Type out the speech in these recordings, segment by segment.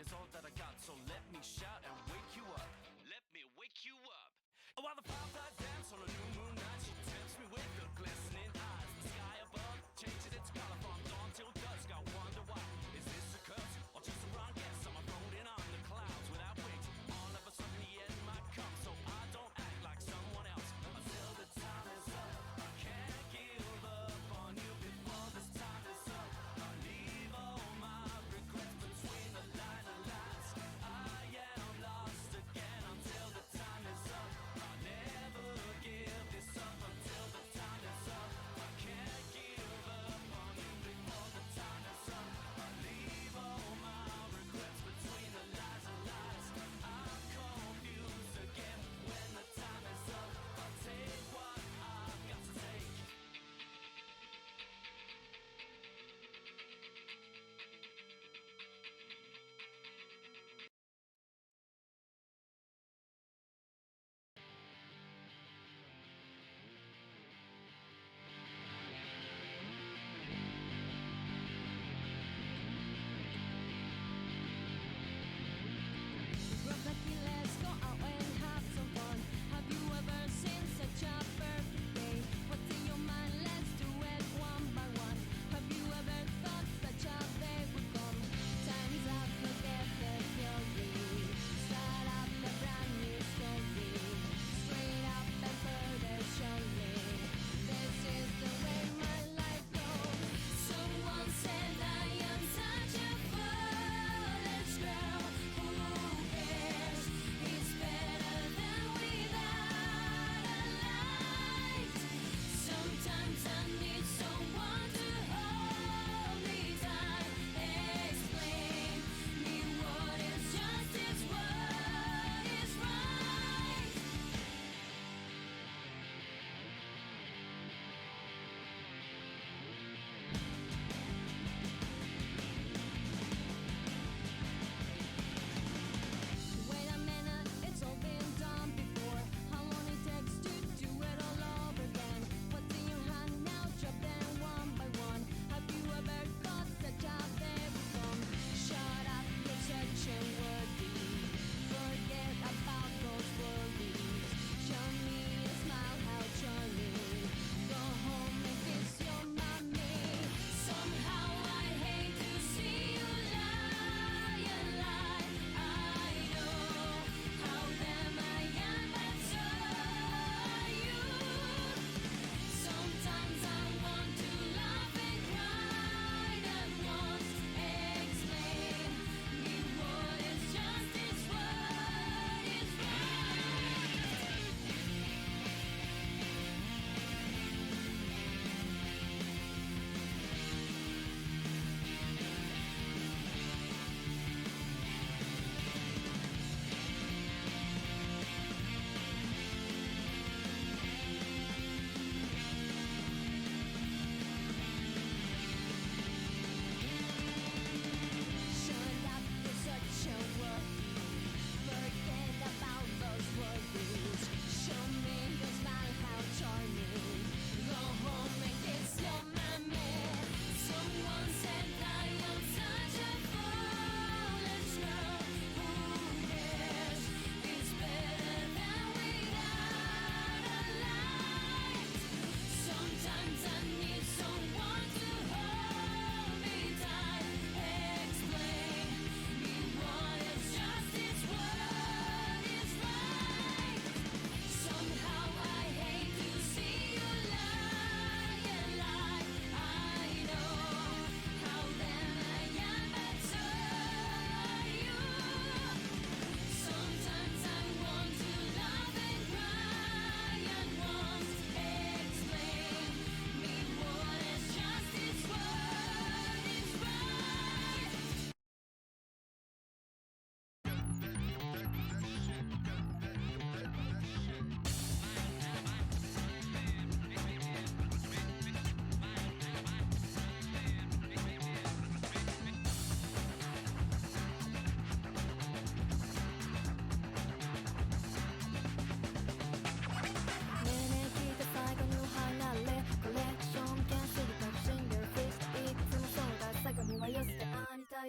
is all that I got, so let me shout and wake you up. Let me wake you up. While the fireflies dance on a new moon night, she tempts me with her glistening eyes. The sky above changes its color from dawn till dusk. I wonder why. Is this a curse or just a wrong guess? I'm floating on the clouds without wings. All of a sudden the end might come, so I don't act like someone else until the time is up. I can't give up on you before this time is up. I leave all my regrets between the line of lines. I am lost again until the time is up. I'll never give this up until the time is up. I can't give up on you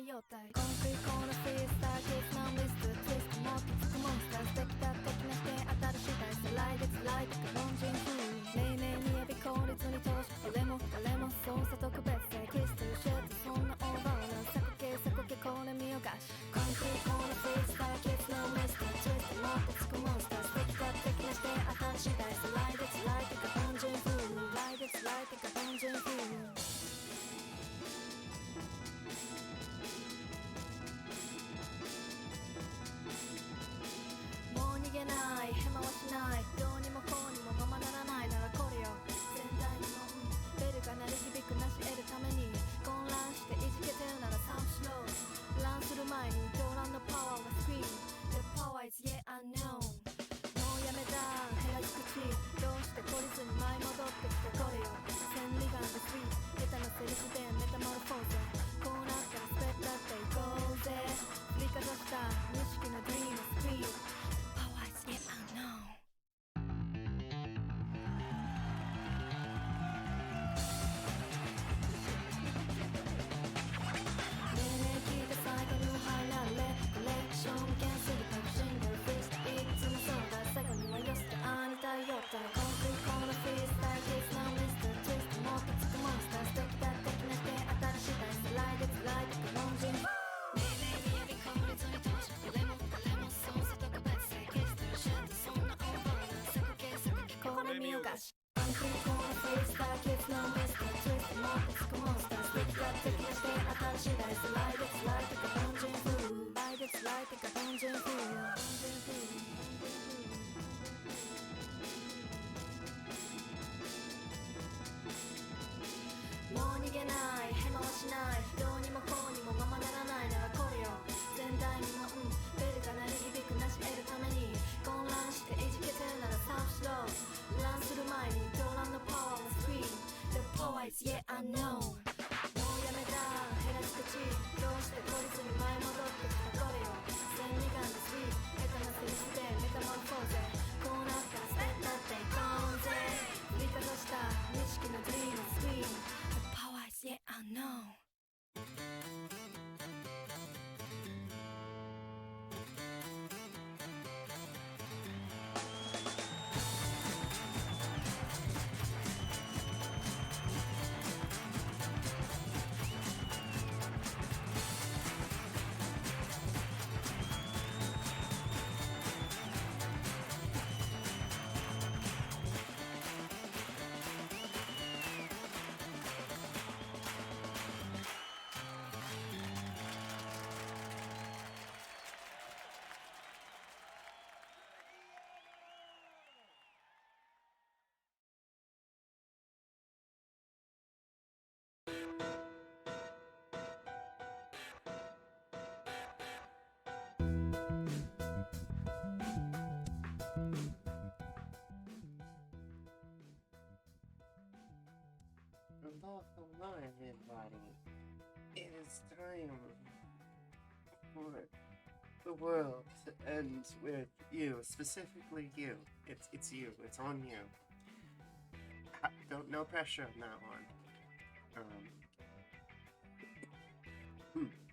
様態コンクリコーナフリースターケースのリストツイストもっとつくモンスタースペクター的な視点当たる次第さ来月来とか凡人風命名にエビ効率に投資俺も誰も操作特別性クリスタルシュートそんなオーバーなサコ系これ見よがしコンクリコーナフリースターケースのリストツイストもっとつくモンスタースペクター的な視点当たる次第さ来月来とか凡人風来月来とか凡人風もう逃げないヘマはしないどうにもこうにもままならないならこれよ全体にもベルが鳴り響くなし得るために混乱していじけてるならサウンしろ乱する前に狂乱のパワーがスクリーン The power is yet unknown もうやめだ減らす口どうして懲りずに舞い戻ってきてこれよ千里眼でスイート下手なセリフでメタモルフォーゼこうなったらスペッタっていこうぜ振りかざした無意識のドリームスクリーン The power is yet unknownもう逃げないヘマはしないどうにもこうにもままならないならこれよ前代未聞ベルが鳴り響くなし得るために混乱していじけてるならサウしろ乱する前に狂乱のパワーはスクリーン The power is yet unknown もうやめだ減らす口どうして懲りずに舞い戻ってきたこれよ千里眼でスイート下手なセリフでメタモルフォーゼこうなったらスペッタっていこうぜ振りかざした無意識のドリームスクリーン The power is yet unknown Hello, everybody. It is time for the world to end with you, specifically you. It's you. It's on you. Don't no pressure on that one.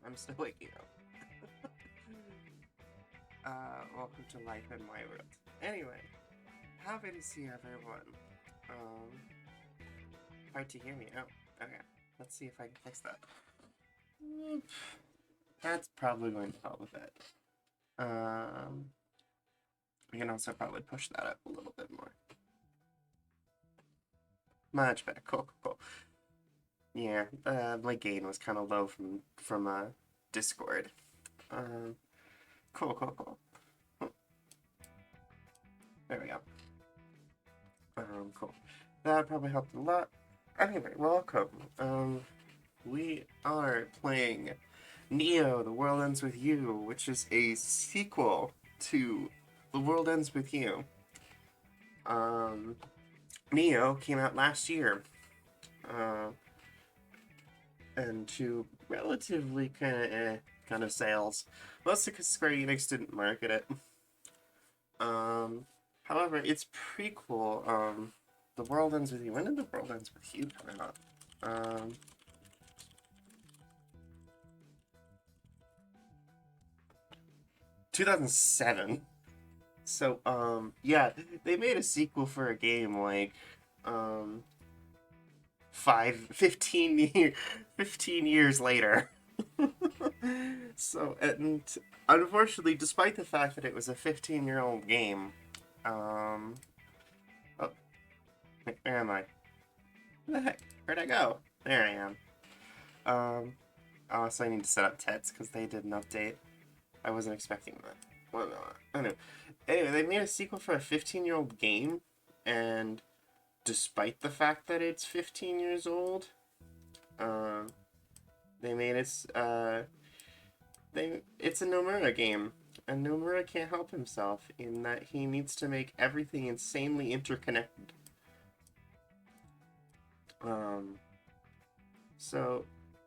I'm still waking up. Welcome to life in my world. Anyway, happy to see everyone. Hard to hear me. Oh, okay. Let's see if I can fix that. That's probably going to help with it. We can also probably push that up a little bit more. Much better. Cool. Yeah, my gain was kind of low from Discord. Cool. There we go. Cool. That probably helped a lot. Anyway, welcome. We are playing Neo, The World Ends With You, which is a sequel to The World Ends With You. Neo came out last year. And to relatively kind of sales. Mostly because Square Enix didn't market it. However, it's pretty cool. The World Ends With You. When did The World Ends With You come out? 2007. So, yeah, they made a sequel for a game like, um, 15 years later. So, and unfortunately, despite the fact that it was a 15-year-old game, um, oh, where am I? Where the heck? Where'd I go? There I am. Also I need to set up TETs because they did an update. I wasn't expecting that. Well, no, I know. Anyway, they made a sequel for a 15-year-old game, and despite the fact that it's 15 years old, um, they made it's a Nomura game, and Nomura can't help himself in that he needs to make everything insanely interconnected. Um, so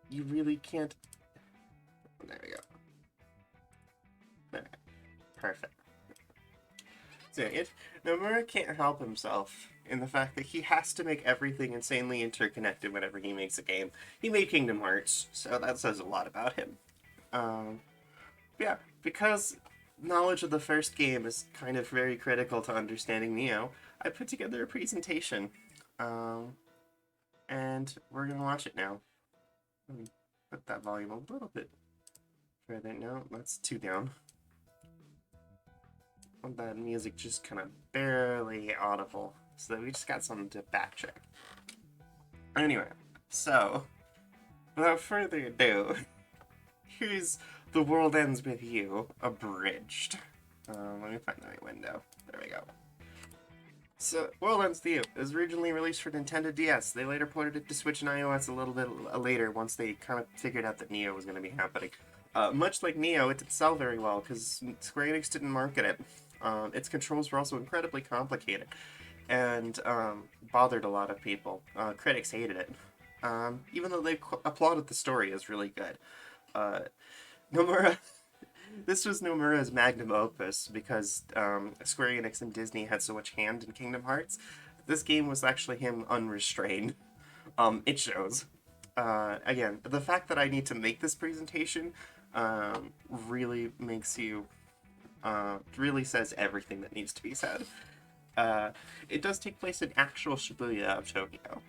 you really can't. There we go. Okay, perfect. So Nomura can't help himself in the fact that he has to make everything insanely interconnected whenever he makes a game. He made Kingdom Hearts, so that says a lot about him. Um, yeah, because knowledge of the first game is kind of very critical to understanding Neo, I put together a presentation. And we're going to watch it now. Let me put that volume a little bit further. No, that's too down. That music just kind of barely audible. So we just got something to backtrack. Anyway, so without further ado, here's The World Ends With You, abridged. Let me find the right window. There we go. So, World Ends With You was originally released for Nintendo DS. They later ported it to Switch and iOS a little bit later once they kind of figured out that Neo was going to be happening. Much like Neo, it didn't sell very well because Square Enix didn't market it. Its controls were also incredibly complicated and bothered a lot of people. Critics hated it, even though they applauded the story as really good. Nomura, this was Nomura's magnum opus because Square Enix and Disney had so much hand in Kingdom Hearts. This game was actually him unrestrained. It shows. Again, the fact that I need to make this presentation really makes you really says everything that needs to be said. It does take place in actual Shibuya of Tokyo.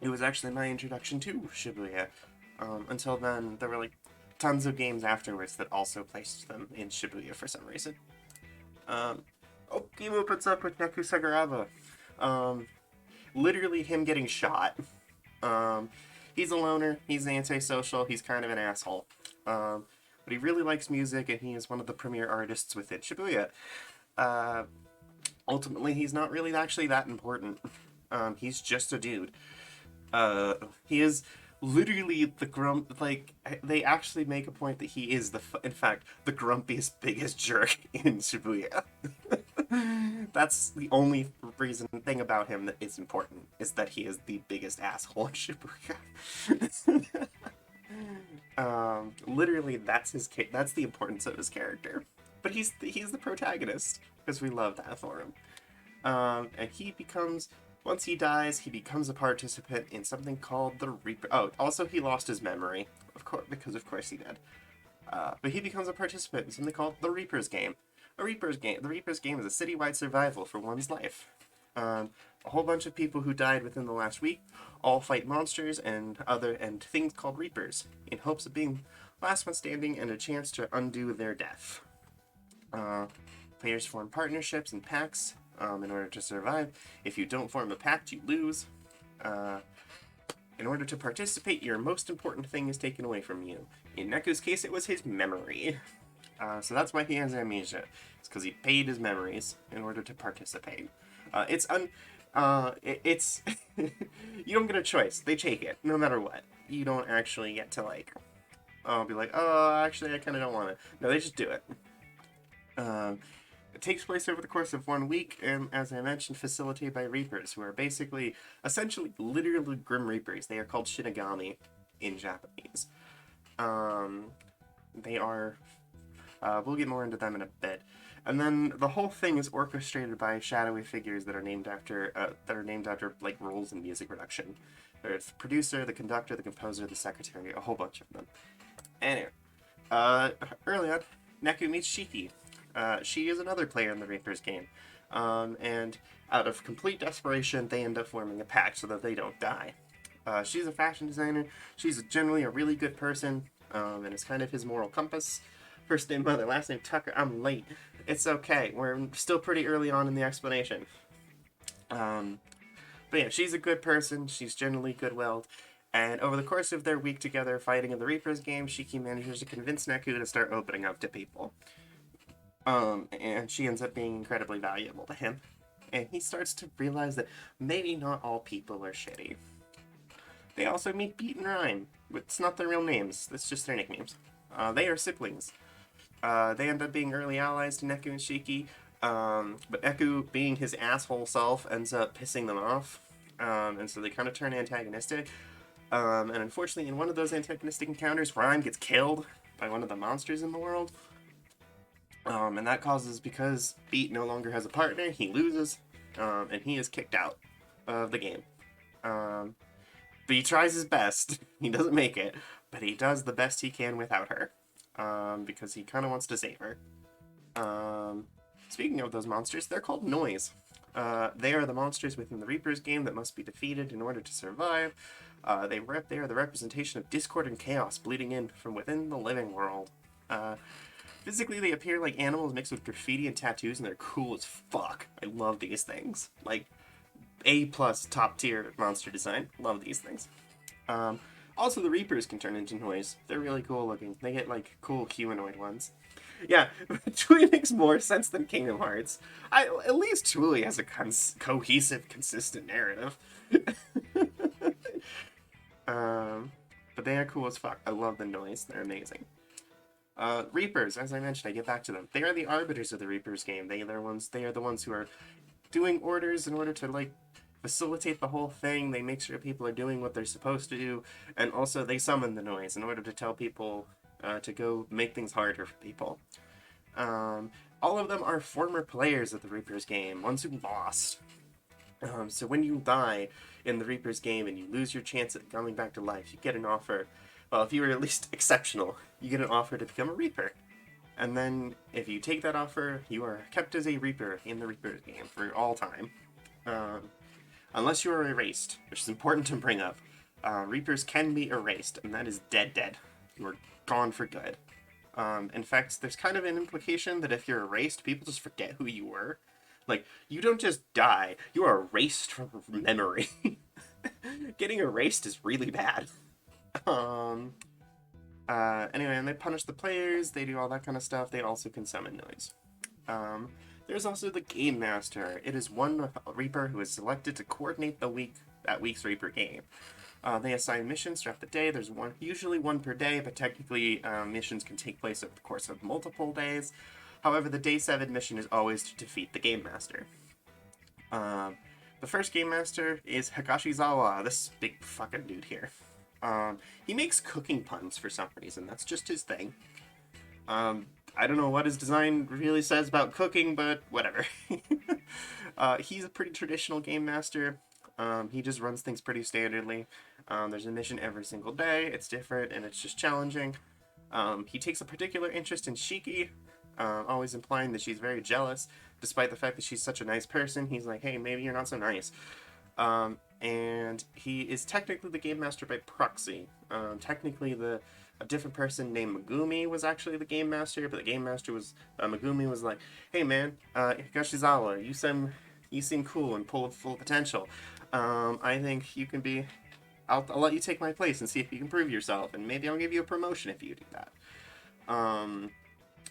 It was actually my introduction to Shibuya. Until then, there were like tons of games afterwards that also placed them in Shibuya for some reason. Game opens up with Neku Sakuraba. Literally him getting shot. He's a loner, he's antisocial, he's kind of an asshole. But he really likes music, and he is one of the premier artists within Shibuya. Ultimately, he's not really actually that important. He's just a dude. He is literally the like, they actually make a point that he is in fact, the grumpiest, biggest jerk in Shibuya. That's the only thing about him that is important, is that he is the biggest asshole in Shibuya. Literally, that's the importance of his character. But he's the protagonist, because we love that for him. And he becomes, once he dies, he becomes a participant in something called the Reaper. Oh, also he lost his memory, of course, because of course he did. But he becomes a participant in something called the Reaper's Game. The Reaper's Game is a citywide survival for one's life. A whole bunch of people who died within the last week all fight monsters and things called Reapers in hopes of being last one standing and a chance to undo their death. Players form partnerships and packs in order to survive. If you don't form a pact, you lose. In order to participate, your most important thing is taken away from you. In Neku's case, it was his memory. So that's why he has amnesia. It's because he paid his memories in order to participate. It's you don't get a choice. They take it, no matter what. You don't actually get to, like, be like, oh, actually, I kind of don't want it. No, they just do it. It takes place over the course of 1 week, and as I mentioned, facilitated by Reapers, who are basically, essentially, literally Grim Reapers. They are called Shinigami in Japanese. They are, we'll get more into them in a bit. And then the whole thing is orchestrated by shadowy figures that are named after like roles in music production. There's the producer, the conductor, the composer, the secretary, a whole bunch of them. Anyway, early on, Neku meets Shiki. She is another player in the Reaper's game. And out of complete desperation, they end up forming a pact so that they don't die. She's a fashion designer. She's generally a really good person, and it's kind of his moral compass. First name Mother, last name Tucker. I'm late. It's okay. We're still pretty early on in the explanation. But yeah, she's a good person. She's generally good-willed. And over the course of their week together fighting in the Reaper's game, Shiki manages to convince Neku to start opening up to people. And she ends up being incredibly valuable to him. And he starts to realize that maybe not all people are shitty. They also meet Beat and Rhyme. It's not their real names, it's just their nicknames. They are siblings. They end up being early allies to Neku and Shiki, but Neku, being his asshole self, ends up pissing them off, and so they kind of turn antagonistic. And unfortunately, in one of those antagonistic encounters, Rhyme gets killed by one of the monsters in the world. And that causes, because Beat no longer has a partner, he loses, and he is kicked out of the game. But he tries his best. He doesn't make it, but he does the best he can without her, because he kind of wants to save her. Speaking of those monsters, they're called Noise. They are the monsters within the Reaper's game that must be defeated in order to survive. They are the representation of discord and chaos bleeding in from within the living world. Physically, they appear like animals mixed with graffiti and tattoos, and they're cool as fuck. I love these things. Like, A+ top tier monster design. Love these things. Also, the Reapers can turn into Noise. They're really cool looking. They get, like, cool humanoid ones. Yeah, Truly makes more sense than Kingdom Hearts. At least Truly has a cohesive, consistent narrative. But they are cool as fuck. I love the Noise. They're amazing. Reapers, as I mentioned, I get back to them. They are the arbiters of the Reaper's game. They are the ones who are doing orders in order to, like, facilitate the whole thing. They make sure people are doing what they're supposed to do, and also they summon the Noise in order to tell people to go make things harder for people. All of them are former players of the Reaper's game, ones who lost. So when you die in the Reaper's game and you lose your chance at coming back to life, you get an offer. Well, if you were at least exceptional, you get an offer to become a Reaper. And then, if you take that offer, you are kept as a Reaper in the Reaper's game for all time. Unless you are erased, which is important to bring up. Reapers can be erased, and that is dead. You are gone for good. In fact, there's kind of an implication that if you're erased, people just forget who you were. Like, you don't just die, you are erased from memory. Getting erased is really bad. Anyway, and they punish the players, they do all that kind of stuff. They also can summon Noise. There's also the Game Master. It is one Reaper who is selected to coordinate that week's Reaper game. They assign missions throughout the day. There's usually one per day, but technically missions can take place over the course of multiple days. However, the Day 7 mission is always to defeat the Game Master. The first Game Master is Higashizawa, this big fucking dude here. He makes cooking puns for some reason. That's just his thing. I don't know what his design really says about cooking, but whatever. He's a pretty traditional game master. He just runs things pretty standardly. There's a mission every single day. It's different, and it's just challenging. He takes a particular interest in Shiki, always implying that she's very jealous, despite the fact that she's such a nice person. He's like, hey, maybe you're not so nice. And he is technically the Game Master by proxy. Technically, a different person named Megumi was actually the Game Master, but the Game Master was, Megumi was like, hey man, Higashizawa, you seem cool and full of potential. I think you can be, I'll let you take my place and see if you can prove yourself, and maybe I'll give you a promotion if you do that.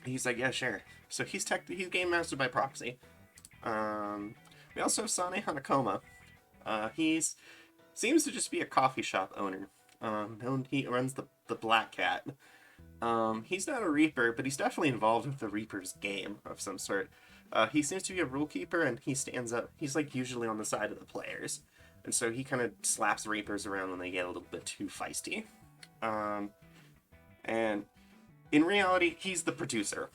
He's like, yeah, sure. So he's Game Master by proxy. We also have Sane Hanakoma. Seems to just be a coffee shop owner. He runs the Black Cat. He's not a Reaper, but he's definitely involved with the Reaper's game of some sort. He seems to be a rule keeper, and he stands up. He's like usually on the side of the players, and so he kind of slaps Reapers around when they get a little bit too feisty. And in reality, he's the producer.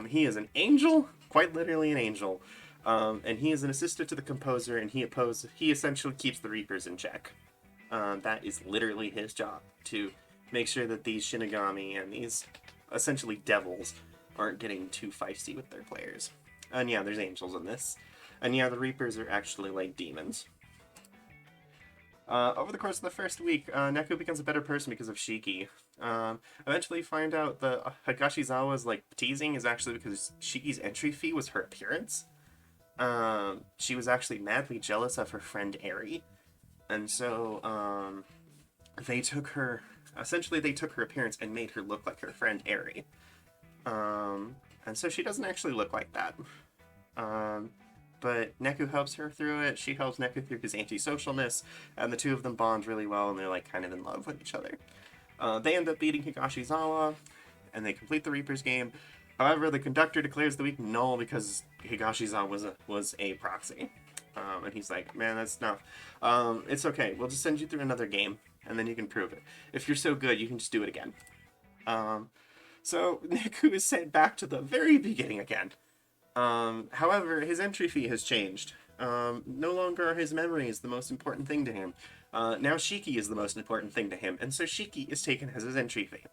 He is an angel, quite literally an angel. And he is an assistant to the composer, and he essentially keeps the Reapers in check. That is literally his job, to make sure that these Shinigami and these essentially devils aren't getting too feisty with their players. And yeah, there's angels in this. And yeah, the Reapers are actually like demons. Over the course of the first week, Neku becomes a better person because of Shiki. Eventually you find out that Higashizawa's like teasing is actually because Shiki's entry fee was her appearance. She was actually madly jealous of her friend Eri. And so, they took her appearance and made her look like her friend Eri. And so she doesn't actually look like that. But Neku helps her through it, she helps Neku through his antisocialness, and the two of them bond really well, and they're like kind of in love with each other. They end up beating Higashizawa, and they complete the Reaper's game. However, the conductor declares the week null because Higashizawa was a proxy. And he's like, man, that's enough. It's okay, we'll just send you through another game, and then you can prove it. If you're so good, you can just do it again. So Neku is sent back to the very beginning again. However, his entry fee has changed. No longer are his memories the most important thing to him. Now Shiki is the most important thing to him, and so Shiki is taken as his entry fee.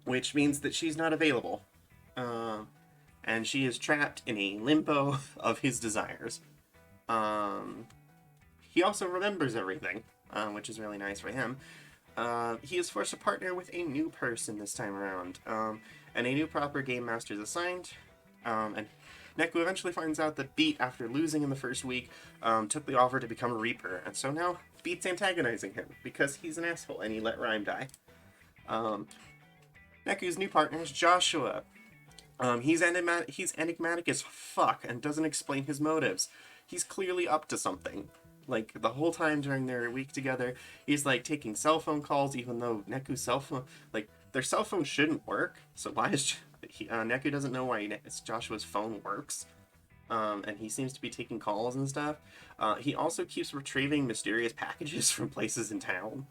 Which means that she's not available. And she is trapped in a limbo of his desires. He also remembers everything, which is really nice for him. He is forced to partner with a new person this time around, and a new proper game master is assigned. And Neku eventually finds out that Beat, after losing in the first week, took the offer to become a Reaper, and so now Beat's antagonizing him because he's an asshole and he let Rhyme die. Neku's new partner is Joshua. He's enigmatic as fuck and doesn't explain his motives. He's clearly up to something. Like, the whole time during their week together, he's, like, taking cell phone calls, even though Neku's cell phone, like, their cell phone shouldn't work, so why is, Neku doesn't know why Joshua's phone works, and he seems to be taking calls and stuff. He also keeps retrieving mysterious packages from places in town,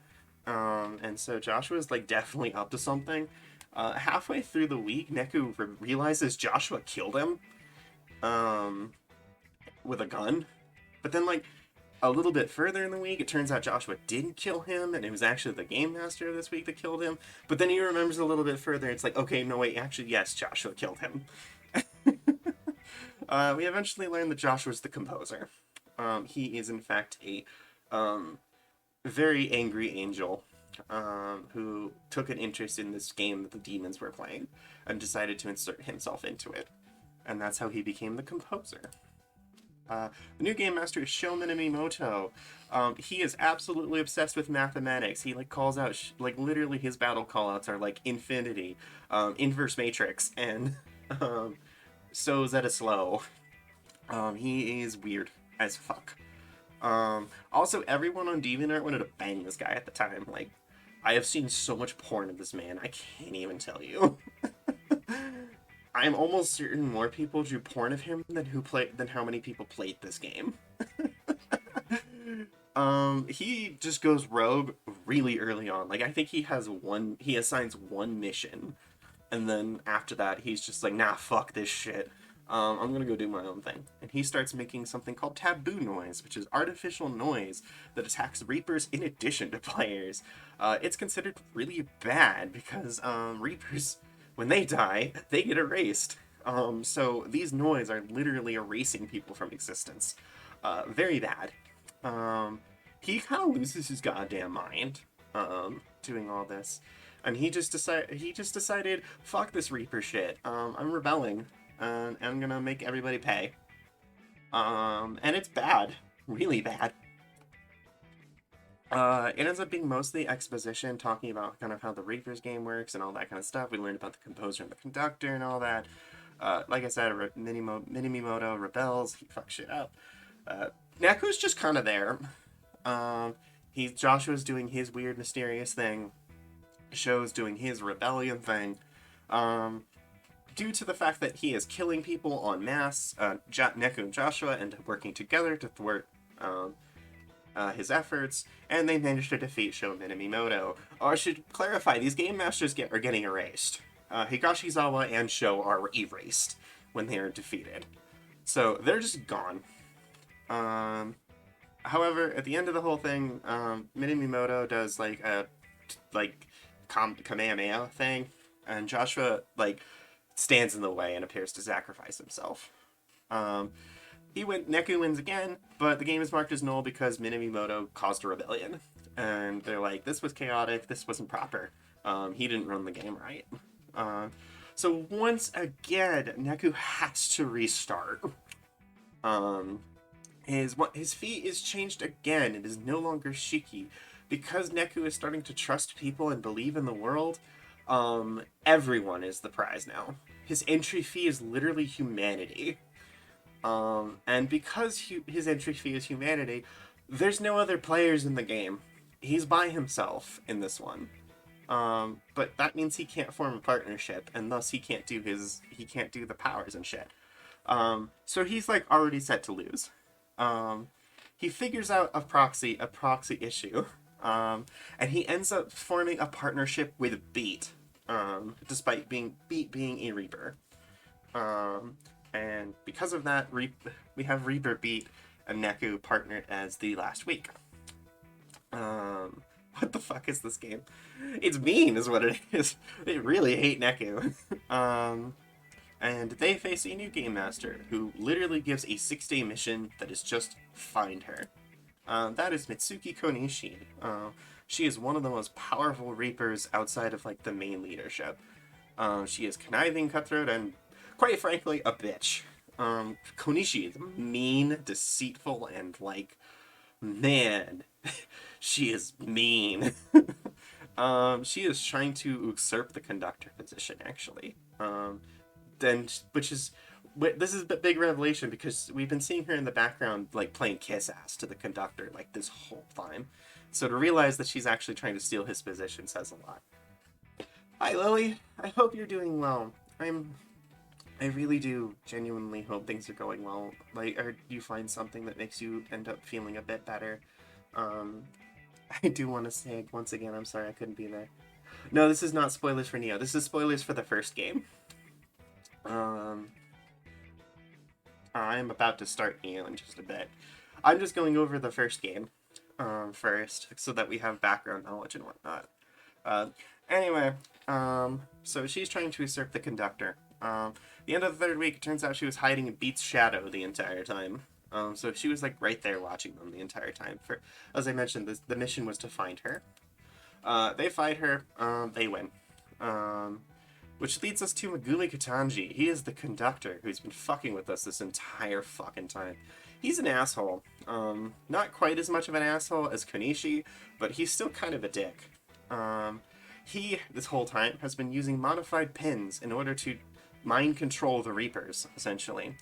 and so Joshua's, like, definitely up to something. Halfway through the week, Neku realizes Joshua killed him, with a gun, but then, like, a little bit further in the week, it turns out Joshua didn't kill him, and it was actually the game master this week that killed him. But then he remembers a little bit further, it's like, okay, no wait, actually, yes, Joshua killed him. We eventually learn that Joshua's the composer. He is, in fact, a very angry angel who took an interest in this game that the demons were playing and decided to insert himself into it. And that's how he became the composer. The new game master is Sho Minamimoto. He is absolutely obsessed with mathematics. He like calls out like literally his battle callouts are like infinity, inverse matrix, and so Zeta slow. He is weird as fuck. Also, everyone on DeviantArt wanted to bang this guy at the time. Like, I have seen so much porn of this man, I can't even tell you. I'm almost certain more people drew porn of him than how many people played this game. He just goes rogue really early on. Like, I think he assigns one mission, and then after that, he's just like, nah, fuck this shit. I'm gonna go do my own thing. And he starts making something called taboo noise, which is artificial noise that attacks Reapers in addition to players. It's considered really bad because, Reapers, when they die, they get erased. So these noise are literally erasing people from existence. Very bad. He kind of loses his goddamn mind, doing all this. And he just decided, fuck this Reaper shit. I'm rebelling, and I'm gonna make everybody pay. And it's bad. Really bad. It ends up being mostly exposition, talking about kind of how the Reaper's game works and all that kind of stuff. We learned about the composer and the conductor and all that. Like I said, Minamimoto rebels, he fucks shit up. Neku's just kind of there. Joshua's doing his weird, mysterious thing. Sho's doing his rebellion thing. Due to the fact that he is killing people en masse, Neku and Joshua end up working together to thwart his efforts, and they managed to defeat Sho Minamimoto. Or I should clarify, these game masters are getting erased. Higashizawa and Sho are erased when they are defeated. So they're just gone. However, at the end of the whole thing, Minamimoto does like a Kamehameha thing, and Joshua, like, stands in the way and appears to sacrifice himself. Neku wins again, but the game is marked as null because Minamimoto caused a rebellion. And they're like, this was chaotic, this wasn't proper. He didn't run the game right. So once again, Neku has to restart. His fee is changed again. It is no longer Shiki. Because Neku is starting to trust people and believe in the world, everyone is the prize now. His entry fee is literally humanity. And because his entry fee is humanity, there's no other players in the game. He's by himself in this one. But that means he can't form a partnership, and thus he can't do the powers and shit. So he's like already set to lose. He figures out a proxy issue. And he ends up forming a partnership with Beat, despite Beat being a Reaper. And because of that, we have Reaper, Beat, and Neku partnered as the last week. What the fuck is this game? It's mean, is what it is. They really hate Neku. And they face a new game master who literally gives a 6-day mission that is just find her. That is Mitsuki Konishi. She is one of the most powerful Reapers outside of like the main leadership. She is conniving, cutthroat, and quite frankly, a bitch. Konishi is mean, deceitful, and like, man, she is mean. She is trying to usurp the conductor position, actually. This is a big revelation because we've been seeing her in the background, like, playing kiss ass to the conductor, like, this whole time. So to realize that she's actually trying to steal his position says a lot. Hi, Lily. I hope you're doing well. I really do genuinely hope things are going well. Like, or you find something that makes you end up feeling a bit better. I do want to say, once again, I'm sorry I couldn't be there. No, this is not spoilers for Neo. This is spoilers for the first game. I'm about to start Neo in just a bit. I'm just going over the first game first, so that we have background knowledge and whatnot. Anyway, so she's trying to usurp the conductor. The end of the third week, it turns out she was hiding in Beat's shadow the entire time. So she was like right there watching them the entire time. As I mentioned, the mission was to find her. They find her, they win. Which leads us to Megumi Katanji. He is the conductor who's been fucking with us this entire fucking time. He's an asshole. Not quite as much of an asshole as Konishi, but he's still kind of a dick. He, this whole time, has been using modified pins in order to mind control the Reapers, essentially.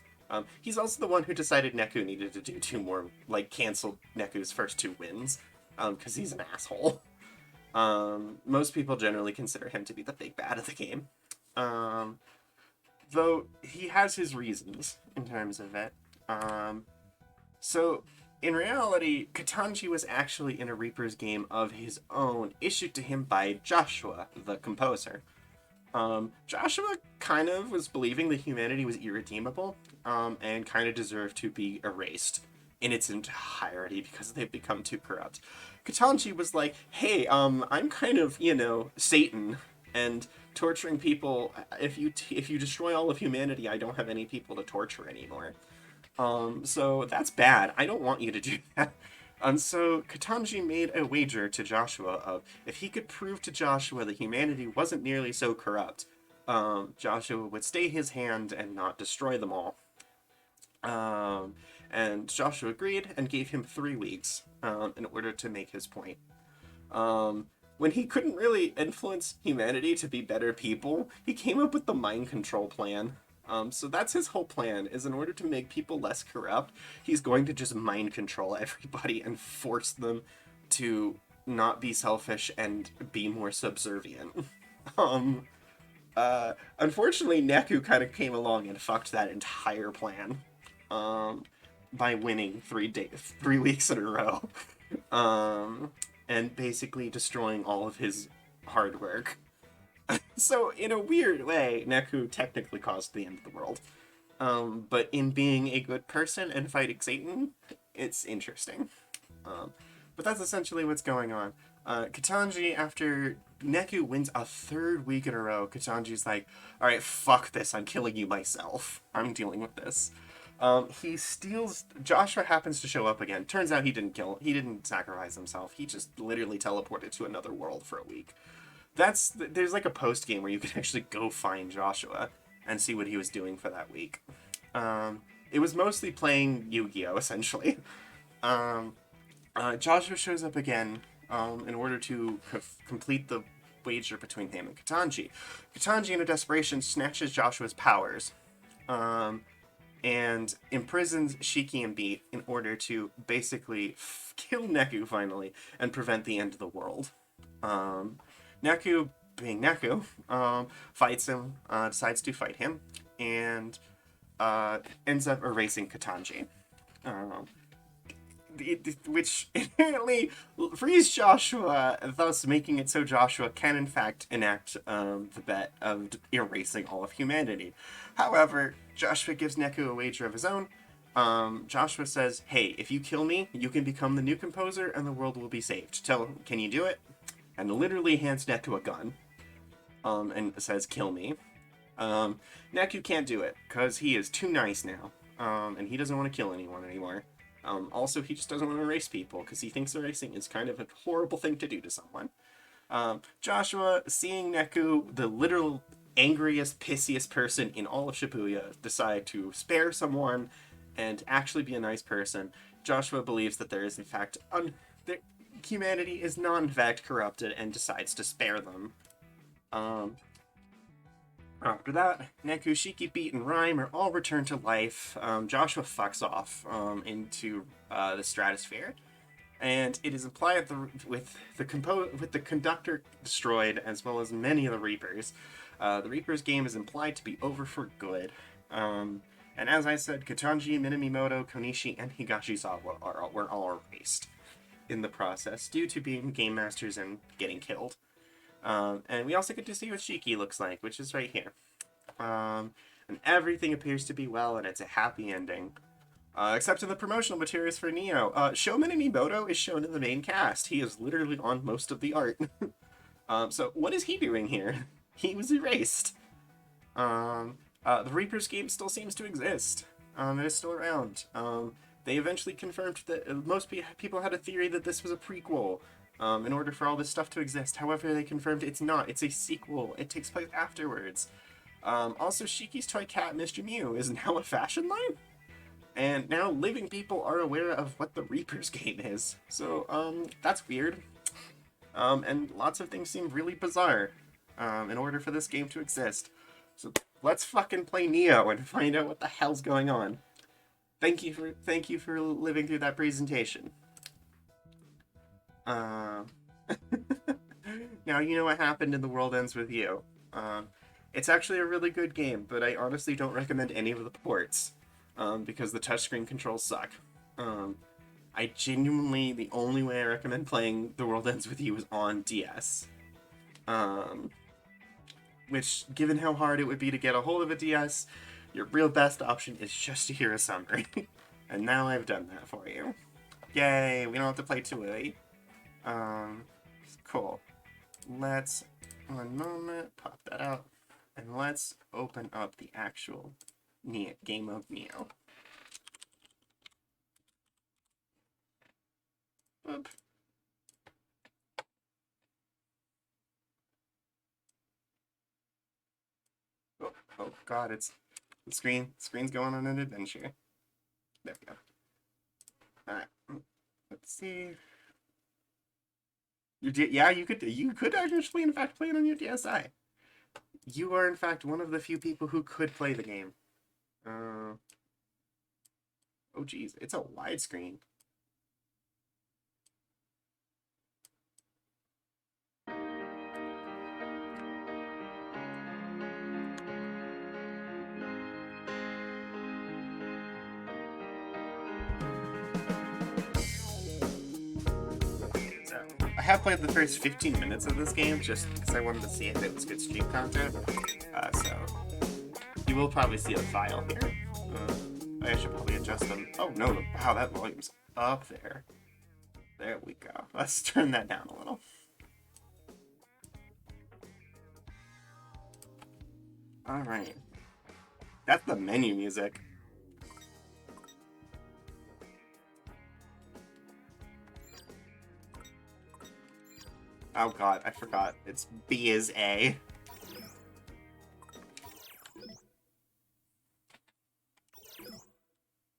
He's also the one who decided Neku needed to do 2 more, like, canceled Neku's first 2 wins, because he's an asshole. Most people generally consider him to be the big bad of the game. Though he has his reasons in terms of it. So, in reality, Katanji was actually in a Reaper's game of his own, issued to him by Joshua, the composer. Joshua kind of was believing that humanity was irredeemable, and kind of deserved to be erased in its entirety because they've become too corrupt. Katanji was like, hey, I'm kind of, Satan, and torturing people, if you destroy all of humanity, I don't have any people to torture anymore. So that's bad. I don't want you to do that. And so Katanji made a wager to Joshua of, if he could prove to Joshua that humanity wasn't nearly so corrupt, Joshua would stay his hand and not destroy them all. And Joshua agreed and gave him 3 weeks in order to make his point. When he couldn't really influence humanity to be better people, he came up with the mind control plan. So that's his whole plan, is in order to make people less corrupt, he's going to just mind control everybody and force them to not be selfish and be more subservient. Unfortunately, Neku kind of came along and fucked that entire plan, by winning 3 weeks in a row. And basically destroying all of his hard work. So, in a weird way, Neku technically caused the end of the world. But in being a good person and fighting Satan, it's interesting. But that's essentially what's going on. Katanji, after Neku wins a third week in a row, Katanji's like, all right, fuck this. I'm killing you myself. I'm dealing with this. He steals. Joshua happens to show up again. Turns out he didn't sacrifice himself. He just literally teleported to another world for a week. There's like a post game where you can actually go find Joshua and see what he was doing for that week. It was mostly playing Yu-Gi-Oh! Essentially. Joshua shows up again in order to complete the wager between him and Katanji. Katanji, in a desperation, snatches Joshua's powers and imprisons Shiki and Beat in order to basically kill Neku finally and prevent the end of the world. Neku, being Neku, fights him, decides to fight him, and ends up erasing Katanji. Which inherently frees Joshua, thus making it so Joshua can in fact enact the bet of erasing all of humanity. However, Joshua gives Neku a wager of his own. Joshua says, hey, if you kill me, you can become the new composer and the world will be saved. Can you do it? And literally hands Neku a gun and says, kill me. Neku can't do it because he is too nice now and he doesn't want to kill anyone anymore. Also, he just doesn't want to erase people because he thinks erasing is kind of a horrible thing to do to someone. Joshua, seeing Neku, the literal angriest, pissiest person in all of Shibuya, decide to spare someone and actually be a nice person. Joshua believes that there is, in fact, that humanity is not, in fact, corrupted and decides to spare them. After that, Neku, Shiki, Beat, and Rhyme are all returned to life. Joshua fucks off into the stratosphere, and it is implied with the conductor destroyed, as well as many of the Reapers. The Reapers game is implied to be over for good. And as I said, Katanji, Minamimoto, Konishi, and Higashizawa were all erased in the process due to being game masters and getting killed. And we also get to see what Shiki looks like, which is right here. And everything appears to be well, and it's a happy ending. Except in the promotional materials for Neo. Sho Minamimoto is shown in the main cast. He is literally on most of the art. So what is he doing here? He was erased. The Reapers game still seems to exist. It is still around. They eventually confirmed that most people had a theory that this was a prequel. In order for all this stuff to exist. However, they confirmed it's not. It's a sequel. It takes place afterwards. Also, Shiki's toy cat, Mr. Mew, is now a fashion line. And now living people are aware of what the Reapers game is. So, that's weird. And lots of things seem really bizarre in order for this game to exist. So let's fucking play Neo and find out what the hell's going on. Thank you for living through that presentation. Now you know what happened in The World Ends With You. It's actually a really good game, but I honestly don't recommend any of the ports, because the touchscreen controls suck. I genuinely, the only way I recommend playing The World Ends With You is on DS. Which, given how hard it would be to get a hold of a DS, your real best option is just to hear a summary. And now I've done that for you. Yay, we don't have to play 2A. Cool. Let's, one moment, pop that out, and let's open up the actual game of Neo. Boop. Oh god, it's the screen's going on an adventure. There we go. Alright, let's see. Yeah, you could actually in fact play it on your DSi. You are in fact one of the few people who could play the game. Oh geez, it's a widescreen. I have played the first 15 minutes of this game just because I wanted to see if it was good stream content. So you will probably see a file here. I should probably adjust them. Oh no, wow, that volume's up there. There we go. Let's turn that down a little. Alright. That's the menu music. Oh god, I forgot. It's B is A.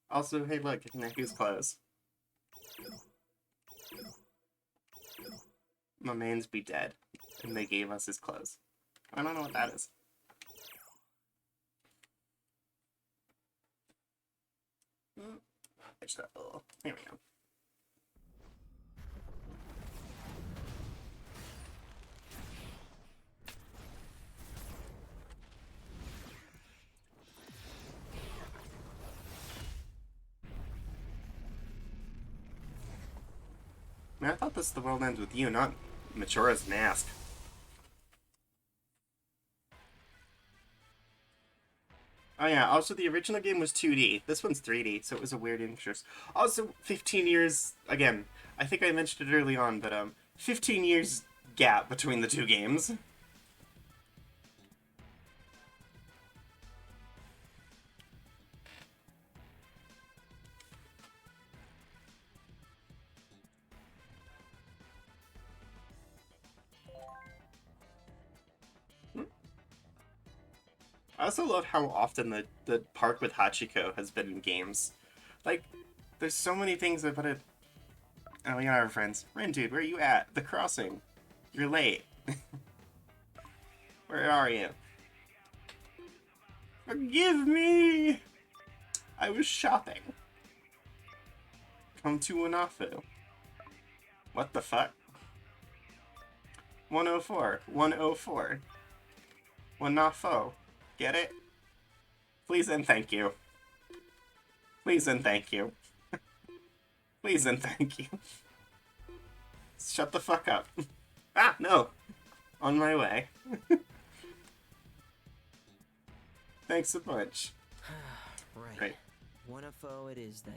Also, hey look, Neku's clothes. My man's be dead. And they gave us his clothes. I don't know what that is. Vegetable. Here we go. Man, I thought the world ends with you, not Majora's Mask. Oh yeah, also the original game was 2D. This one's 3D, so it was a weird interest. Also, 15 years, again, I think I mentioned it early on, but 15 years gap between the two games. I also love how often the park with Hachiko has been in games. Like, there's so many things about it. Oh, we got our friends. Rin, dude, where are you at? The crossing. You're late. Where are you? Forgive me! I was shopping. Come to Wanafu. What the fuck? 104. 104. Wanafo. Get it? Please and thank you. Please and thank you. Please and thank you. Shut the fuck up. Ah, no. On my way. Thanks a bunch. Right. Wanafo it is then.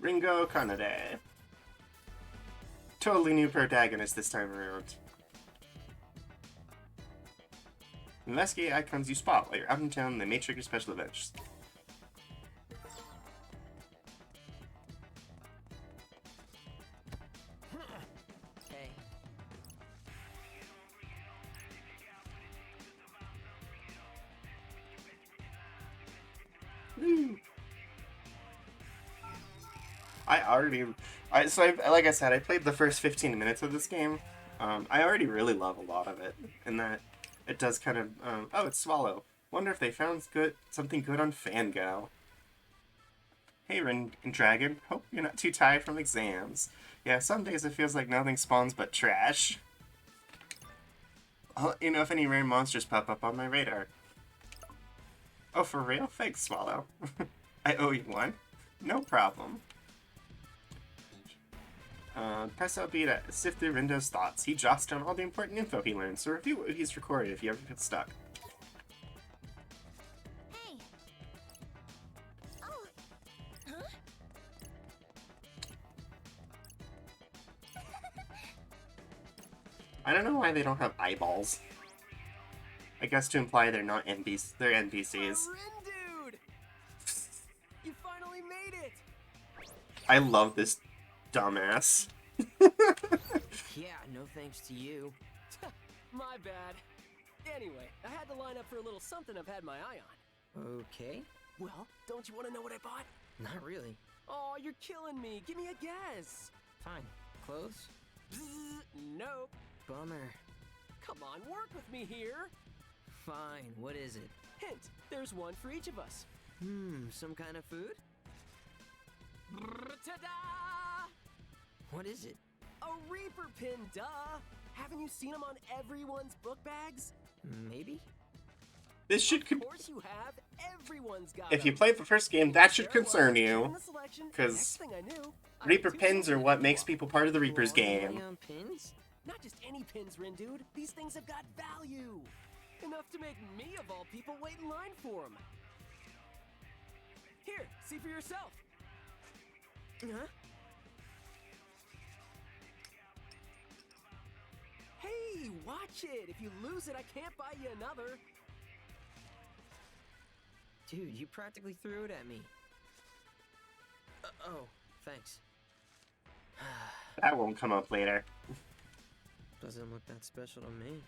Ringo Kanade. Totally new protagonist this time around. Investigate icons you spot while you're out in town, they may trigger special events. Hey. Woo. Like I said, I played the first 15 minutes of this game. I already really love a lot of it, in that it does kind of, oh, it's Swallow. Wonder if they found something good on Fango. Hey, Rin and Dragon. Hope you're not too tired from exams. Yeah, some days it feels like nothing spawns but trash. I'll let you know if any rare monsters pop up on my radar. Oh, for real? Thanks, Swallow. I owe you one. No problem. Press LB to sift through Rindo's thoughts. He jots down all the important info he learned, so review what he's recorded if you ever get stuck. Hey. Oh. Huh? I don't know why they don't have eyeballs. I guess to imply they're not NPCs. They're NPCs. Rin, dude! You finally made it! I love this dumbass. Yeah, no thanks to you. My bad. Anyway, I had to line up for a little something I've had my eye on. Okay. Well, don't you want to know what I bought? Not really. Oh, you're killing me. Give me a guess. Fine. Clothes? Bzz, nope. Bummer. Come on, work with me here. Fine. What is it? Hint, there's one for each of us. Some kind of food? Ta-da! What is it? A Reaper pin, duh! Haven't you seen them on everyone's book bags? Maybe? This should. Of course you have. Everyone's got If you 'em. played the first game, that should There it was, concern in you. the selection, and 'cause next thing I knew, I had Reaper two pins are things what to makes swap. people part of the Reaper's Long game. neon pins? Not just any pins, Rin, dude. These things have got value. Enough to make me, of all people, wait in line for them. Here, see for yourself. Huh? Hey, Watch it. If you lose it, I can't buy you another. Dude, you practically threw it at me. Oh, thanks. That won't come up later. Doesn't look that special to me.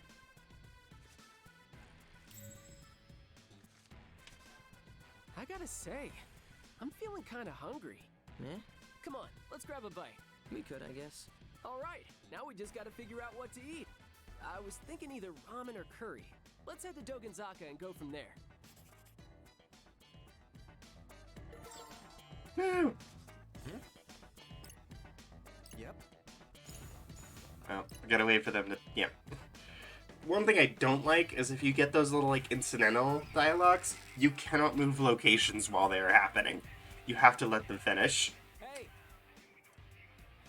I gotta say, I'm feeling kind of hungry. Eh? Come on, let's grab a bite. We could, I guess. All right, now we just gotta figure out what to eat. I was thinking either ramen or curry. Let's head to Dogenzaka and go from there. Woo! Yep. Oh, I gotta wait for them to. Yeah. One thing I don't like is if you get those little, like, incidental dialogues, you cannot move locations while they are happening. You have to let them finish. Hey,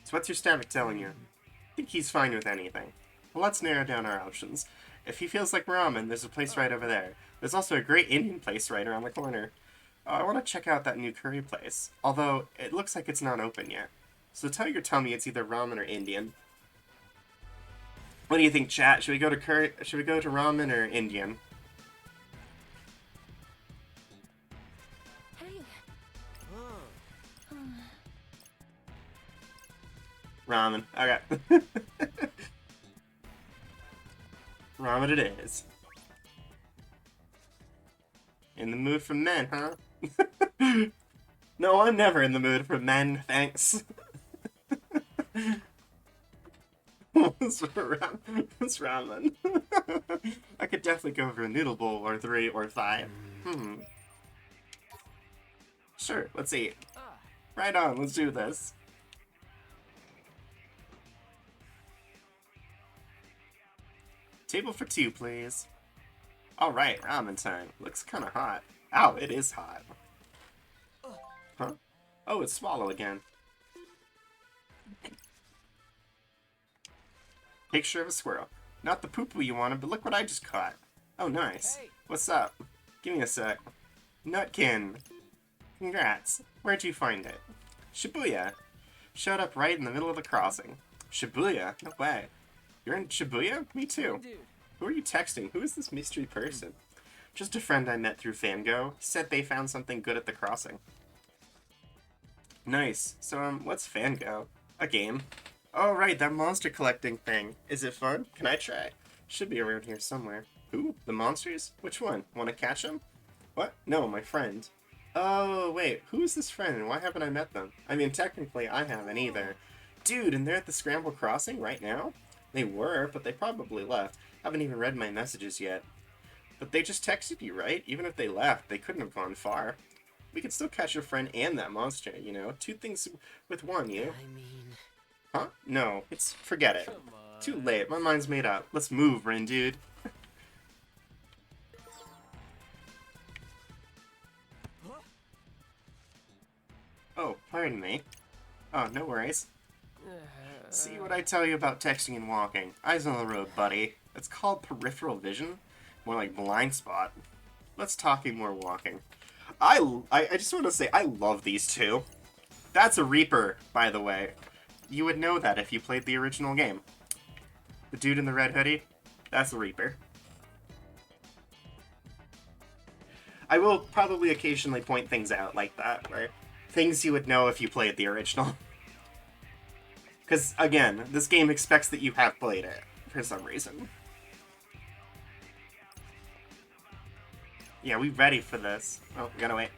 So what's your stomach telling you? I think he's fine with anything. Well, let's narrow down our options. If he feels like ramen, there's a place right over there. There's also a great Indian place right around the corner. I want to check out that new curry place, although it looks like it's not open yet. So tell your tummy it's either ramen or Indian. What do you think, chat? Should we go to curry? Should we go to ramen or Indian? Hey. Oh, Ramen. Okay. Ramen it is. In the mood for men, huh? No, I'm never in the mood for men, thanks. What's ramen? I could definitely go for a noodle bowl or 3 or 5. Sure, let's eat. Right on, let's do this. Table for 2, please. Alright, ramen time. Looks kinda hot. Ow, it is hot. Huh? Oh, it's swallow again. Picture of a squirrel. Not the poo-poo you wanted, but look what I just caught. Oh, nice. Hey. What's up? Give me a sec. Nutkin. Congrats. Where'd you find it? Shibuya. Showed up right in the middle of the crossing. Shibuya? No way. You're in Shibuya? Me too. dude. Who are you texting? Who is this mystery person? Just a friend I met through Fango. Said they found something good at the crossing. Nice. So, what's Fango? A game. Oh, right, that monster collecting thing. Is it fun? Can I try? Should be around here somewhere. Who? The monsters? Which one? Want to catch them? What? No, my friend. Oh, wait. Who is this friend and why haven't I met them? I mean, technically, I haven't either. Dude, and they're at the Scramble Crossing right now? They were, but they probably left. Haven't even read my messages yet. But they just texted you, right? Even if they left, they couldn't have gone far. We could still catch your friend and that monster, you know? 2 things with one, you? I mean... Huh? No, forget it. Come on. Too late, my mind's made up. Let's move, Rin, dude. Oh, pardon me. Oh, no worries. See what I tell you about texting and walking. Eyes on the road, buddy. It's called peripheral vision. More like blind spot. Let's talking more walking. I just want to say, I love these two. That's a Reaper, by the way. You would know that if you played the original game. The dude in the red hoodie, that's the Reaper. I will probably occasionally point things out like that, where things you would know if you played the original. Because, again, this game expects that you have played it, for some reason. Yeah, we ready for this. Oh, we gotta wait.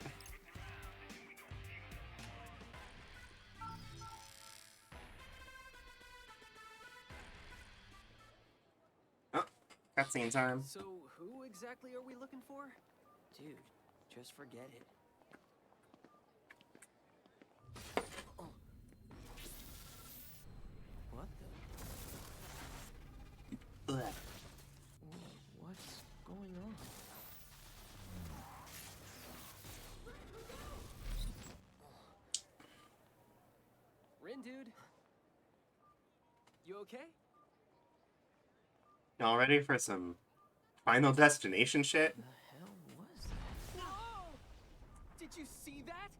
Oh, cutscene time. So, who exactly are we looking for? Dude, just forget it. What the... Ugh. What's going on? Rin, dude. You okay? Y'all ready for some Final Destination shit? The hell was that? Whoa! Did you see that?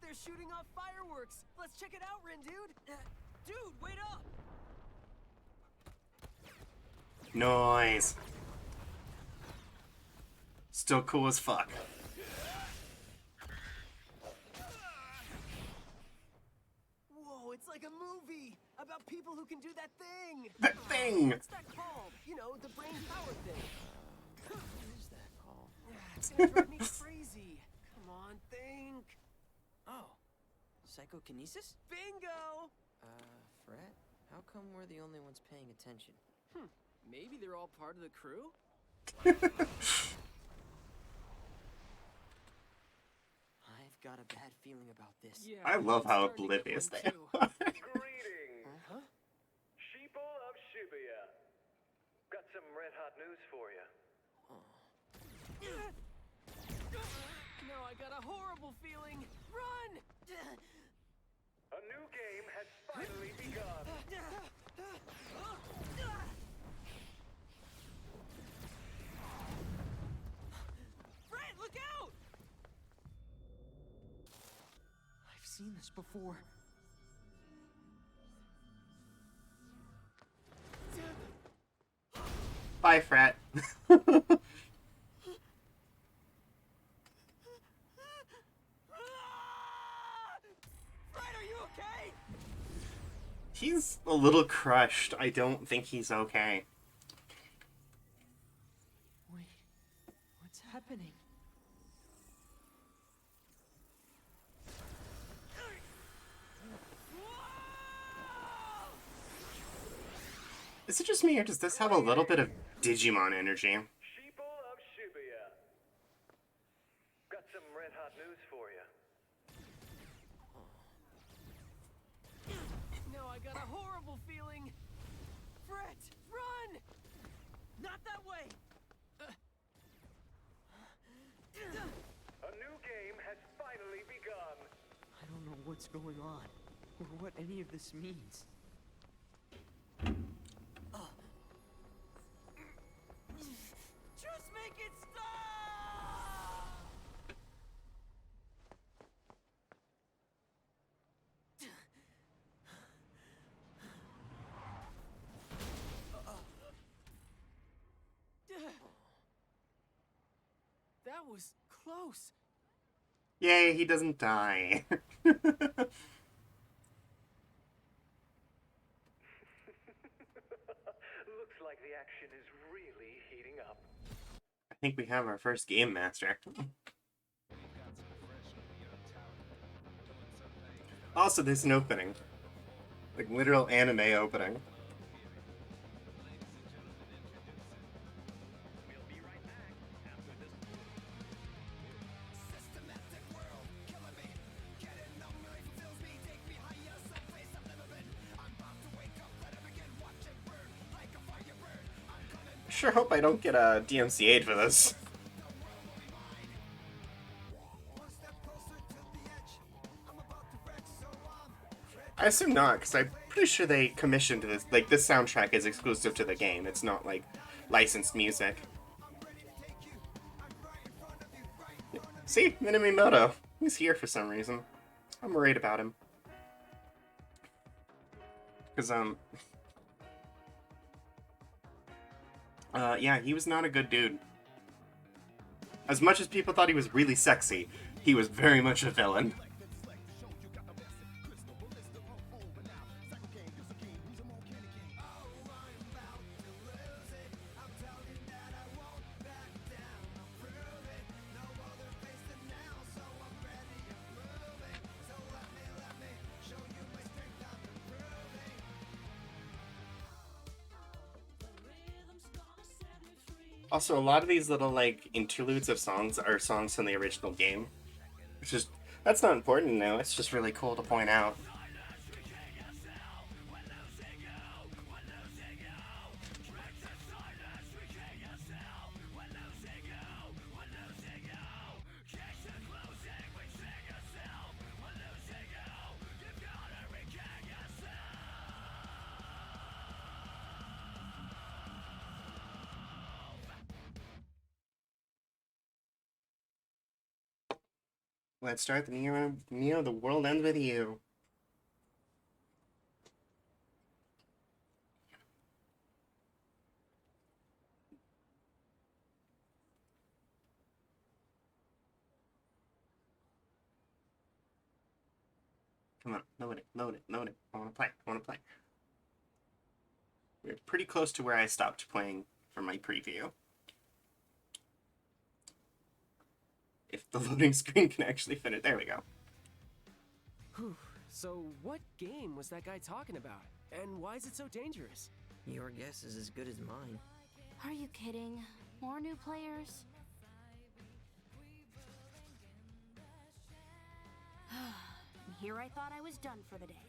They're shooting off fireworks. Let's check it out, Rin, dude. Dude, wait up! Noise. Still cool as fuck. Whoa, it's like a movie about people who can do that thing. That thing! What's that called? You know, the brain power thing. What is that called? It's gonna drive me crazy. Come on, think. Oh, psychokinesis? Bingo! Fred? How come we're the only ones paying attention? Maybe they're all part of the crew? I've got a bad feeling about this. Yeah. I love I'm how starting to get oblivious one they too. are. Greetings, Huh? sheeple of Shibuya. Got some red hot news for you. No, I got a horrible feeling. Run! A new game has finally begun. Fred, look out! I've seen this before. Bye, Frat. Fred, are you okay? He's a little crushed. I don't think he's okay. Wait, what's happening? Is it just me, or does this have a little bit of Digimon energy? Sheeple of Shibuya. Got some red hot news for you. No, I got a horrible feeling. Fred, run! Not that way! A new game has finally begun. I don't know what's going on, or what any of this means. Just make it stop! That was close. Yay, he doesn't die. Looks like the action is really heating up. I think we have our first game master. Also, there's an opening. Like, literal anime opening. I sure hope I don't get a DMCA'd for this. I assume not, because I'm pretty sure they commissioned this. Like, this soundtrack is exclusive to the game. It's not, like, licensed music. See? Minamimoto. He's here for some reason. I'm worried about him. Because, yeah, he was not a good dude. As much as people thought he was really sexy, he was very much a villain. Also, a lot of these little, like, interludes of songs are songs from the original game. It's just, that's not important now, it's just really cool to point out. Let's start the Neo, the world ends with you. Come on, load it, load it, load it. I want to play, I want to play. We're pretty close to where I stopped playing for my preview. If the loading screen can actually fit it. There we go. Whew. So, what game was that guy talking about? And why is it so dangerous? Your guess is as good as mine. Are you kidding? More new players? And here I thought I was done for the day.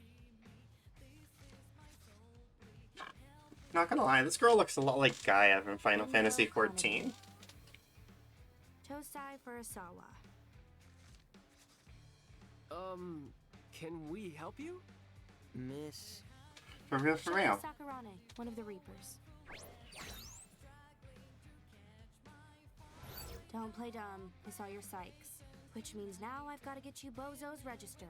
Not gonna lie, this girl looks a lot like Gaia from Final Fantasy XIV. Tosai Furusawa. Can we help you? Miss... For real, for real. Sakurane, one of the Reapers. Don't play dumb. I saw your psychs. Which means now I've got to get you bozos registered.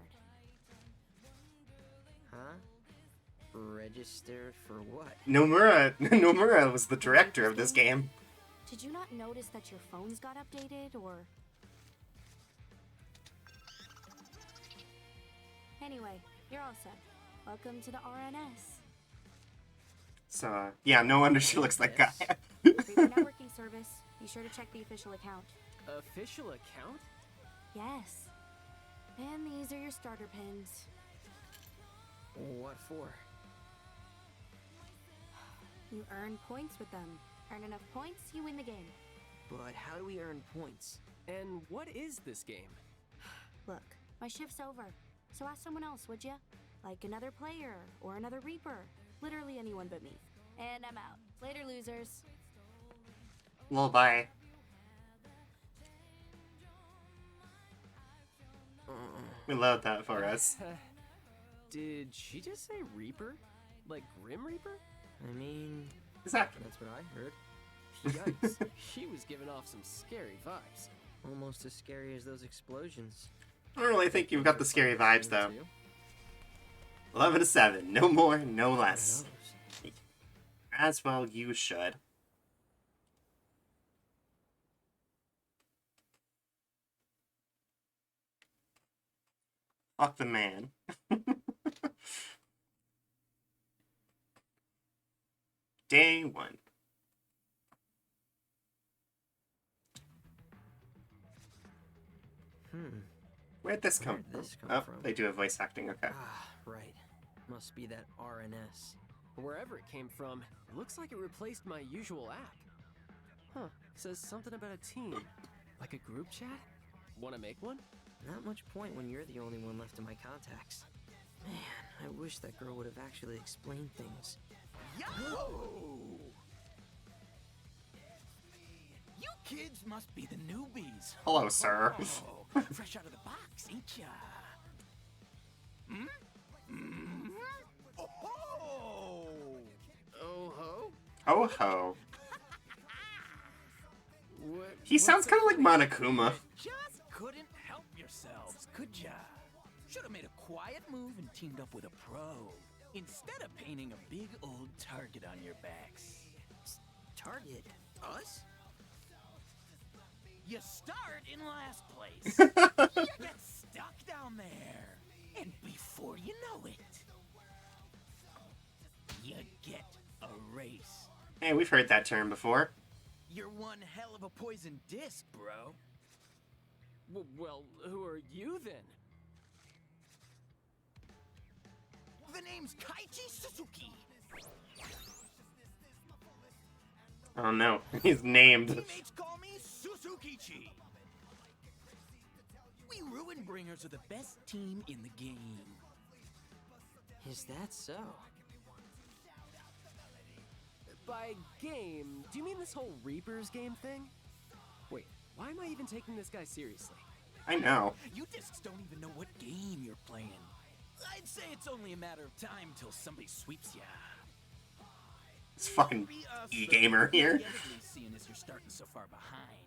Huh? Registered for what? Nomura was the director of this game. Did you not notice that your phones got updated, or... Anyway, you're all set. Welcome to the RNS. So, yeah, no wonder she looks like Gaia. For your networking service, be sure to check the official account. Official account? Yes. And these are your starter pins. What for? You earn points with them. Earn enough points, you win the game. But how do we earn points? And what is this game? Look, my shift's over. So ask someone else, would ya? Like another player, or another Reaper. Literally anyone but me. And I'm out. Later, losers. Well, bye. We load that for us. Did she just say Reaper? Like Grim Reaper? I mean... Exactly. That's what I heard. Yikes, she was giving off some scary vibes. Almost as scary as those explosions. I don't really think you've got the scary vibes, though. 11-7. No more, no less. As well you should. Fuck the man. Day 1. Where'd this come Where'd this from? come Oh, from? they do have voice acting, okay. Ah, right. Must be that RNS. Wherever it came from, it looks like it replaced my usual app. Huh, says something about a team. Like a group chat? Wanna make one? Not much point when you're the only one left in my contacts. Man, I wish that girl would have actually explained things. Yo! You kids must be the newbies. Hello, sir. Oh, fresh out of the box, ain't ya? Hmm? Hmm? Oh! Oh ho? Ho ho. What? He sounds kind of like Monokuma. Just couldn't help yourselves, could ya? Should have made a quiet move and teamed up with a pro. Instead of painting a big old target on your backs. Target? Us? You start in last place. You get stuck down there. And before you know it, you get a race. Hey, we've heard that term before. You're one hell of a poison disc, bro. Well, who are you then? The name's Kaichi Suzuki. Oh no, he's named. Teammates call me Suzukichi. We Ruin Bringers are the best team in the game. Is that so? By game, do you mean this whole Reapers game thing? Wait, why am I even taking this guy seriously? I know. You discs don't even know what game you're playing. I'd say it's only a matter of time till somebody sweeps ya. It's fucking e-gamer here. Forgettably, seeing as you're starting so far behind.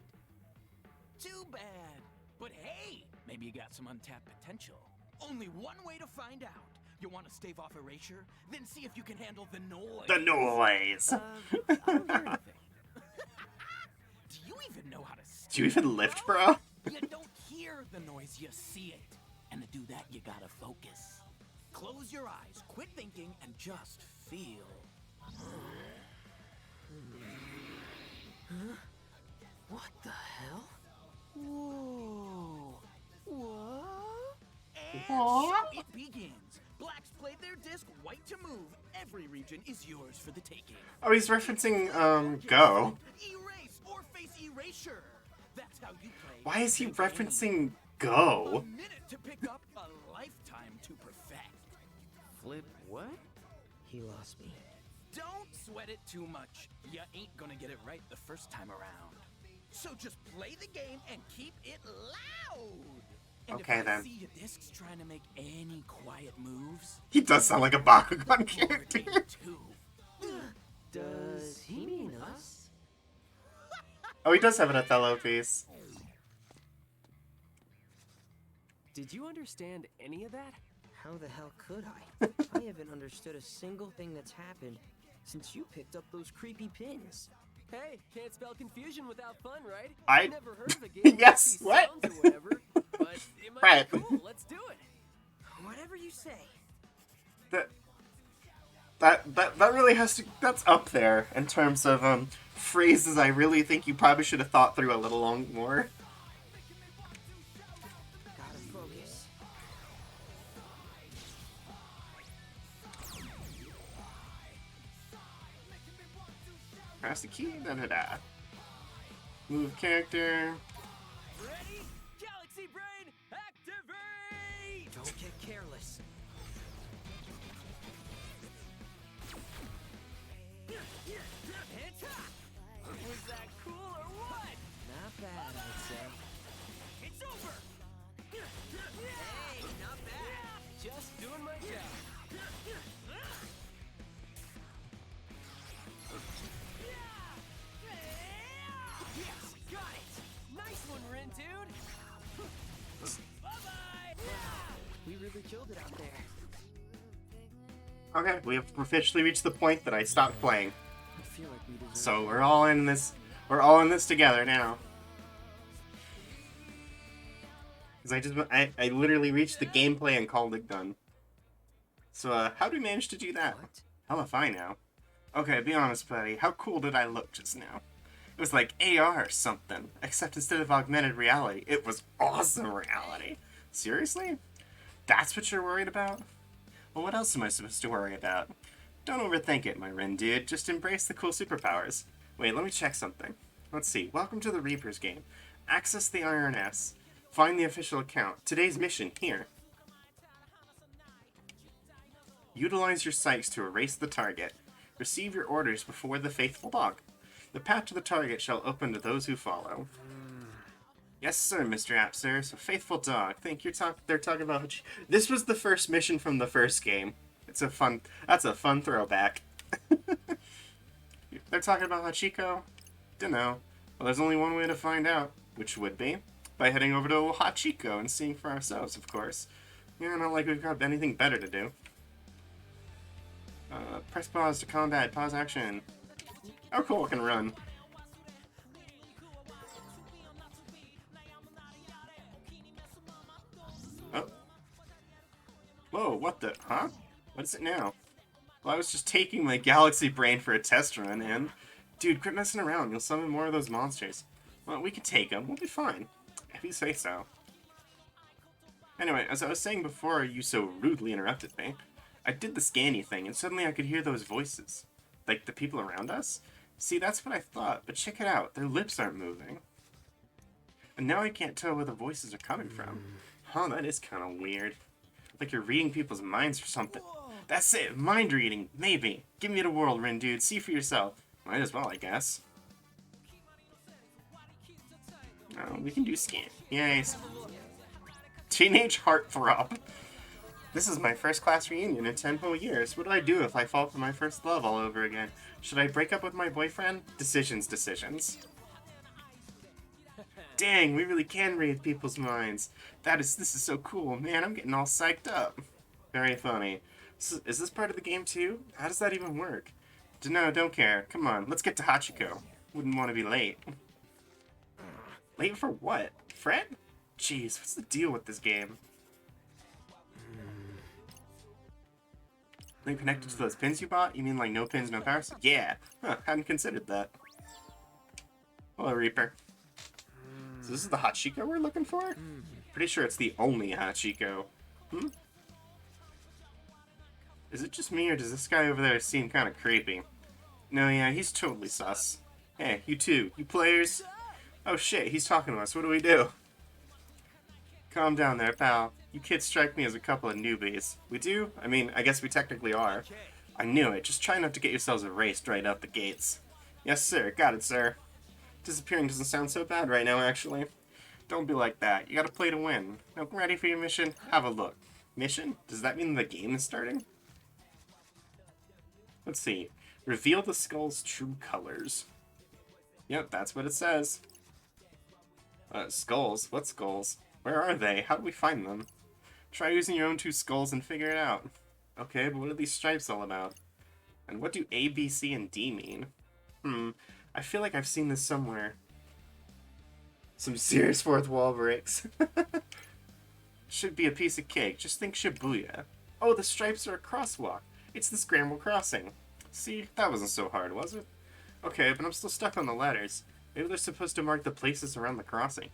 Too bad. But hey, maybe you got some untapped potential. Only one way to find out. You want to stave off erasure? Then see if you can handle the noise. The noise. I don't hear anything. Do you even know how to Do you even lift, bro? You don't hear the noise, you see it. And to do that, you gotta focus. Close your eyes, quit thinking, and just feel. What the hell? Whoa. What? And What? so it begins. Blacks played their disc, white to move. Every region is yours for the taking. Oh, he's referencing, Go. Erase or face erasure. That's how you play. Why is he the game. referencing A Go? minute to pick up, a lifetime to perfect. Flip what? He lost me. Don't sweat it too much. You ain't gonna get it right the first time around. So just play the game and keep it loud. And Okay, if I then. see your discs trying to make any quiet moves, He does sound like a Bakugan character. too. Does he mean us? Oh, he does have an Othello piece. Did you understand any of that? How the hell could I? I haven't understood a single thing that's happened since you picked up those creepy pins. Hey, can't spell confusion without fun, right? I- Never heard of a game Yes, with these what? sounds or whatever, but it might Right. be cool. Let's do it. Whatever you say. That really has to. That's up there in terms of phrases. I really think you probably should have thought through a little more. Gotta focus. Press the key. Da. Move character. Ready? Galaxy Brain, activate! Don't get careless. Was that cool or what? Not bad, I'd say. It's over! Hey, not bad. Just doing my job. Yes, got it! Nice one, Rin, dude! Bye-bye! We really killed it out there. Okay, we have officially reached the point that I stopped playing. I feel like we deserve So we're all in this. We're all in this together now. Because I literally reached the gameplay and called it done. So how do we manage to do that? What? Hell if I know. Okay, be honest, buddy. How cool did I look just now? It was like AR or something. Except instead of augmented reality, it was awesome reality. Seriously? That's what you're worried about? Well, what else am I supposed to worry about? Don't overthink it, my Ren dude. Just embrace the cool superpowers. Wait, let me check something. Let's see. Welcome to the Reapers game. Access the Iron S. Find the official account. Today's mission, here. Utilize your sights to erase the target. Receive your orders before the faithful dog. The path to the target shall open to those who follow. Yes, sir, Mr. App, sir. So, faithful dog. Think they're talking about... This was the first mission from the first game. That's a fun throwback. They're talking about Hachiko? Dunno. Well, there's only one way to find out, which would be by heading over to Hachiko and seeing for ourselves, of course. Yeah, not like we've got anything better to do. Press pause to combat. Pause action. Oh, cool, I can run. Oh. Whoa, what the... Huh? What is it now? Well, I was just taking my Galaxy Brain for a test run, and... Dude, quit messing around. You'll summon more of those monsters. Well, we can take them. We'll be fine. If you say so. Anyway, as I was saying before you so rudely interrupted me, I did the scanny thing, and suddenly I could hear those voices. Like, the people around us? See, that's what I thought, but check it out. Their lips aren't moving. And now I can't tell where the voices are coming from. Huh, that is kind of weird. Like you're reading people's minds or something. That's it, mind reading, maybe. Give me the world, Rin, dude. See for yourself. Might as well, I guess. Oh, we can do scan. Yay. Teenage Heartthrob. This is my first class reunion in 10 whole years. What do I do if I fall for my first love all over again? Should I break up with my boyfriend? Decisions. Dang, we really can read people's minds. This is so cool. Man, I'm getting all psyched up. Very funny. Is this part of the game too? How does that even work? No, don't care. Come on, let's get to Hachiko. Wouldn't want to be late. Late for what? Fred? Jeez, what's the deal with this game? They're connected to those pins you bought? You mean like no pins, no powers? Yeah. Huh, hadn't considered that. Hello, Reaper. So this is the Hachiko we're looking for? Pretty sure it's the only Hachiko. Is it just me, or does this guy over there seem kind of creepy? No, yeah, he's totally sus. Hey, you two, you players? Oh shit, he's talking to us. What do we do? Calm down there, pal. You kids strike me as a couple of newbies. We do? I mean, I guess we technically are. I knew it. Just try not to get yourselves erased right out the gates. Yes, sir. Got it, sir. Disappearing doesn't sound so bad right now, actually. Don't be like that. You gotta play to win. Now, ready for your mission? Have a look. Mission? Does that mean the game is starting? Let's see. Reveal the skull's true colors. Yep, that's what it says. Skulls? What skulls? Where are they? How do we find them? Try using your own two skulls and figure it out. Okay, but what are these stripes all about? And what do A, B, C, and D mean? I feel like I've seen this somewhere. Some serious fourth wall breaks. Should be a piece of cake. Just think Shibuya. Oh, the stripes are a crosswalk. It's the scramble crossing. See, that wasn't so hard, was it? Okay, but I'm still stuck on the letters. Maybe they're supposed to mark the places around the crossing.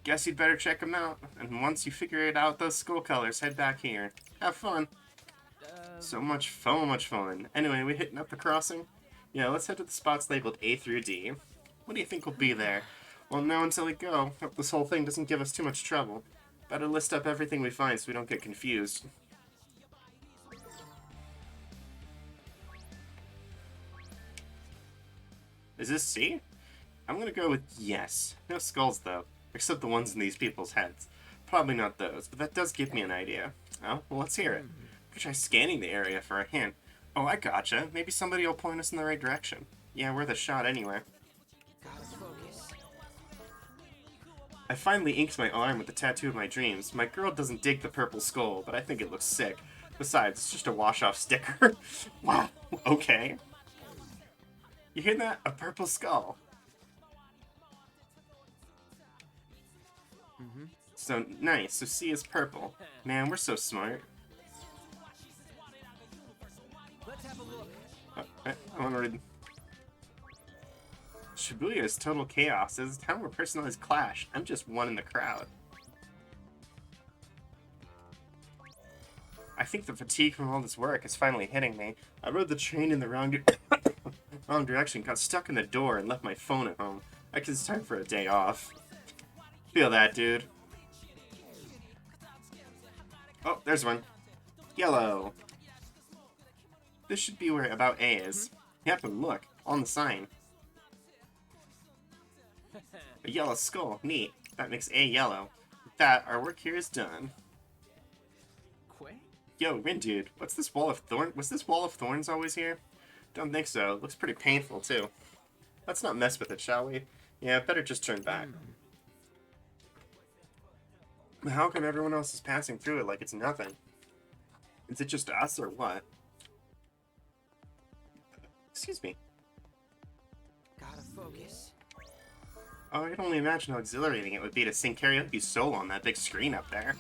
Guess you'd better check them out. And once you figure it out, those skull colors, head back here. Have fun. So much fun. Anyway, we hitting up the crossing? Yeah, let's head to the spots labeled A through D. What do you think will be there? Well, now until we go. Hope this whole thing doesn't give us too much trouble. Better list up everything we find so we don't get confused. Is this C? I'm gonna go with yes. No skulls, though. Except the ones in these people's heads. Probably not those, but that does give me an idea. Oh, well, let's hear it. Could try scanning the area for a hint. Oh, I gotcha. Maybe somebody will point us in the right direction. Yeah, worth a shot anyway. Gotta focus. I finally inked my arm with the tattoo of my dreams. My girl doesn't dig the purple skull, but I think it looks sick. Besides, it's just a wash-off sticker. Wow, okay. You hear that? A purple skull. So, nice. So C is purple. Man, we're so smart. Let's have a look. I want to read. Shibuya is total chaos. It's a time where personalities clash. I'm just one in the crowd. I think the fatigue from all this work is finally hitting me. I rode the train in the wrong direction, got stuck in the door, and left my phone at home. I guess it's time for a day off. Feel that, dude. Oh, there's one. Yellow. This should be where about A is. Yep, and look, on the sign. A yellow skull. Neat. That makes A yellow. With that, our work here is done. Yo, Rin dude, what's this wall of thorn? Was this wall of thorns always here? Don't think so. Looks pretty painful, too. Let's not mess with it, shall we? Yeah, better just turn back. How come everyone else is passing through it like it's nothing? Is it just us, or what? Excuse me. Gotta focus. Oh, I can only imagine how exhilarating it would be to sing karaoke solo on that big screen up there.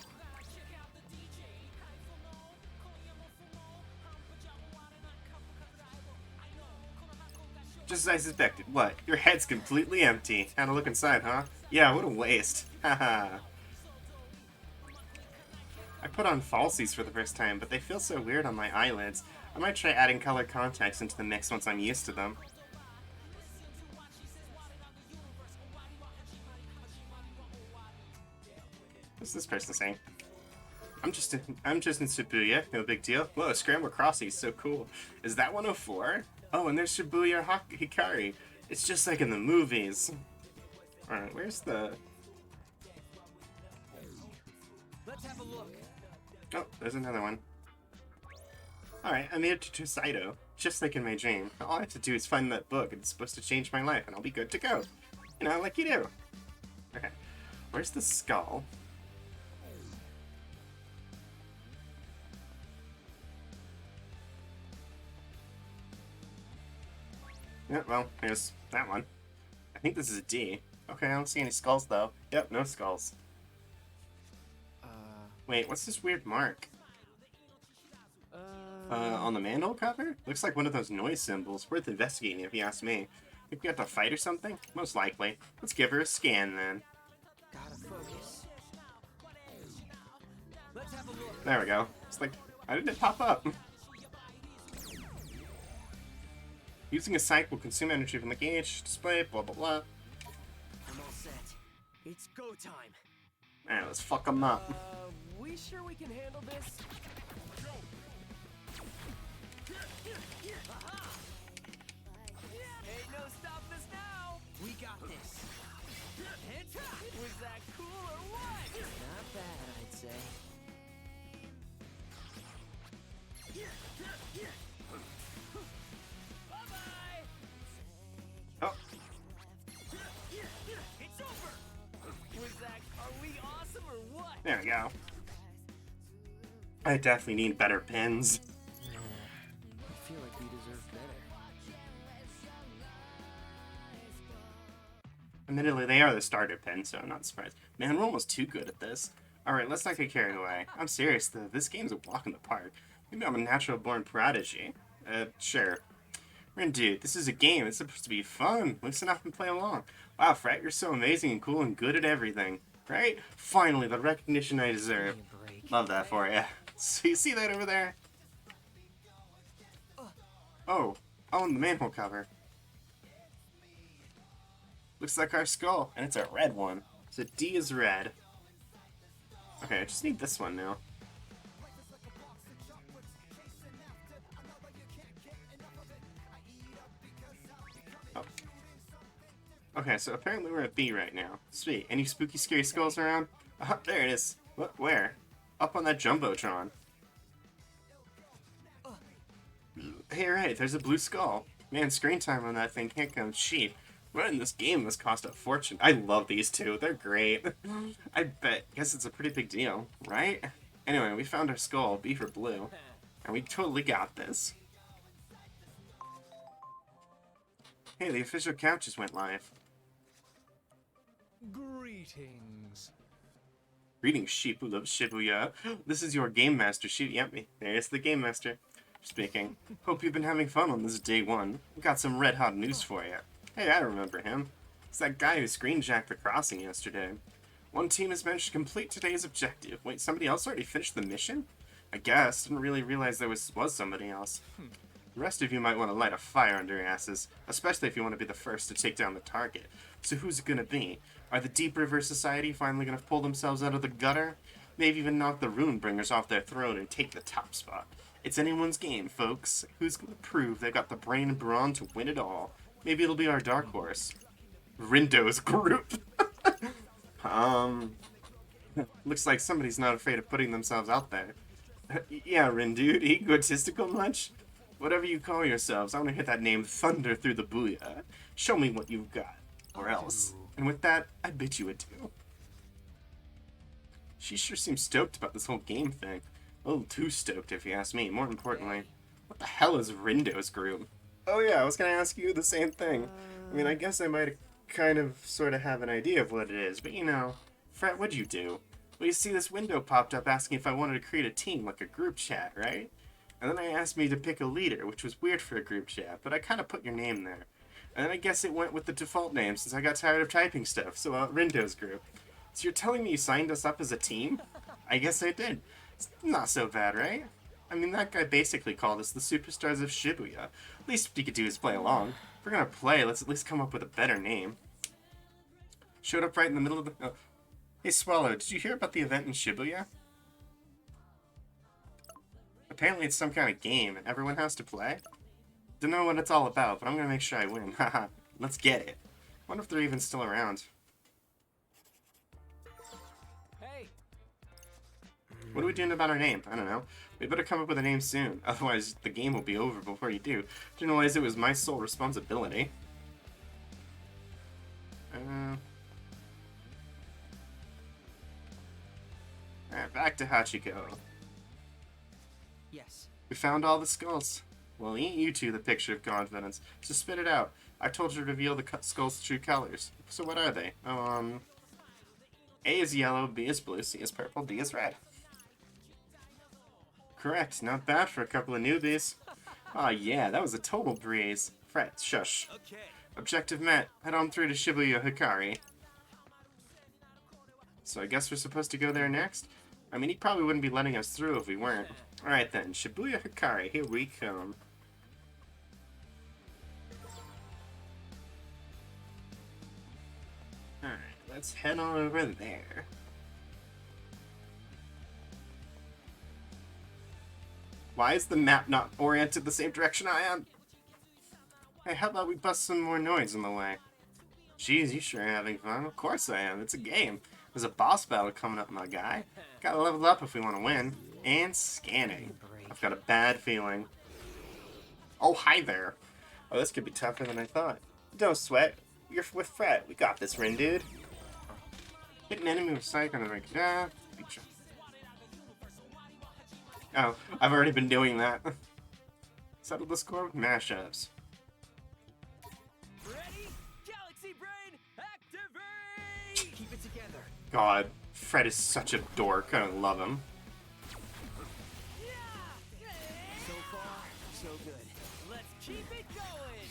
Just as I suspected. What? Your head's completely empty. Had a look inside, huh? Yeah, what a waste. Haha. I put on falsies for the first time, but they feel so weird on my eyelids. I might try adding color contacts into the mix once I'm used to them. What's this person saying? I'm just in Shibuya, no big deal. Whoa, Scramble Crossing is so cool. Is that 104? Oh, and there's Shibuya Hikari. It's just like in the movies. Alright, where's the... Let's have a look. Oh, there's another one. Alright, I made it to Tsusaito, just like in my dream. All I have to do is find that book, and it's supposed to change my life, and I'll be good to go. You know, like you do. Okay, where's the skull? Yeah, well, here's that one. I think this is a D. Okay, I don't see any skulls, though. Yep, no skulls. Wait, what's this weird mark? On the manhole cover? Looks like one of those noise symbols. Worth investigating if you ask me. Think we have to fight or something? Most likely. Let's give her a scan then. Gotta focus. Let's have a look. There we go. It's like, how did it pop up? Using a sight will consume energy from the gauge, display, blah blah blah. I'm all set. It's go time. Alright, let's fuck them up. We sure we can handle this? Ain't no stopping us now. We got this. Was that cool or what? Not bad, I'd say. Bye-bye. Oh, It's over. Was that? Are we awesome or what? there we go. I definitely need better pins. I feel like we deserve better. Admittedly, they are the starter pins, so I'm not surprised. Man, we're almost too good at this. Alright, let's not get carried away. I'm serious, though. This game's a walk in the park. Maybe I'm a natural-born prodigy. Sure. Dude, this is a game. It's supposed to be fun. Listen up and play along. Wow, Frat, you're so amazing and cool and good at everything. Right? Finally, the recognition I deserve. Give me a break. Love that for you. So you see that over there? Oh, on the manhole cover. Looks like our skull, and it's a red one. So D is red. Okay, I just need this one now. Oh. Okay, so apparently we're at B right now. Sweet. Any spooky, scary skulls around? There it is. What? Where? Up on that Jumbotron. Hey, right, there's a blue skull. Man, screen time on that thing can't come cheap. Running this game must cost a fortune. I love these two. They're great. I guess it's a pretty big deal, right? Anyway, we found our skull, B for blue. And we totally got this. Hey, the official count just went live. Greetings. Greetings, Sheepu of Shibuya. This is your Game Master, Yep, there's the Game Master speaking. Hope you've been having fun on this day one. We got some red hot news for you. Hey, I remember him. It's that guy who screenjacked the crossing yesterday. One team has managed to complete today's objective. Wait, somebody else already finished the mission? I guess. Didn't really realize there was somebody else. The rest of you might want to light a fire under your asses, especially if you want to be the first to take down the target. So who's it gonna be? Are the Deep River Society finally gonna pull themselves out of the gutter? Maybe even knock the Runebringers off their throne and take the top spot. It's anyone's game, folks. Who's gonna prove they've got the brain and brawn to win it all? Maybe it'll be our dark horse. Rindo's group. Looks like somebody's not afraid of putting themselves out there. Yeah, Rindude, egotistical much? Whatever you call yourselves, I want to hear that name thunder through the booyah. Show me what you've got, or else. And with that, I bid you adieu. She sure seems stoked about this whole game thing. A little too stoked, if you ask me. More importantly, what the hell is Rindo's group? Oh yeah, I was gonna ask you the same thing. I mean, I guess I might kind of, sort of have an idea of what it is, but you know, Frat, what'd you do? Well, you see this window popped up asking if I wanted to create a team, like a group chat, right? And then I asked me to pick a leader, which was weird for a group chat, but I kind of put your name there. And then I guess it went with the default name since I got tired of typing stuff, so Rindo's group. So you're telling me you signed us up as a team? I guess I did. It's not so bad, right? I mean, that guy basically called us the superstars of Shibuya. Least you could do is play along. If we're gonna play, let's at least come up with a better name. Showed up right in the middle of the... Oh. Hey, Swallow, did you hear about the event in Shibuya? Apparently it's some kind of game, and everyone has to play. Don't know what it's all about, but I'm gonna make sure I win. Haha, let's get it. Wonder if they're even still around. Hey, What are we doing about our name? I don't know. We better come up with a name soon, otherwise the game will be over before you do. Didn't realize it was my sole responsibility. Alright, back to Hachiko. Yes. We found all the skulls. Well, ain't you two the picture of confidence? So spit it out. I told you to reveal the skull's true colors. So what are they? A is yellow, B is blue, C is purple, D is red. correct. Not bad for a couple of newbies. Aw, yeah, that was a total breeze. Fret, shush. Okay. Objective met. Head on through to Shibuya Hikari. So I guess we're supposed to go there next? I mean, he probably wouldn't be letting us through if we weren't. Alright then, Shibuya Hikari, here we come. Alright, let's head on over there. Why is the map not oriented the same direction I am? Hey, how about we bust some more noise in the way? Jeez, you sure are having fun. Of course I am. It's a game. There's a boss battle coming up, my guy. Gotta level up if we want to win. And scanning. I've got a bad feeling. Oh, hi there. Oh, this could be tougher than I thought. Don't sweat. You're with Fred. We got this, Rin, dude. Hit an enemy with Psych on the rank. Oh, I've already been doing that. Settle the score with mashups. Ready? Galaxy Brain, activate! Keep it together. God, Fred is such a dork. I don't love him. So far, so good. Let's keep it going.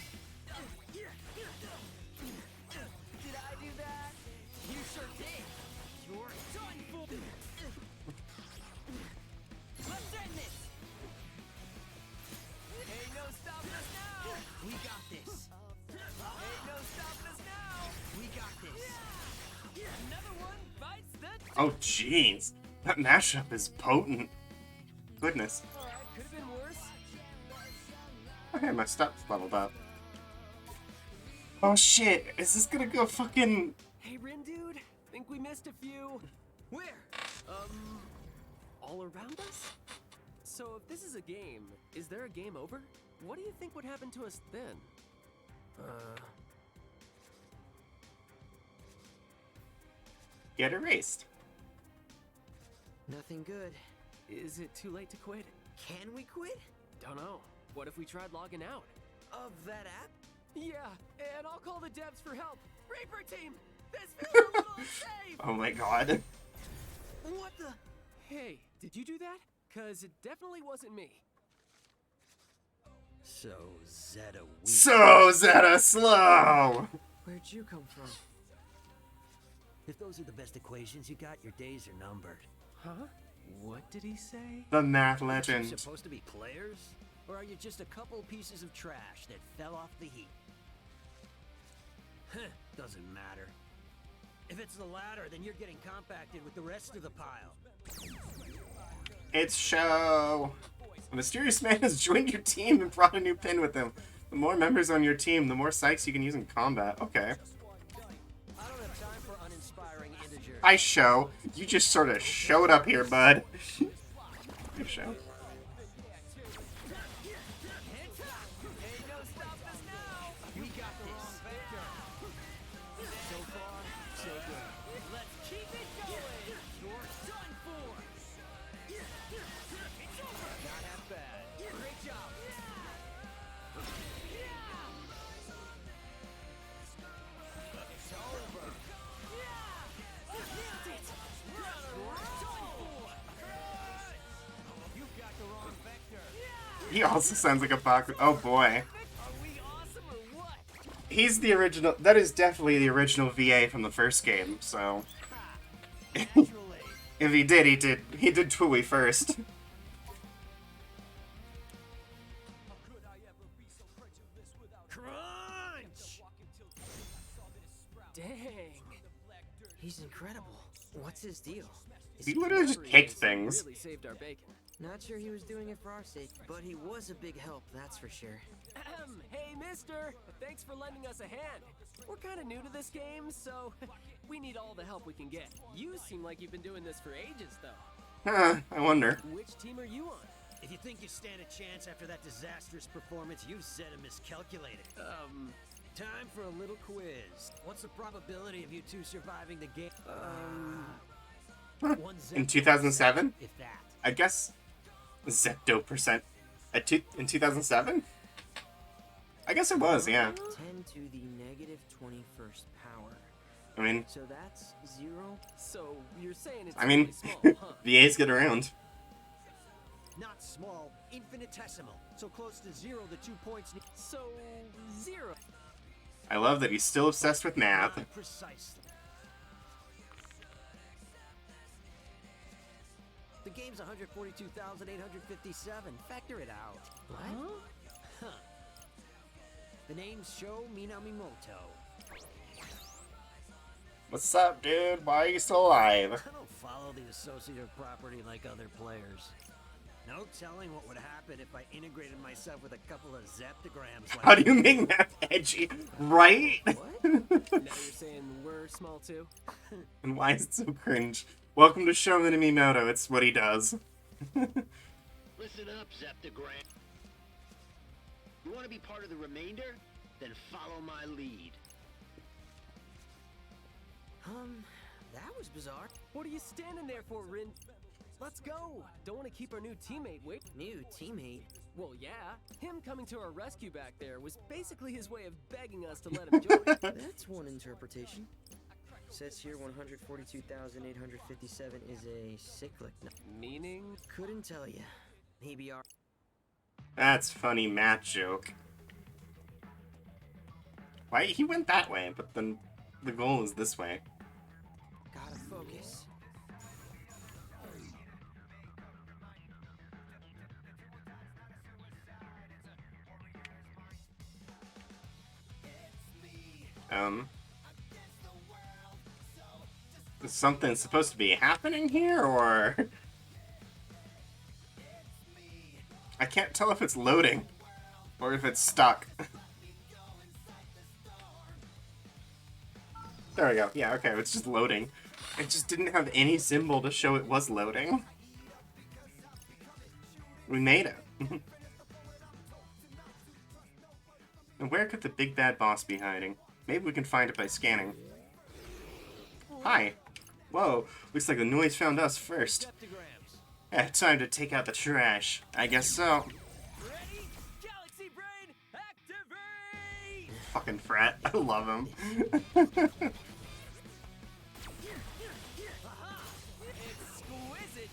Did I do that? You sure did. You're done for. Let's end this. Ain't no stopping us now. We got this. Ain't no stopping us now. We got this. Another one bites the. Oh, jeez. That mashup is potent. Goodness. Alright, could have been worse. Okay, my stuff's leveled up. Oh shit, is this gonna go fucking... Hey, Rin, dude. Think we missed a few. Where? All around us? So if this is a game, is there a game over? What do you think would happen to us then? Get erased. Nothing good. Is it too late to quit? Can we quit? Don't know. What if we tried logging out? Of that app? Yeah, and I'll call the devs for help. Reaper team, this feels a little unsafe. Oh my god. What the? Hey, did you do that? Cause it definitely wasn't me. So, Zeta weak. So, Zeta slow! Where'd you come from? If those are the best equations you got, your days are numbered. Huh? What did he say? The math Are you legend. supposed to be players? Or are you just a couple pieces of trash that fell off the heap? Huh, doesn't matter. If it's the latter, then you're getting compacted with the rest of the pile. It's show. A mysterious man has joined your team and brought a new pin with him. The more members on your team, the more psychs you can use in combat. Okay. I don't have time for uninspiring integers. Hi, show. You just sort of showed up here, bud. Hi, show. Ain't no stopping us now. We got this. So far, so good. Let's keep it going. You're done for. It's over. Not half bad. Great job. It's over. Nailed it. You're done for. You've got the wrong vector. He also sounds like a bug. Oh boy. Are we awesome or what? He's the original. That is definitely the original VA from the first game, so. If he did, he did Tui first. Crunch! Dang. He's incredible. What's his deal? He literally just kicked things. Really saved our bacon. Not sure he was doing it for our sake, but he was a big help, that's for sure. Hey, mister! Thanks for lending us a hand. We're kind of new to this game, so we need all the help we can get. You seem like you've been doing this for ages, though. I wonder. Which team are you on? If you think you stand a chance after that disastrous performance, you've Zeta miscalculated. Time for a little quiz. What's the probability of you two surviving the game? One In Zeta 2007? if that. I guess Zepto percent in 2007? I guess it was, yeah. 10 to the negative 21st power. I mean, So that's 0. So you're saying it's I mean, really small, huh? VAs get around. Not small, infinitesimal. So close to 0 the 2 points need. So, 0. I love that he's still obsessed with math. Not precisely. The game's 142,857. Factor it out. What? Huh. The name's Sho Minamimoto. What's up, dude? Why are you still alive? I don't follow the associative property like other players. No telling what would happen if I integrated myself with a couple of zeptograms like How do you make math edgy? Right? What? Now you're saying we're small too? And why is it so cringe? Welcome to Show Minamimoto. It's what he does. Listen up, Zeptogram. You want to be part of the remainder? Then follow my lead. That was bizarre. What are you standing there for, Rin? Let's go! Don't want to keep our new teammate waiting. New teammate? Well, yeah. Him coming to our rescue back there was basically his way of begging us to let him join. That's one interpretation. Says here 142,857 is a cyclic number. Meaning? Couldn't tell you. Maybe our... That's funny math joke. Why? He went that way, but then the goal is this way. Gotta focus. Is something supposed to be happening here, or... I can't tell if it's loading, or if it's stuck. There we go. Yeah, okay, it's just loading. It just didn't have any symbol to show it was loading. We made it. And where could the big bad boss be hiding? Maybe we can find it by scanning. Hi. Whoa, looks like the noise found us first. Time to take out the trash. I guess so. Ready? Galaxy Brain, activate! Fucking frat. I love him. Exquisite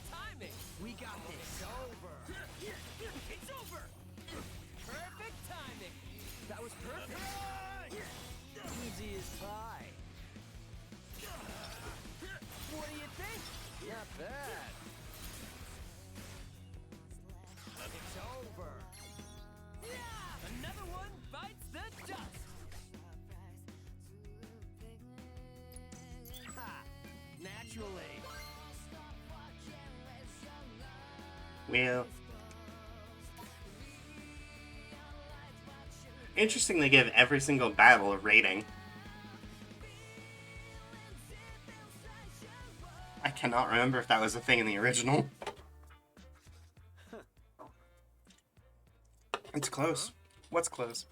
timing. We got this. It's over. It's over. Perfect timing. That was perfect. Easy as pie. What do you think? Not bad. It's over. Yeah! Another one bites the dust. Ha! Naturally. Well, interesting they give every single battle a rating. I cannot remember if that was a thing in the original. It's close. What's close?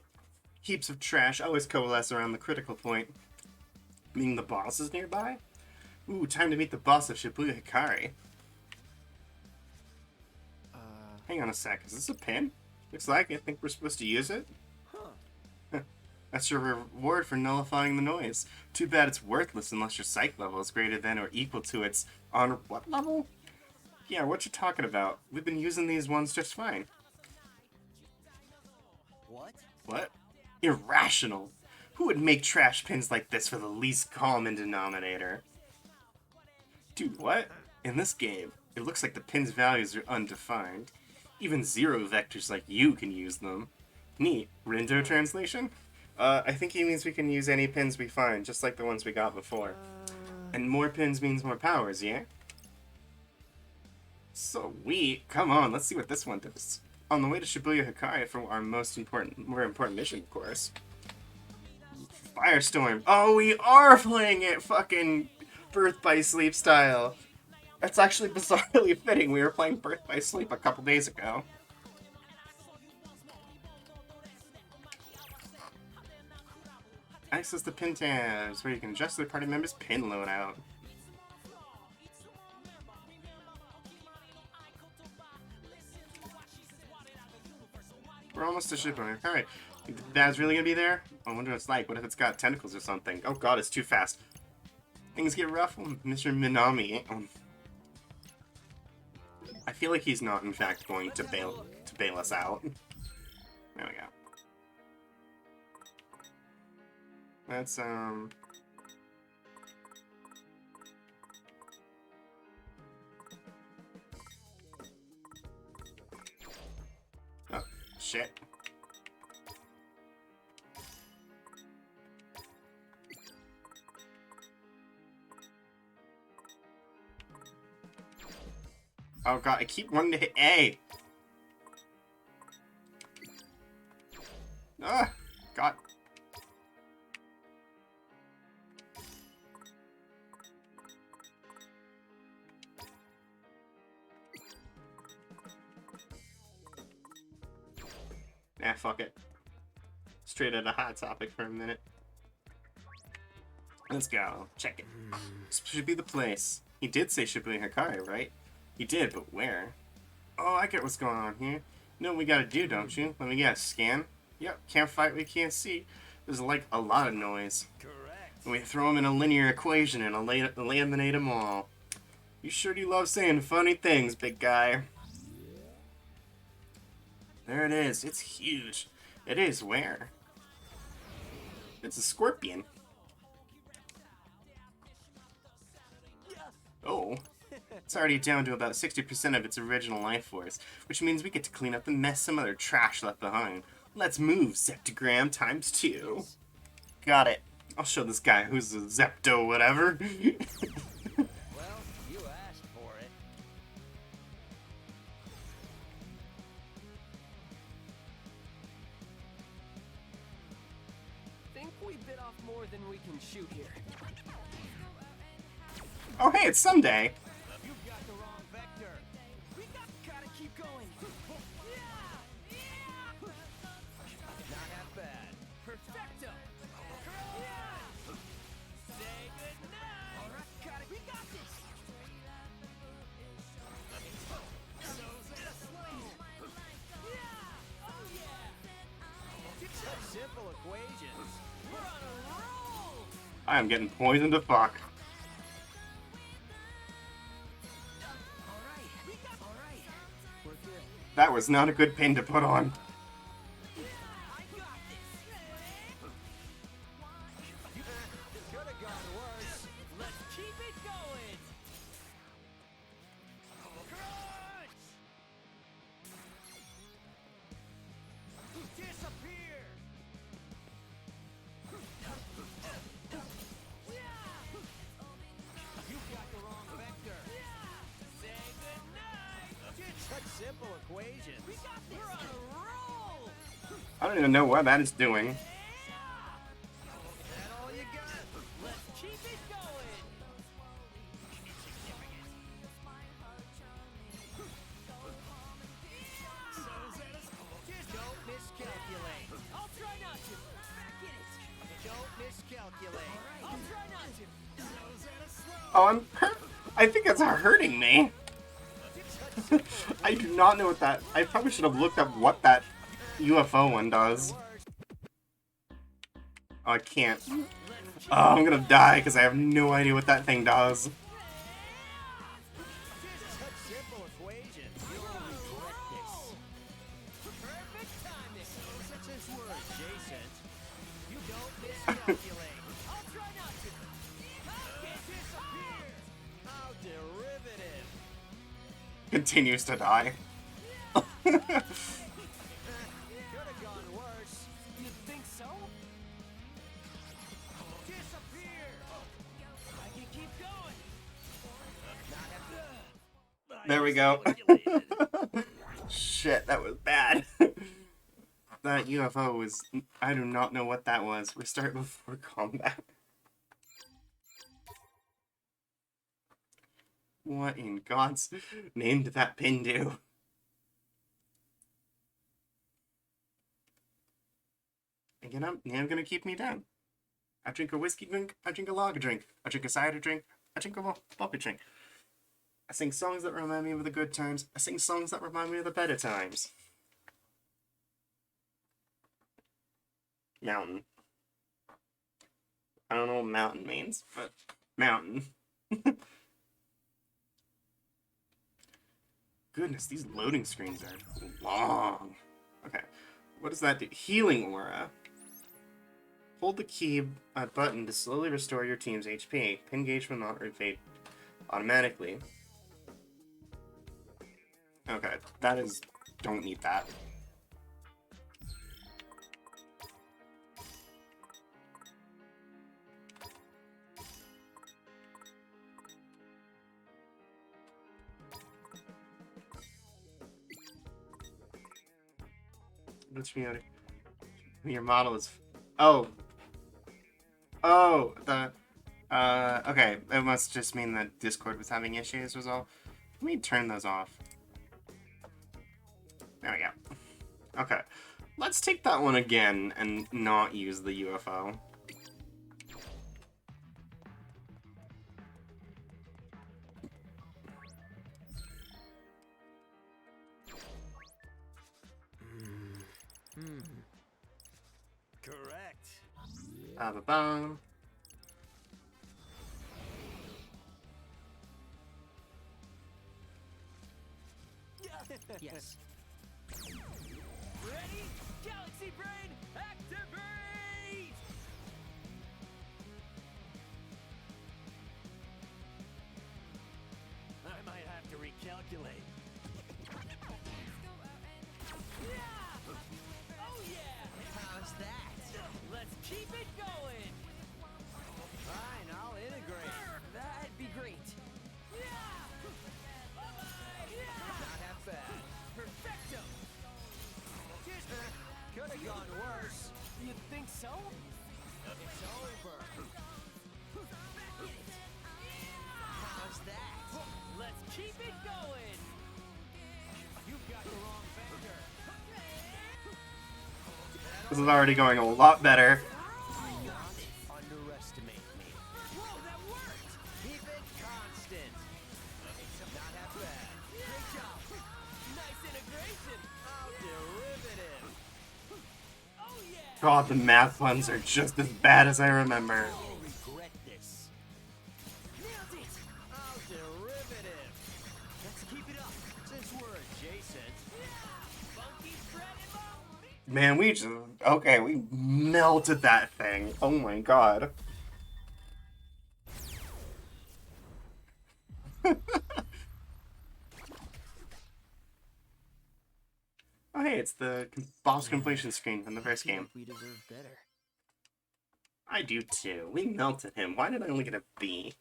Heaps of trash always coalesce around the critical point. Meaning the boss is nearby? Ooh, time to meet the boss of Shibuya Hikari. Hang on a sec, is this a pin? Looks like I think we're supposed to use it. That's your reward for nullifying the noise. Too bad it's worthless unless your psych level is greater than or equal to its honor... What level? Yeah, what you talking about? We've been using these ones just fine. What? What? Irrational! Who would make trash pins like this for the least common denominator? Dude, what? In this game, it looks like the pin's values are undefined. Even zero vectors like you can use them. Neat. Rindo translation? I think he means we can use any pins we find, just like the ones we got before. And more pins means more powers, yeah? Sweet. Come on, let's see what this one does. On the way to Shibuya Hikari for our more important mission, of course. Firestorm. Oh, we are playing it fucking Birth by Sleep style. That's actually bizarrely fitting. We were playing Birth by Sleep a couple days ago. Access the pin tabs, where you can adjust the party members' pin loadout. We're almost to Shibuya. Alright. Think the dad's really gonna be there? I wonder what it's like. What if it's got tentacles or something? Oh god, it's too fast. Things get rough when Mr. Minami. I feel like he's not, in fact, going to bail us out. There we go. That's, Oh, shit. Oh god, I keep wanting to hit A! Ah! God. Nah, fuck it. Straight at a hot topic for a minute. Let's go. Check it. This should be the place. He did say Shibuya Hikari, right? He did, but where? Oh, I get what's going on here. You know what we gotta do, don't you? Let me guess. Scan? Yep, can't fight we can't see. There's like a lot of noise. Correct. And we throw them in a linear equation and eliminate them all. You sure do love saying funny things, big guy. There it is. It's huge. It is where? It's a scorpion. Oh. It's already down to about 60% of its original life force, which means we get to clean up the mess some other trash left behind. Let's move, Zeptogram times 2. Got it. I'll show this guy who's a Zepto whatever. Well, you asked for it. Think we bit off more than we can shoot here. Oh hey, it's Sunday. You've got the wrong vector. We gotta keep going. Not half bad. Perfecto! Say goodnight! Alright, we got this. Such simple equations. We're on a roll. I am getting poisoned to fuck. Alright. We're good. That was not a good pin to put on. I got this. Could have gone worse. Let's keep it going! Crunch! Disappear! You've got the wrong vector. Say goodnight! Such simple equations. We're on a roll! I don't even know what that is doing. Is that all you got? Let's keep it going! Don't miscalculate. I'll try not to! Back in it! Don't miscalculate. I'll try not to! Oh, I think it's hurting me. I do not know what that... I probably should have looked up what that UFO one does. Oh, I can't. Oh, I'm gonna die because I have no idea what that thing does. Such simple equations. You'll regret this. Perfect timing! Such as were adjacent. You don't miscalculate. I'll try not to! Disappear. How derivative. Continues to die. Could have gone worse. You think so? Disappear. I can keep going! There we go. Shit, that was bad. That UFO was... I do not know what that was. Restart before combat. What in God's name did that pin do? Again, I'm gonna keep me down. I drink a whiskey drink, I drink a lager drink, I drink a cider drink, I drink a vodka drink. I sing songs that remind me of the good times, I sing songs that remind me of the better times. Mountain. I don't know what mountain means, but mountain. Goodness, these loading screens are long. Okay, what does that do? Healing aura. Hold the key button to slowly restore your team's HP. Pin gauge will not rotate automatically. Okay, that is... don't need that. What's your model is... Oh! Oh! Okay, it must just mean that Discord was having issues was all. Let me turn those off. There we go. Okay. Let's take that one again and not use the UFO. Correct. Ba-ba-bum. Yes. Ready? Galaxy Brain, activate! I might have to recalculate. Yeah! Oh yeah! How's that? Let's keep it going! Fine, I'll integrate. That'd be great. Yeah! Bye-bye! Yeah! Not half bad. Perfecto! Could have gone worse. You think so? It's over. How's that? Let's keep it going! You've got the wrong finger. This is already going a lot better. Underestimate me. Whoa, that worked! Keep it constant. Not half bad. Great job! Nice integration! Derivative. Oh yeah! God, the math ones are just as bad as I remember. You'll regret this. Nailed it! Oh, derivative. Let's keep it up since we're adjacent. Funky bread and bone! Man, we just... Okay, we melted that thing. Oh my god. Oh hey, it's the boss completion screen from the first game. We deserve better. I do too. We melted him. Why did I only get a B?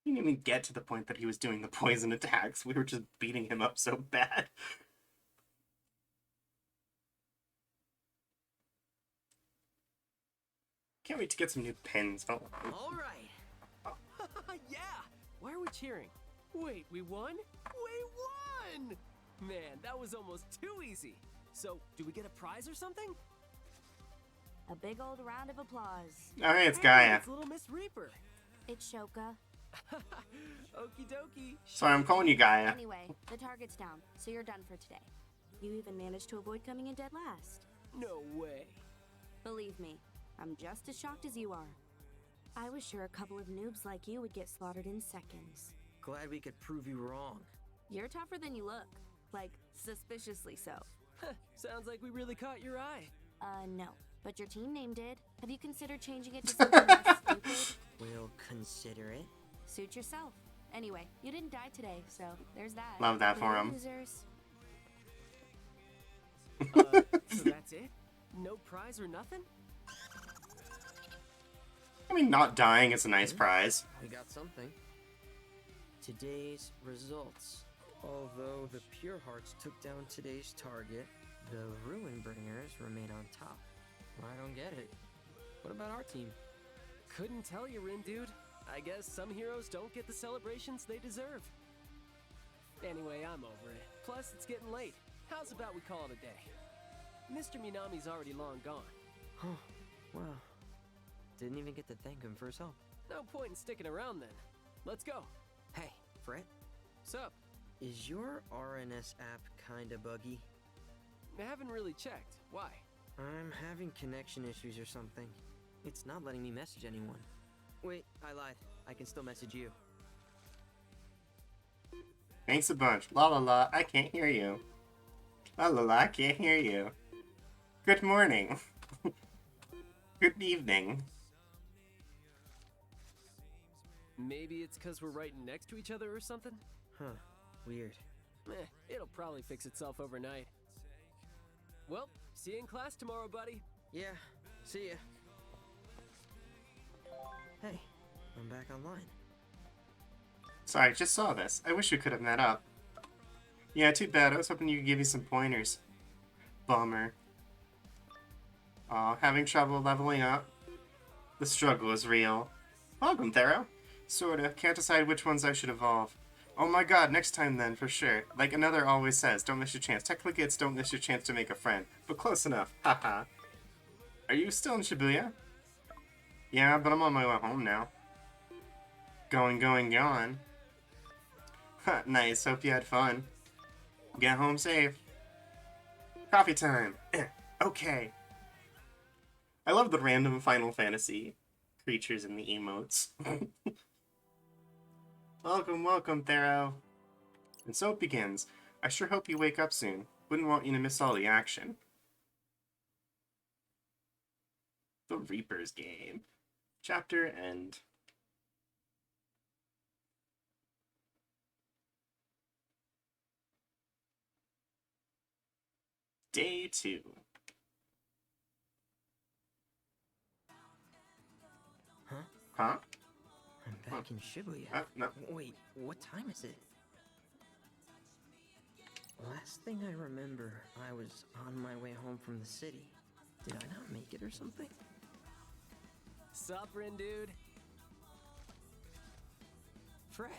He didn't even get to the point that he was doing the poison attacks. We were just beating him up so bad. Can't wait to get some new pins. Oh. All right. Yeah. Why are we cheering? Wait, we won? We won! Man, that was almost too easy. So, do we get a prize or something? A big old round of applause. Alright, it's Hey, Gaia. it's little Miss Reaper. It's Shoka. Okie dokie. Sorry, I'm calling you Gaia. Anyway, the target's down, so you're done for today. You even managed to avoid coming in dead last. No way. Believe me, I'm just as shocked as you are. I was sure a couple of noobs like you would get slaughtered in seconds. Glad we could prove you wrong. You're tougher than you look. Like, suspiciously so. Sounds like we really caught your eye. No. But your team name did. Have you considered changing it to something less stupid? We'll consider it. Suit yourself. Anyway, you didn't die today, so there's that. Love that for him. Losers. So that's it? No prize or nothing? I mean, not dying is a nice prize. We got something. Today's results. Although the Pure Hearts took down today's target, the Ruin Bringers remain on top. I don't get it. What about our team? Couldn't tell you, Rin dude. I guess some heroes don't get the celebrations they deserve. Anyway, I'm over it. Plus, it's getting late. How's about we call it a day? Mr. Minami's already long gone. Oh, wow. Didn't even get to thank him for his help. No point in sticking around then. Let's go. Hey, Fred, Sup? is your RNS app kinda buggy? I haven't really checked. Why? I'm having connection issues or something. It's not letting me message anyone. Wait, I lied. I can still message you. Thanks a bunch. La la la, I can't hear you. La la la, I can't hear you. Good morning. Good evening. Maybe it's because we're right next to each other or something? Huh. Weird. It'll probably fix itself overnight. Well, see you in class tomorrow, buddy. Yeah, see ya. Hey, I'm back online. Sorry, just saw this. I wish we could have met up. Yeah, too bad. I was hoping you could give me some pointers. Bummer. Aw, having trouble leveling up? The struggle is real. Welcome, Thero. Sorta. Can't decide which ones I should evolve. Oh my god, next time then, for sure. Like another always says, don't miss your chance. Technically it's don't miss your chance to make a friend. But close enough. Haha. Are you still in Shibuya? Yeah, but I'm on my way home now. Going. Nice, hope you had fun. Get home safe. Coffee time. Okay. I love the random Final Fantasy creatures in the emotes. Welcome, Thero. And so it begins. I sure hope you wake up soon. Wouldn't want you to miss all the action. The Reaper's Game. Chapter end. Day 2. Huh? I'm back in Shibuya. No. Wait, what time is it? Last thing I remember, I was on my way home from the city. Did I not make it or something? Sup, Rin, dude? Fred,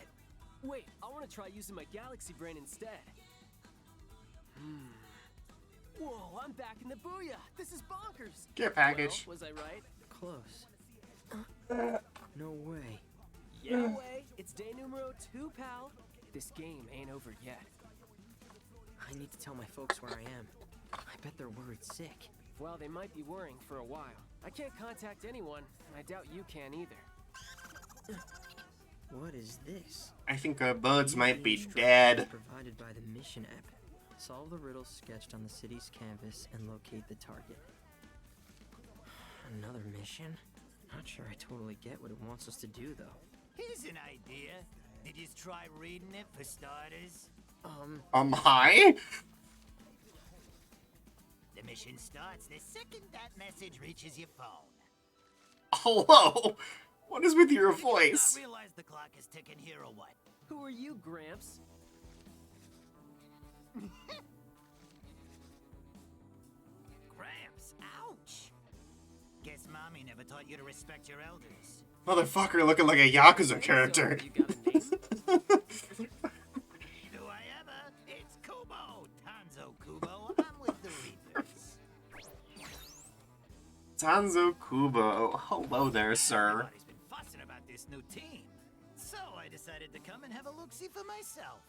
wait, I want to try using my Galaxy Brain instead. Whoa, I'm back in the Booyah! This is bonkers! Get a package. Well, was I right? Close. No way. Yeah, way. It's day numero 2, pal. This game ain't over yet. I need to tell my folks where I am. I bet they're worried sick. Well, they might be worrying for a while. I can't contact anyone, and I doubt you can either. What is this? I think our buds might be Instructions dead. provided by the mission app. Solve the riddles sketched on the city's canvas and locate the target. Another mission? Not sure I totally get what it wants us to do, though. Here's an idea. Did you try reading it for starters? Hi? The mission starts the second that message reaches your phone. Hello? What is with your Did voice? you not realize the clock is ticking here or what? Who are you, Gramps? Gramps, ouch! Guess Mommy never taught you to respect your elders. Motherfucker looking like a Yakuza character. So, you got a name? Do I ever? It's Kubo! Tanzo Kubo, I'm with the Reapers. Tanzo Kubo. Hello there, sir. Everybody's been fussing about this new team. So I decided to come and have a look-see for myself.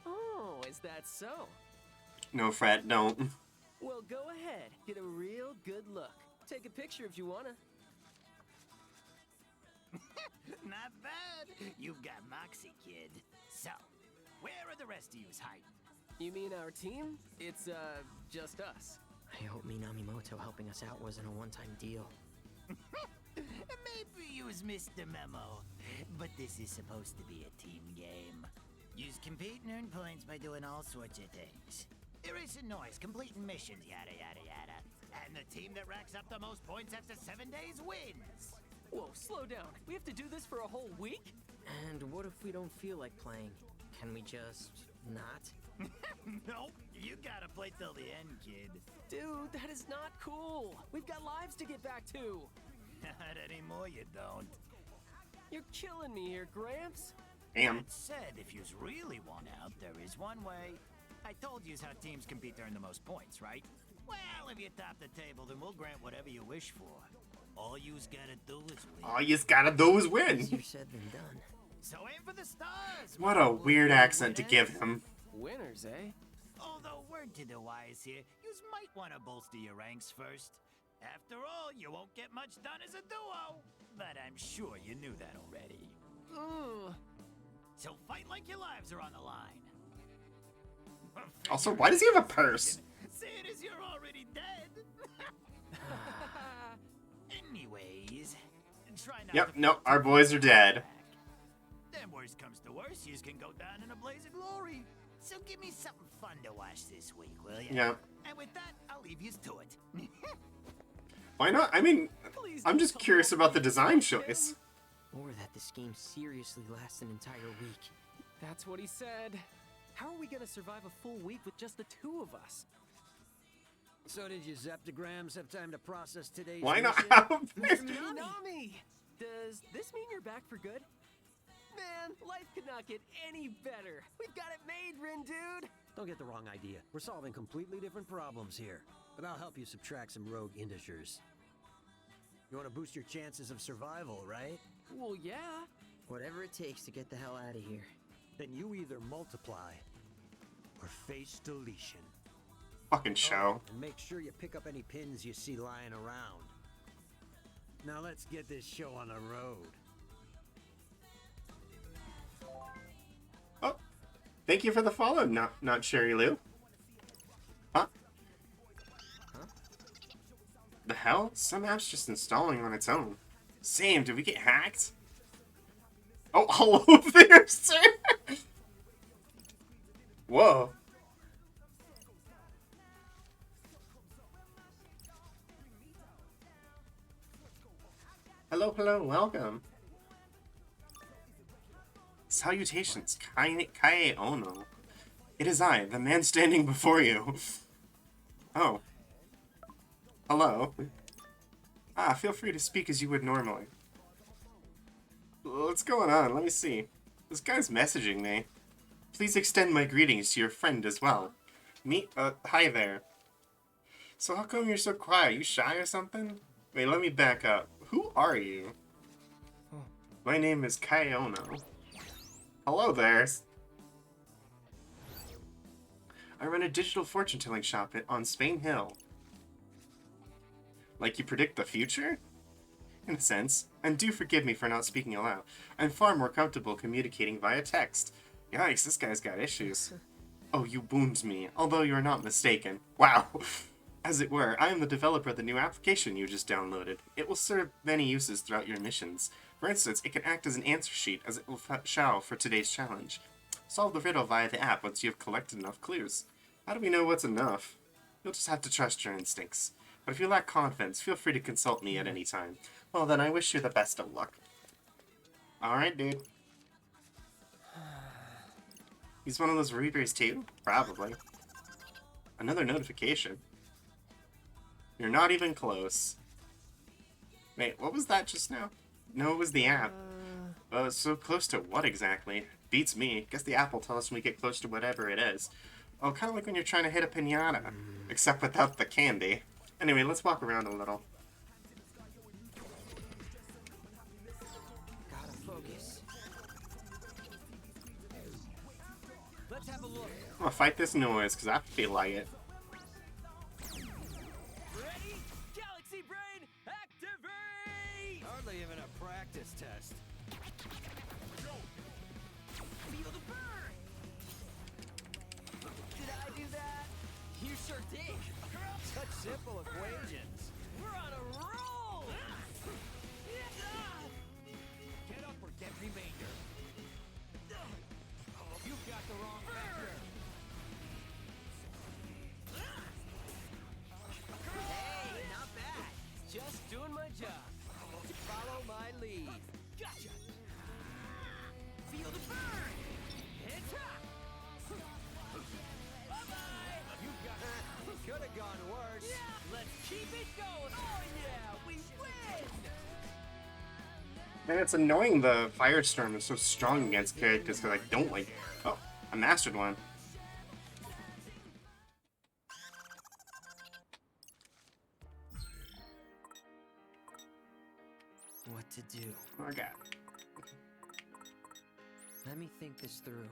Oh, is that so? No, Fred, don't. Well, go ahead. Get a real good look. Take a picture if you wanna. Not bad. You've got moxie, kid. So, where are the rest of yous hiding? You mean our team? It's, just us. I hope Minamimoto helping us out wasn't a one-time deal. Maybe yous missed the memo, but this is supposed to be a team game. Yous compete and earn points by doing all sorts of things. Erasing noise, completing missions, yada yada yada. And the team that racks up the most points after 7 days wins. Whoa, slow down. We have to do this for a whole week? And what if we don't feel like playing? Can we just not? Nope, you gotta play till the end, kid. Dude, that is not cool. We've got lives to get back to. Not anymore, you don't. You're killing me here, Gramps. Damn. That said, if yous really want out, there is one way. I told yous how teams compete to earn the most points, right? Well, if you top the table, then we'll grant whatever you wish for. All yous gotta do is win. All you gotta do is win. Easier said than done. So aim for the stars. What a weird accent to give him. Winners, eh? Although, word to the wise here, you might want to bolster your ranks first. After all, you won't get much done as a duo. But I'm sure you knew that already. Ooh. So fight like your lives are on the line. Also, why does he have a purse? Say it as you're already dead. Anyways, try not Yep, to nope, our boys are dead. Then worst comes to worst, you can go down in a blaze of glory. So give me something fun to watch this week, will ya? Yeah. And with that, I'll leave you to it. Why not? I mean, Please I'm don't just tell me curious what about the we design did, Jim. choice. Or that this game seriously lasts an entire week. That's what he said. How are we gonna survive a full week with just the two of us? So did your Zeptograms have time to process today's Why not mission? have Mr. Minami! Does this mean you're back for good? Man, life could not get any better. We've got it made, Rin dude! Don't get the wrong idea. We're solving completely different problems here. But I'll help you subtract some rogue integers. You want to boost your chances of survival, right? Well, yeah. Whatever it takes to get the hell out of here. Then you either multiply or face deletion. Fucking show. And make sure you pick up any pins you see lying around. Now let's get this show on the road. Oh, thank you for the follow, not Cherry Lou. Huh? The hell? Some app's just installing on its own. Same, did we get hacked? Oh, hello there, sir! Whoa. Hello, welcome. Salutations, Kae Ono. It is I, the man standing before you. Oh. Hello. Ah, feel free to speak as you would normally. What's going on? Let me see. This guy's messaging me. Please extend my greetings to your friend as well. Hi there. So how come you're so quiet? You shy or something? Wait, let me back up. Who are you? My name is Kae Ono. Hello there. I run a digital fortune-telling shop on Spain Hill. Like you predict the future? In a sense. And do forgive me for not speaking aloud. I'm far more comfortable communicating via text. Yikes, this guy's got issues. Oh, you wound me, although you are not mistaken. Wow. As it were, I am the developer of the new application you just downloaded. It will serve many uses throughout your missions. For instance, it can act as an answer sheet, as it shall for today's challenge. Solve the riddle via the app once you have collected enough clues. How do we know what's enough? You'll just have to trust your instincts. But if you lack confidence, feel free to consult me at any time. Well then, I wish you the best of luck. Alright, dude. He's one of those Reapers too? Probably. Another notification. You're not even close. Wait, what was that just now? No, it was the app. So close to what exactly? Beats me. Guess the app will tell us when we get close to whatever it is. Oh, kind of like when you're trying to hit a piñata. Except without the candy. Anyway, let's walk around a little. Gotta focus. Let's have a look. I'm gonna fight this noise, because I feel like it. Ready? Galaxy Brain, activate! Hardly even a practice test. Feel the burn! Did I do that? You sure did. Such simple equations. We're on a roll! Get up or get remainder. You've got the wrong vector. Hey, not bad. Just doing my job. Follow my lead. Gotcha. Feel the burn. Hit top. Bye-bye. You got it. Could have gone worse. Yeah, let's keep it going. Oh yeah, we win. Man, it's annoying the Firestorm is so strong against characters because I don't like... Oh, I mastered one. What to do? Oh, I got Let me think this through.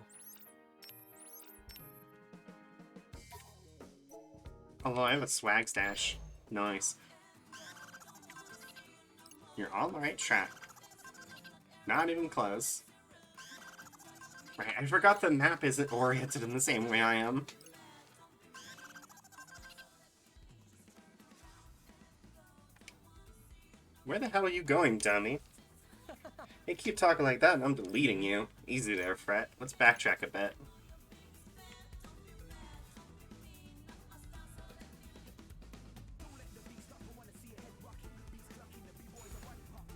Although I have a swag stash. Nice. You're on the right track. Not even close. Right, I forgot the map isn't oriented in the same way I am. Where the hell are you going, dummy? Hey, keep talking like that and I'm deleting you. Easy there, Fret. Let's backtrack a bit.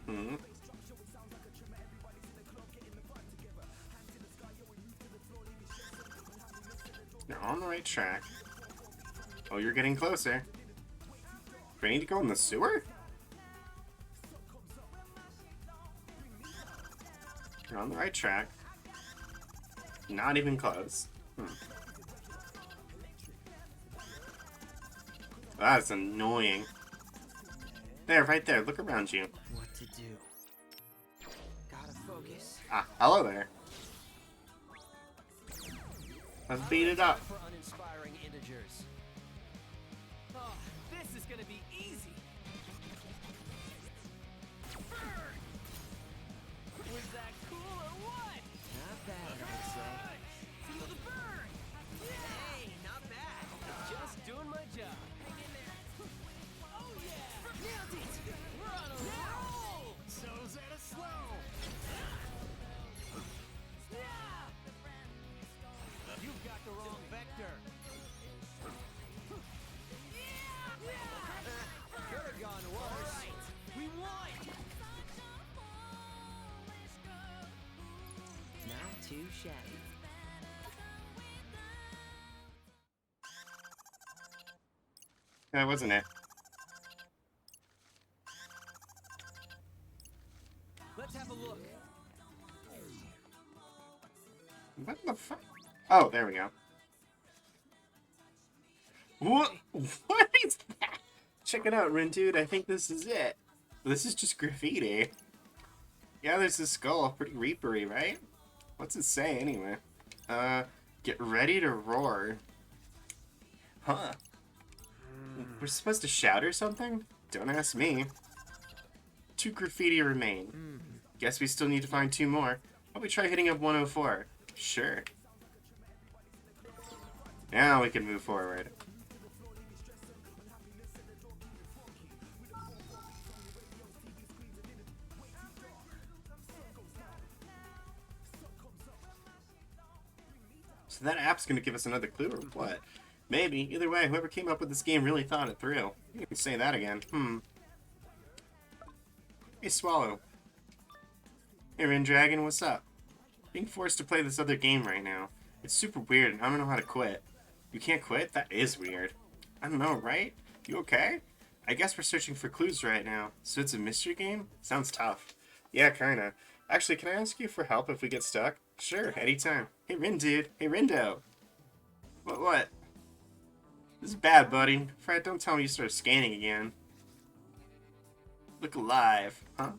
Hmm. You're on the right track. Oh, you're getting closer. Do I need to go in the sewer? You're on the right track. Not even close. That's annoying. There, right there. Look around you. What to do? Gotta focus. Ah, hello there. Let's beat it up. For uninspiring integers. Oh, this is gonna be easy. Burn! Was that cool or what? Not bad, I'd say. Feel the burn! Hey, not bad. Just doing my job. Hang in there. Oh yeah! Nailed it! We're on a roll! So's at a slow. You've got the wrong vector. Could've gone worse. We won! Not too shabby. That wasn't it. Let's have a look. What the fuck? Oh, there we go. What? What is that? Check it out, Rin dude. I think this is it. This is just graffiti. Yeah, there's a skull. Pretty reapery, right? What's it say, anyway? Get ready to roar. Huh. We're supposed to shout or something? Don't ask me. 2 graffiti remain. Guess we still need to find 2 more. Why don't we try hitting up 104? Sure. Now we can move forward. So that app's gonna give us another clue or what? Maybe. Either way, whoever came up with this game really thought it through. You can say that again. Hey, Swallow. Hey, Rin Dragon, what's up? Being forced to play this other game right now. It's super weird and I don't know how to quit. You can't quit? That is weird. I don't know, right? You okay? I guess we're searching for clues right now. So it's a mystery game? Sounds tough. Yeah, kinda. Actually, can I ask you for help if we get stuck? Sure, anytime. Hey, Rin, dude. Hey, Rindo. What? This is bad, buddy. Fred, don't tell me you started scanning again. Look alive. Huh?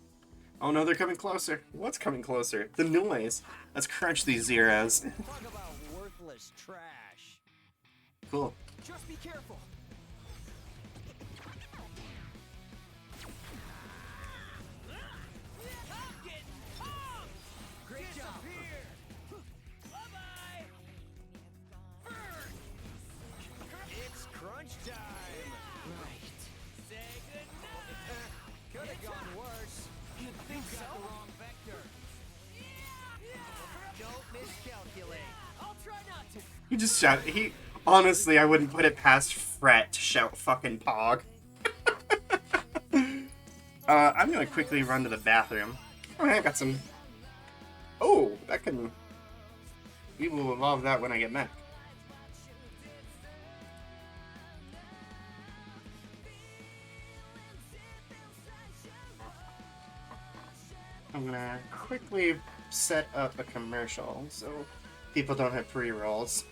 Oh no, they're coming closer. What's coming closer? The noise. Let's crunch these zeros. Talk about worthless trash. Cool. Just be careful. Great job. Bye-bye. It's crunch time. Right. Say goodnight. Could have gone worse. You think Got so? the wrong vector. Don't miscalculate. I'll try not to. He just shout. Honestly, I wouldn't put it past Fret to shout fucking Pog. I'm gonna quickly run to the bathroom. Oh, I got some. Oh, that can. We will evolve that when I get back. I'm gonna quickly set up a commercial so people don't have pre-rolls.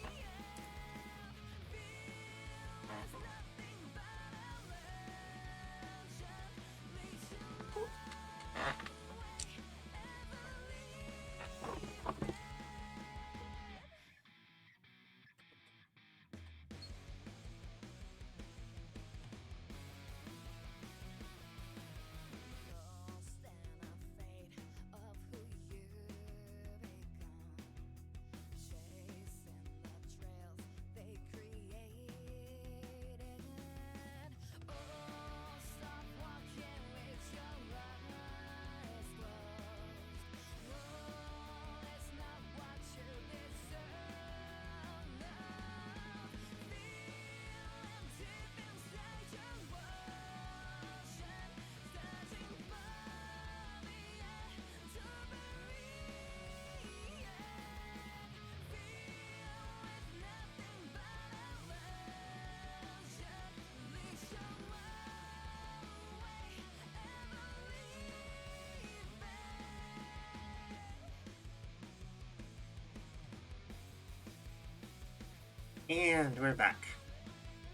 And we're back.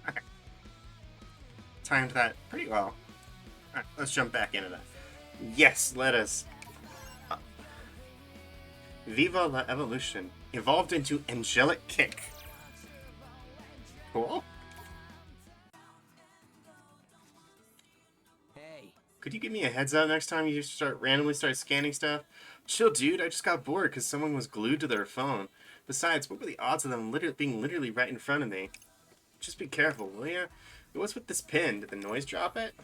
Okay. Timed that pretty well. Alright, let's jump back into that. Yes, let us. Viva la Evolution. Evolved into Angelic Kick. Cool. Hey. Could you give me a heads up next time you randomly start scanning stuff? Chill, dude. I just got bored because someone was glued to their phone. Besides, what were the odds of them being literally right in front of me? Just be careful, will ya? What's with this pin? Did the noise drop it?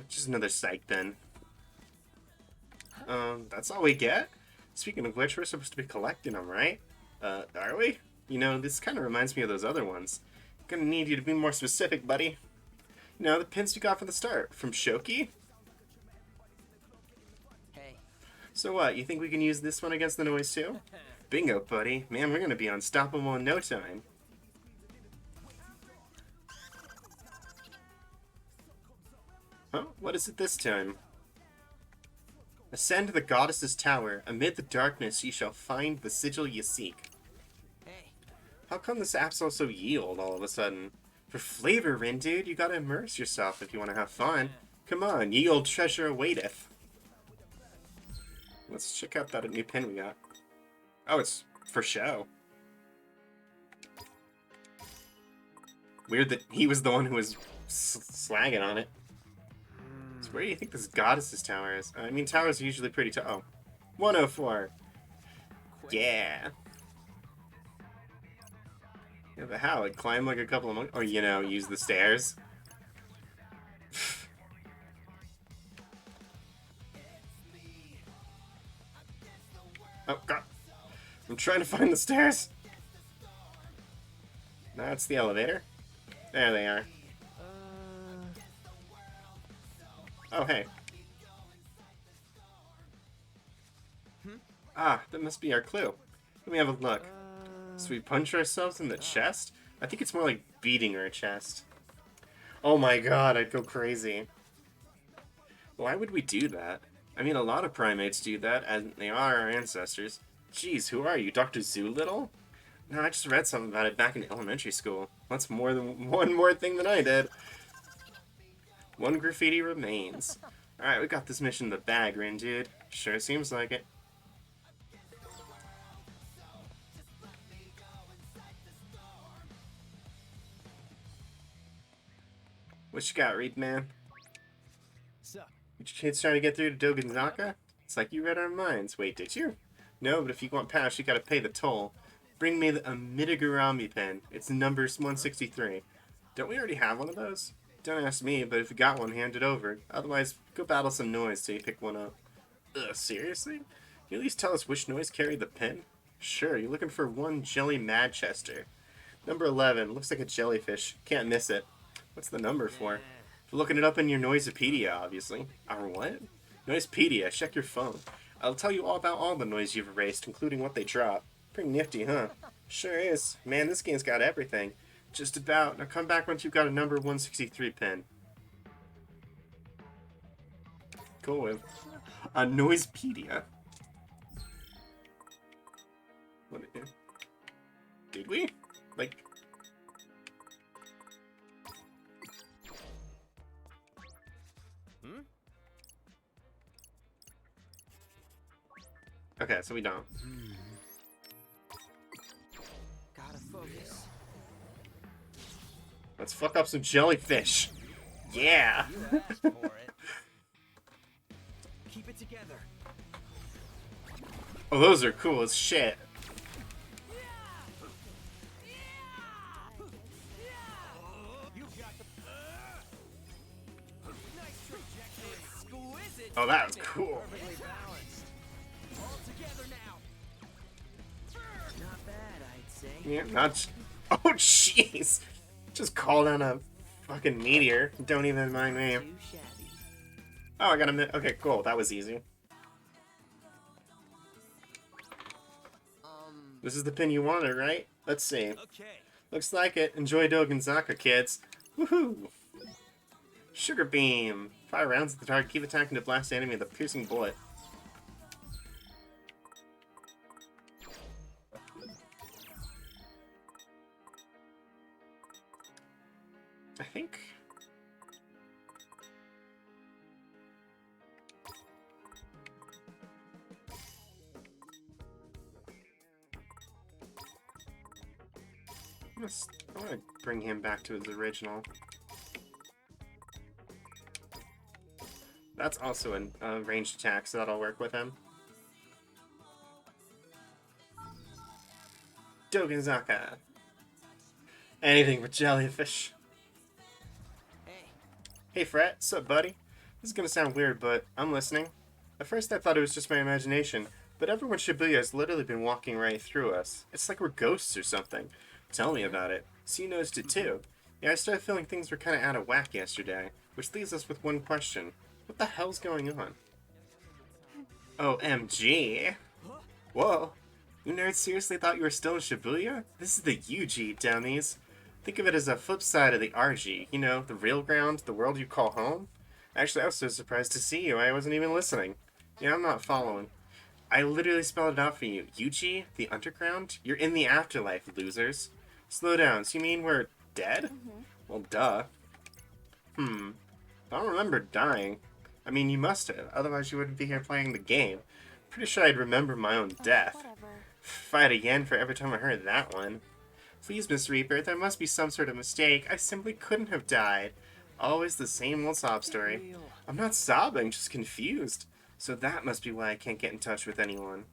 Just another psych pin. That's all we get? Speaking of which, we're supposed to be collecting them, right? Are we? You know, this kind of reminds me of those other ones. Gonna need you to be more specific, buddy. You know, the pins we got from the start. From Shoki? Hey. So what, you think we can use this one against the noise too? Bingo, buddy. Man, we're gonna be unstoppable in no time. Huh? What is it this time? Ascend the goddess's tower. Amid the darkness ye shall find the sigil ye seek. Hey. How come this app's also yield all of a sudden? For flavor, Rin, dude, you gotta immerse yourself if you want to have fun. Come on, ye old treasure awaiteth. Let's check out that new pin we got. Oh, it's for show. Weird that he was the one who was slagging on it. So where do you think this goddess's tower is? I mean, towers are usually pretty tall. Oh, 104. Yeah. Yeah, but how? Like, climb like a couple of monkeys? Or, you know, use the stairs? Oh, God. I'm trying to find the stairs. That's the elevator. There they are. Oh, hey. Ah, that must be our clue. Let me have a look. So we punch ourselves in the chest? I think it's more like beating our chest. Oh my god, I'd go crazy. Why would we do that? I mean, a lot of primates do that, and they are our ancestors. Jeez, who are you, Dr. Zoolittle? No, I just read something about it back in elementary school. That's more than one more thing than I did. One graffiti remains. Alright, we got this mission in the bag, Rin, dude. Sure seems like it. What you got, Reed, man? Sup? Did you kids trying to get through to Doganzaka? It's like you read our minds. Wait, did you? No, but if you want past, you gotta pay the toll. Bring me a Mitigurami pen. It's number 163. Don't we already have one of those? Don't ask me, but if you got one, hand it over. Otherwise, go battle some noise till you pick one up. Ugh, seriously? Can you at least tell us which noise carried the pen? Sure, you're looking for one Jelly Manchester. Number 11. Looks like a jellyfish. Can't miss it. What's the number for? For looking it up in your Noisepedia, obviously. Our what? Noisepedia. Check your phone. I'll tell you all about all the noise you've erased, including what they drop. Pretty nifty, huh? Sure is. Man, this game's got everything. Just about. Now come back once you've got a number 163 pin. Cool. A Noisepedia. What did we? Like... Okay, so we don't. Gotta focus. Let's fuck up some jellyfish. Yeah. You asked for it. Keep it together. Oh, those are cool as shit. Oh, that was cool. Not bad, I'd say. Yeah, not. Oh, jeez. Just call down a fucking meteor. Don't even mind me. Too shabby. Oh, I got a. Okay, cool. That was easy. This is the pin you wanted, right? Let's see. Okay. Looks like it. Enjoy Doganzaka, kids. Woohoo! Sugar Beam. Fire rounds at the target. Keep attacking to blast the enemy with a piercing bullet. think... I'm gonna bring him back to his original. That's also a ranged attack, so that'll work with him. Dogenzaka. Anything but jellyfish. Hey Fret, sup buddy? This is gonna sound weird, but I'm listening. At first I thought it was just my imagination, but everyone Shibuya has literally been walking right through us. It's like we're ghosts or something. Tell me about it. So you noticed it too. Yeah, I started feeling things were kinda out of whack yesterday, which leaves us with one question. What the hell's going on? OMG! Whoa! You nerds seriously thought you were still in Shibuya? This is the UG, dummies. Think of it as a flip side of the RG. You know, the real ground, the world you call home. Actually, I was so surprised to see you, I wasn't even listening. Yeah, I'm not following. I literally spelled it out for you. UG? The underground? You're in the afterlife, losers. Slow down, so you mean we're dead? Well, duh. I don't remember dying. I mean, you must have, otherwise you wouldn't be here playing the game. Pretty sure I'd remember my own death. Fight again for every time I heard that one. Please, Miss Reaper, there must be some sort of mistake. I simply couldn't have died. Always the same old sob story. I'm not sobbing, just confused. So that must be why I can't get in touch with anyone.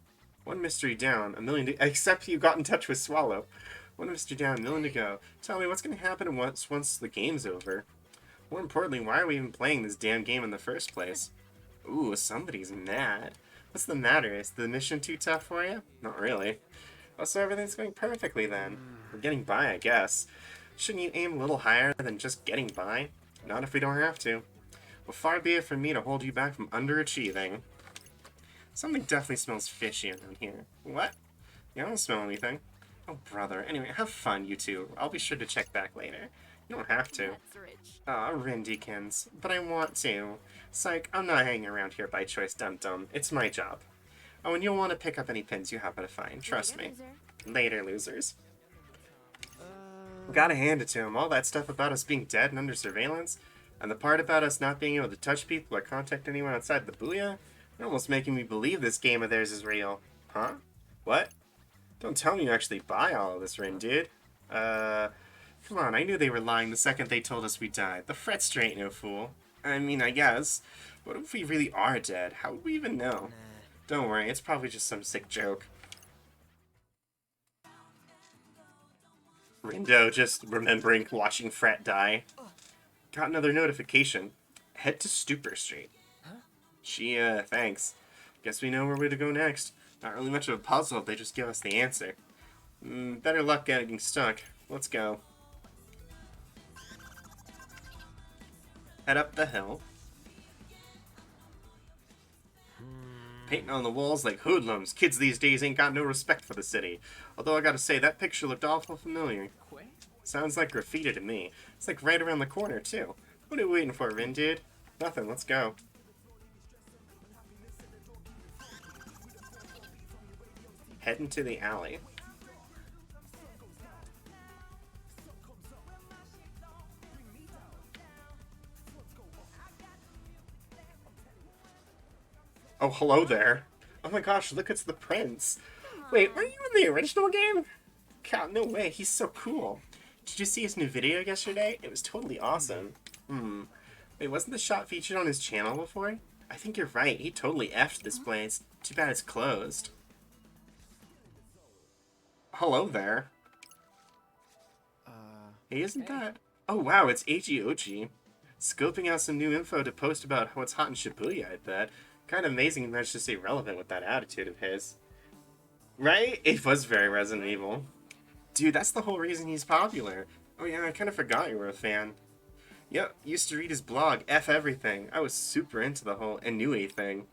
One mystery down, a million to... Except you got in touch with Swallow. One mystery down, a million to go. Tell me, what's going to happen once the game's over? More importantly, why are we even playing this damn game in the first place? Ooh, somebody's mad. What's the matter? Is the mission too tough for you? Not really. Oh, so everything's going perfectly then. We're getting by, I guess. Shouldn't you aim a little higher than just getting by? Not if we don't have to. Well, far be it from me to hold you back from underachieving. Something definitely smells fishy around here. What? Yeah, I don't smell anything. Oh, brother. Anyway, have fun, you two. I'll be sure to check back later. You don't have to. Aw, Rindykins. But I want to. Psych, I'm not hanging around here by choice, dum-dum. It's my job. Oh, and you'll want to pick up any pins you happen to find. Trust me. Later, losers. Gotta hand it to him. All that stuff about us being dead and under surveillance, and the part about us not being able to touch people or contact anyone outside the booyah, they're almost making me believe this game of theirs is real. Huh? What? Don't tell me you actually buy all of this, Rin, dude. Come on, I knew they were lying the second they told us we died. The Fretster ain't no fool. I mean, I guess. What if we really are dead? How would we even know? Don't worry, it's probably just some sick joke. Rindo just remembering watching Fret die. Got another notification. Head to Stupor Street. Thanks. Guess we know where we're to go next. Not really much of a puzzle if they just give us the answer. Better luck getting stuck. Let's go. Head up the hill. Painting on the walls like hoodlums. Kids these days ain't got no respect for the city. Although I gotta say, that picture looked awful familiar. Sounds like graffiti to me. It's like right around the corner, too. What are we waiting for, Rin, dude? Nothing, let's go. Head into the alley. Oh, hello there. Oh my gosh, look, it's the prince. Wait, were you in the original game? God, no way, he's so cool. Did you see his new video yesterday? It was totally awesome. Wait, wasn't the shot featured on his channel before? I think you're right, he totally effed this place. Too bad it's closed. Hello there. Hey, isn't that... Oh wow, it's Eiji Ochi. Scoping out some new info to post about what's hot in Shibuya, I bet. Kind of amazing he managed to stay relevant with that attitude of his. Right? It was very Resident Evil. Dude, that's the whole reason he's popular. Oh yeah, I kind of forgot you were a fan. Yep, used to read his blog, F Everything. I was super into the whole Ennui thing.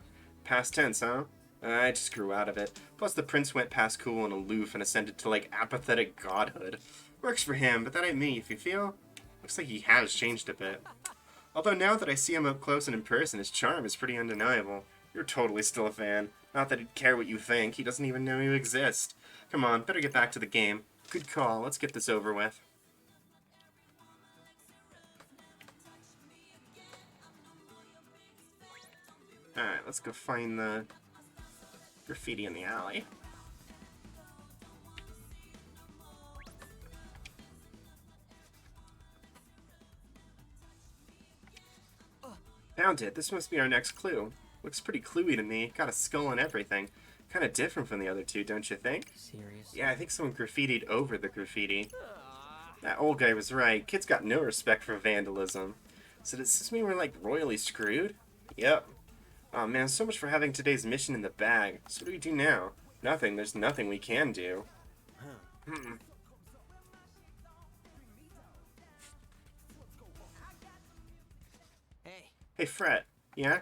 Past tense, huh? I just grew out of it. Plus the prince went past cool and aloof and ascended to like apathetic godhood. Works for him, but that ain't me, if you feel. Looks like he has changed a bit. Although now that I see him up close and in person, his charm is pretty undeniable. You're totally still a fan. Not that he'd care what you think, he doesn't even know you exist. Come on, better get back to the game. Good call, let's get this over with. let's go find the graffiti in the alley. Found it. This must be our next clue. Looks pretty cluey to me. Got a skull and everything. Kind of different from the other two, don't you think? Serious? Yeah, I think someone graffitied over the graffiti. That old guy was right. Kids got no respect for vandalism. So does this mean we're like royally screwed? Yep. Oh man, so much for having today's mission in the bag. So what do we do now? Nothing. There's nothing we can do. Hey, Fred. Yeah?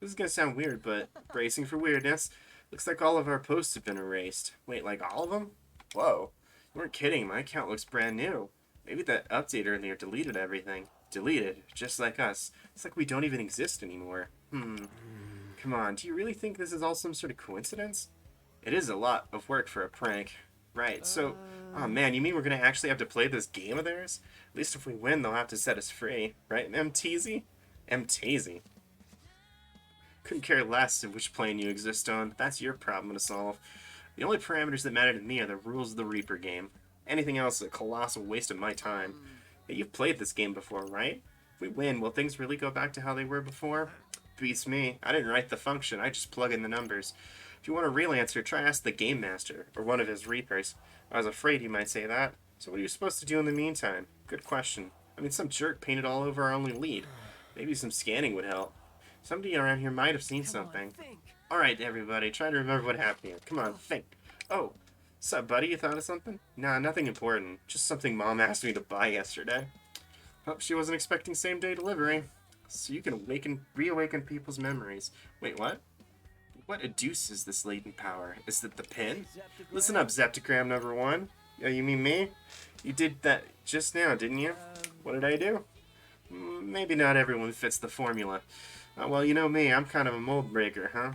This is gonna sound weird, but bracing for weirdness. Looks like all of our posts have been erased. Wait, like all of them? Whoa. You weren't kidding. My account looks brand new. Maybe that update earlier deleted everything. Deleted, just like us. It's like we don't even exist anymore. Come on, do you really think this is all some sort of coincidence? It is a lot of work for a prank. Right, so... Oh man, you mean we're gonna actually have to play this game of theirs? At least if we win, they'll have to set us free. Right, MTZ? MTZ. Couldn't care less of which plane you exist on. That's your problem to solve. The only parameters that matter to me are the rules of the Reaper game. Anything else is a colossal waste of my time. Hey, you've played this game before, right? If we win, will things really go back to how they were before? Beats me. I didn't write the function, I just plug in the numbers. If you want a real answer, try ask the Game Master, or one of his Reapers. I was afraid you might say that. So what are you supposed to do in the meantime? Good question. I mean, some jerk painted all over our only lead. Maybe some scanning would help. Somebody around here might have seen something. Alright, everybody, try to remember what happened here. Come on, think. Oh, sup, buddy? You thought of something? Nah, nothing important. Just something Mom asked me to buy yesterday. Hope she wasn't expecting same-day delivery. So you can reawaken people's memories. Wait, what? What a deuce is this latent power? Is it the pin? Listen up, Zeptogram number 1. Oh, you mean me? You did that just now, didn't you? What did I do? Maybe not everyone fits the formula. Well, you know me, I'm kind of a mold breaker, huh?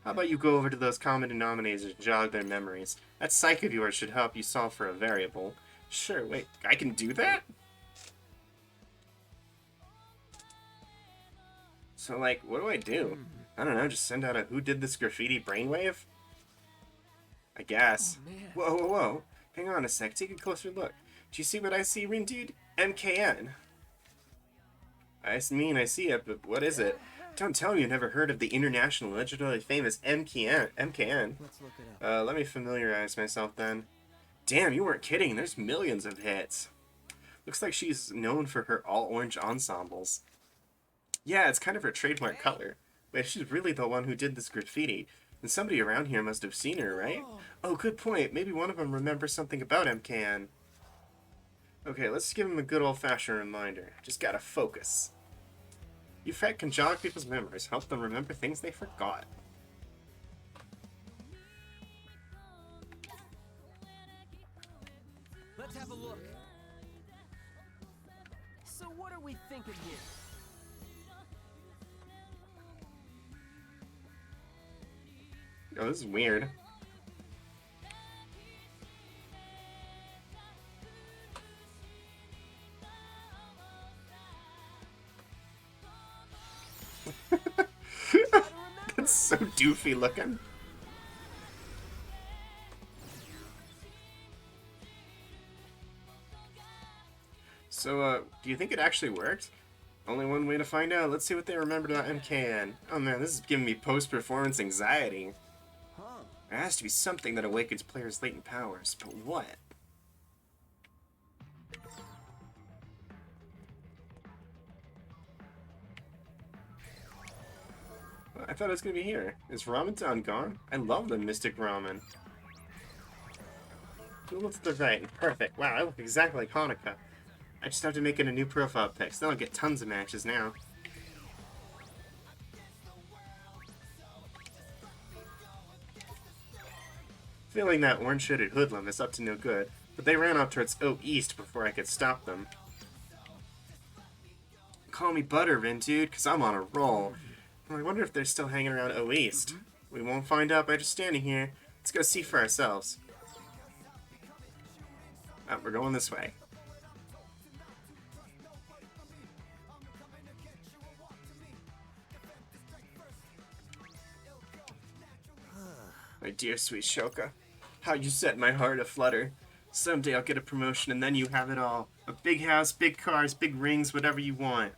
How about you go over to those common denominators and jog their memories? That psych of yours should help you solve for a variable. Sure, wait, I can do that? So, like, what do I do? I don't know, just send out a who did this graffiti brainwave? I guess. Oh, man. Whoa, whoa, whoa. Hang on a sec, take a closer look. Do you see what I see, Rin Dude? MKN. I mean, I see it, but what is it? Don't tell me you never heard of the international, legendary famous MKN. Let's look it up. Let me familiarize myself then. Damn, you weren't kidding. There's millions of hits. Looks like she's known for her all-orange ensembles. Yeah, it's kind of her trademark color. But if she's really the one who did this graffiti, then somebody around here must have seen her, right? Oh, good point. Maybe one of them remembers something about MKN. Okay, let's give him a good old-fashioned reminder. Just gotta focus. You Fred can jog people's memories, help them remember things they forgot. Let's have a look. So what are we thinking here? Oh, this is weird. That's so doofy looking. So, do you think it actually worked? Only one way to find out. Let's see what they remembered about MKN. Oh man, this is giving me post-performance anxiety. There has to be something that awakens players' latent powers, but what? I thought it was gonna be here. Is Ramadan gone? I love the Mystic Ramen. Look to the right. Perfect. Wow, I look exactly like Hanukkah. I just have to make it a new profile pic, so then I'll get tons of matches now. Feeling that orange-shirted hoodlum is up to no good, but they ran off towards O East before I could stop them. Call me Buttervin, dude, because I'm on a roll. I wonder if they're still hanging around O East. We won't find out by just standing here. Let's go see for ourselves. Oh, we're going this way. My dear sweet Shoka, how you set my heart aflutter. Someday I'll get a promotion and then you have it all. A big house, big cars, big rings, whatever you want.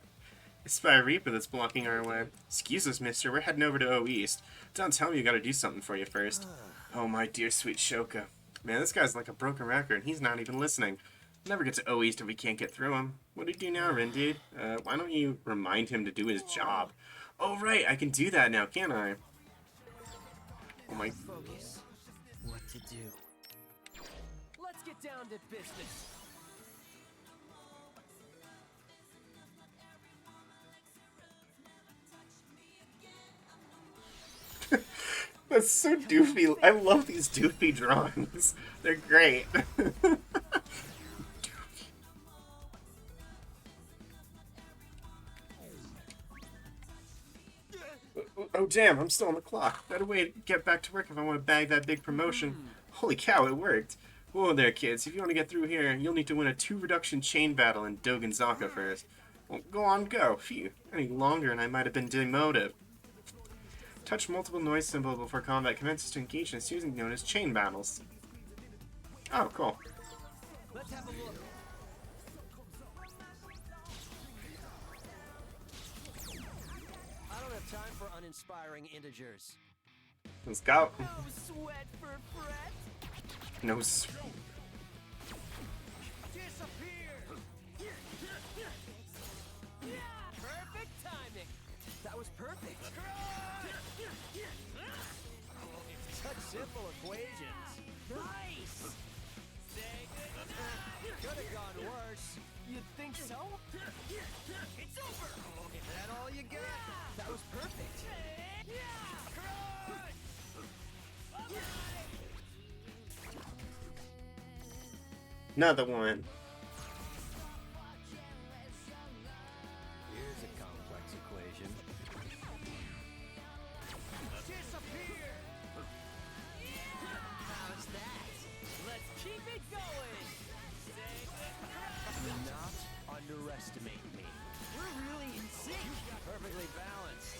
It's Spy Reaper that's blocking our way. Excuse us, mister, we're heading over to O East. Don't tell me you gotta do something for you first. Oh, my dear sweet Shoka. Man, this guy's like a broken record. He's not even listening. Never get to O East if we can't get through him. What do you do now, Rin, dude? Why don't you remind him to do his job? Oh, right, I can do that now, can't I? Oh, my... Focus. What to do? Let's get down to business. That's so doofy. I love these doofy drawings. They're great. Oh damn, I'm still on the clock. Better way to get back to work if I want to bag that big promotion. Holy cow, it worked. Whoa there, kids. If you want to get through here, you'll need to win a 2-reduction chain battle in Dogenzaka first. Well, go on, go. Phew. Any longer and I might have been demoted. Touch multiple noise symbol before combat commences to engage in a series known as chain battles. Oh, cool. Let's have a look. I don't have time for uninspiring integers. Let's go. No sweat for fret. No Disappear. Perfect timing. That was perfect. Such simple equations. Nice. Could have gone worse. You'd think so? It's over. Is that all you got? That was perfect. Another one. Here's a complex equation. Disappear. How's that? Let's keep it going. Do not underestimate me. We're really in sync. Perfectly balanced.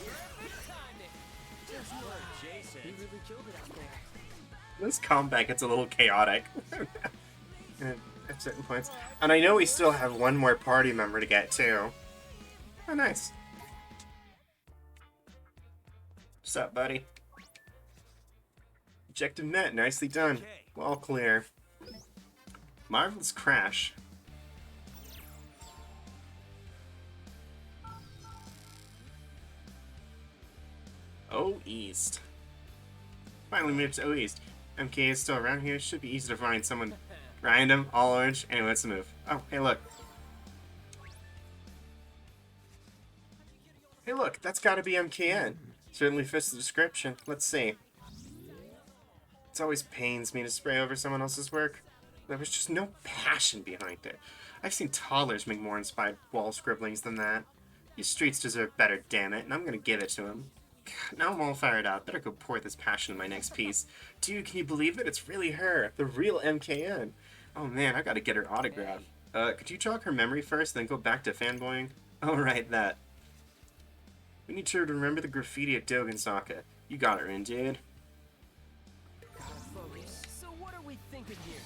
Perfect timing. Just for Jason. He really killed it out there. This combat gets a little chaotic at certain points. And I know we still have one more party member to get to. Oh, nice. What's up, buddy? Objective met. Nicely done. All clear. Marvelous crash. O East. Finally made it to O East. MK is still around here. Should be easy to find someone random, all orange. Anyway, let's move. Oh, hey, look. Hey, look. That's got to be MKN. Certainly fits the description. Let's see. It always pains me to spray over someone else's work. There was just no passion behind it. I've seen toddlers make more inspired wall scribblings than that. These streets deserve better, damn it, and I'm gonna give it to them. God, now I'm all fired up. Better go pour this passion in my next piece. Dude, can you believe it? It's really her. The real MKN. Oh man, I gotta get her autograph. Could you jog her memory first, then go back to fanboying? Oh, right, that. We need her to remember the graffiti at Dogenzaka. You got her in, dude. Focus. So what are we thinking here?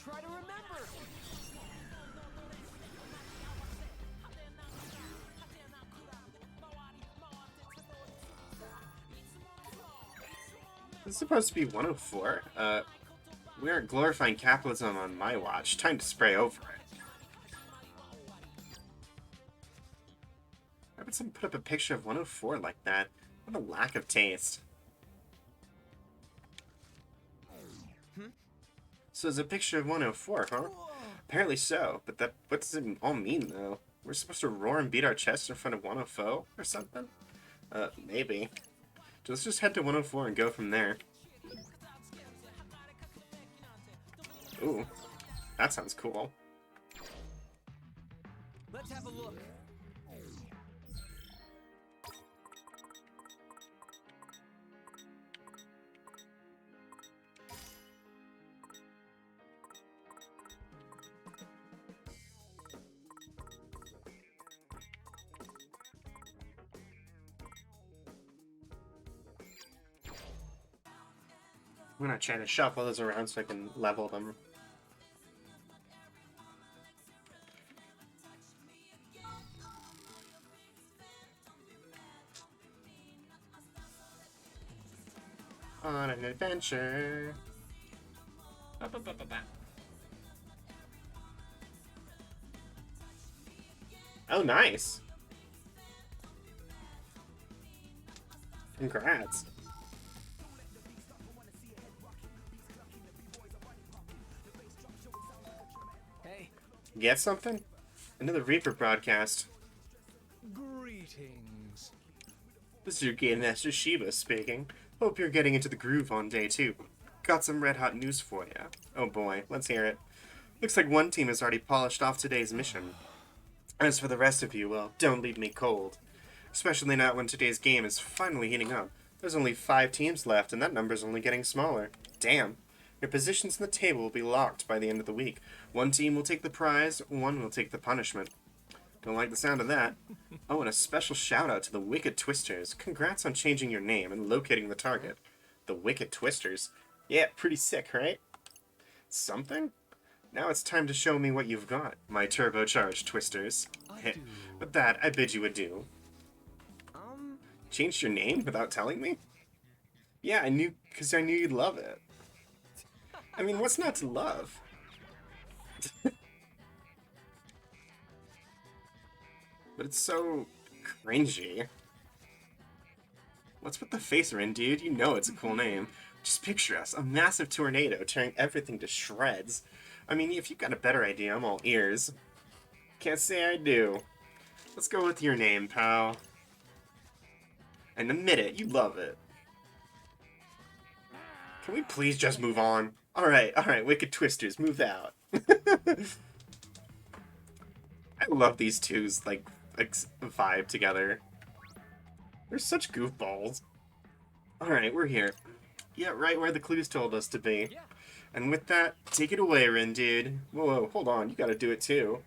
Try to remember. This is supposed to be 104. We aren't glorifying capitalism on my watch. Time to spray over it. Why would someone put up a picture of 104 like that? What a lack of taste. So it's a picture of 104, huh? Apparently so, but what does it all mean, though? We're supposed to roar and beat our chests in front of 104 or something? Maybe. So let's just head to 104 and go from there. Ooh, that sounds cool. Let's have a look. I'm gonna try to shuffle those around so I can level them. On an adventure. Ba-ba-ba-ba-ba. Oh, nice. Congrats. Hey. Get something? Another Reaper broadcast. Greetings. This is your Game Master Shiba speaking. Hope you're getting into the groove on day 2. Got some red hot news for you. Oh boy, let's hear it. Looks like one team has already polished off today's mission. As for the rest of you, well, don't leave me cold. Especially not when today's game is finally heating up. There's only 5 teams left, and that number's only getting smaller. Damn. Your positions in the table will be locked by the end of the week. One team will take the prize, one will take the punishment. Don't like the sound of that. Oh, and a special shout out to the Wicked Twisters. Congrats on changing your name and locating the target. The Wicked Twisters. Yeah, pretty sick, right? Something? Now it's time to show me what you've got, my turbocharged Twisters. With that, I bid you adieu. Changed your name without telling me? Yeah, I knew you'd love it. I mean, what's not to love? But it's so cringy. What's with the face, Rin, dude? You know it's a cool name. Just picture us, a massive tornado tearing everything to shreds. I mean, if you've got a better idea, I'm all ears. Can't say I do. Let's go with your name, pal. And admit it, you love it. Can we please just move on? Alright, Wicked Twisters, move out. I love these two's, like, vibe together. They're such goofballs. Alright, we're here. Yeah, right where the clues told us to be. And with that, take it away, Rin, dude. Whoa, hold on, you gotta do it too.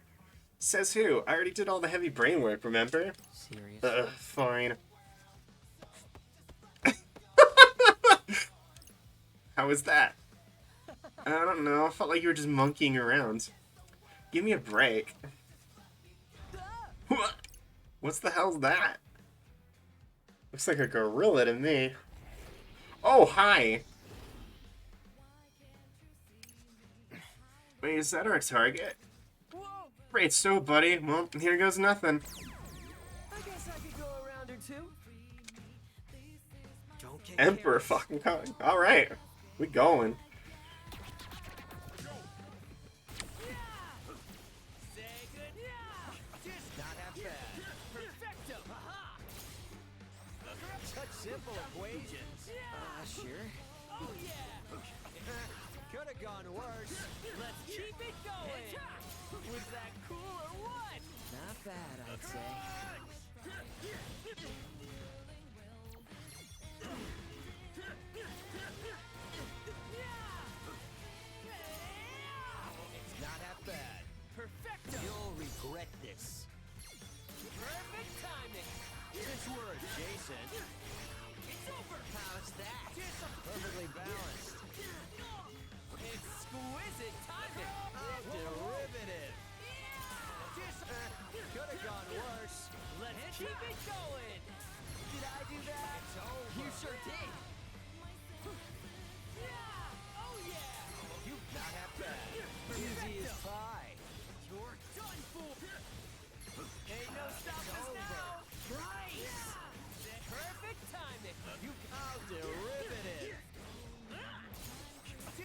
Says who? I already did all the heavy brain work, remember? Seriously? Fine. How was that? I don't know, I felt like you were just monkeying around. Give me a break. What's the hell's that? Looks like a gorilla to me. Oh, hi! Wait, is that our target? Great, so, buddy. Well, here goes nothing. I guess I could go a round or two. Emperor fucking coming. Alright, we going. Simple equations. Sure. Oh yeah. Could have gone worse. Let's keep it going. Was that cool or what? Not bad, I'd say. It's not that bad. Perfecto. You'll regret this. Perfect timing. Since we're adjacent. It's over. How's that? Perfectly balanced. Exquisite timing. Derivative. Could have gone worse. Let's keep it going. Did I do that? It's over. You sure did. Oh yeah. You not that bad. Easy as pie. You're done, fool. Ain't no stopping us now. Price. Perfect timing. You derivative.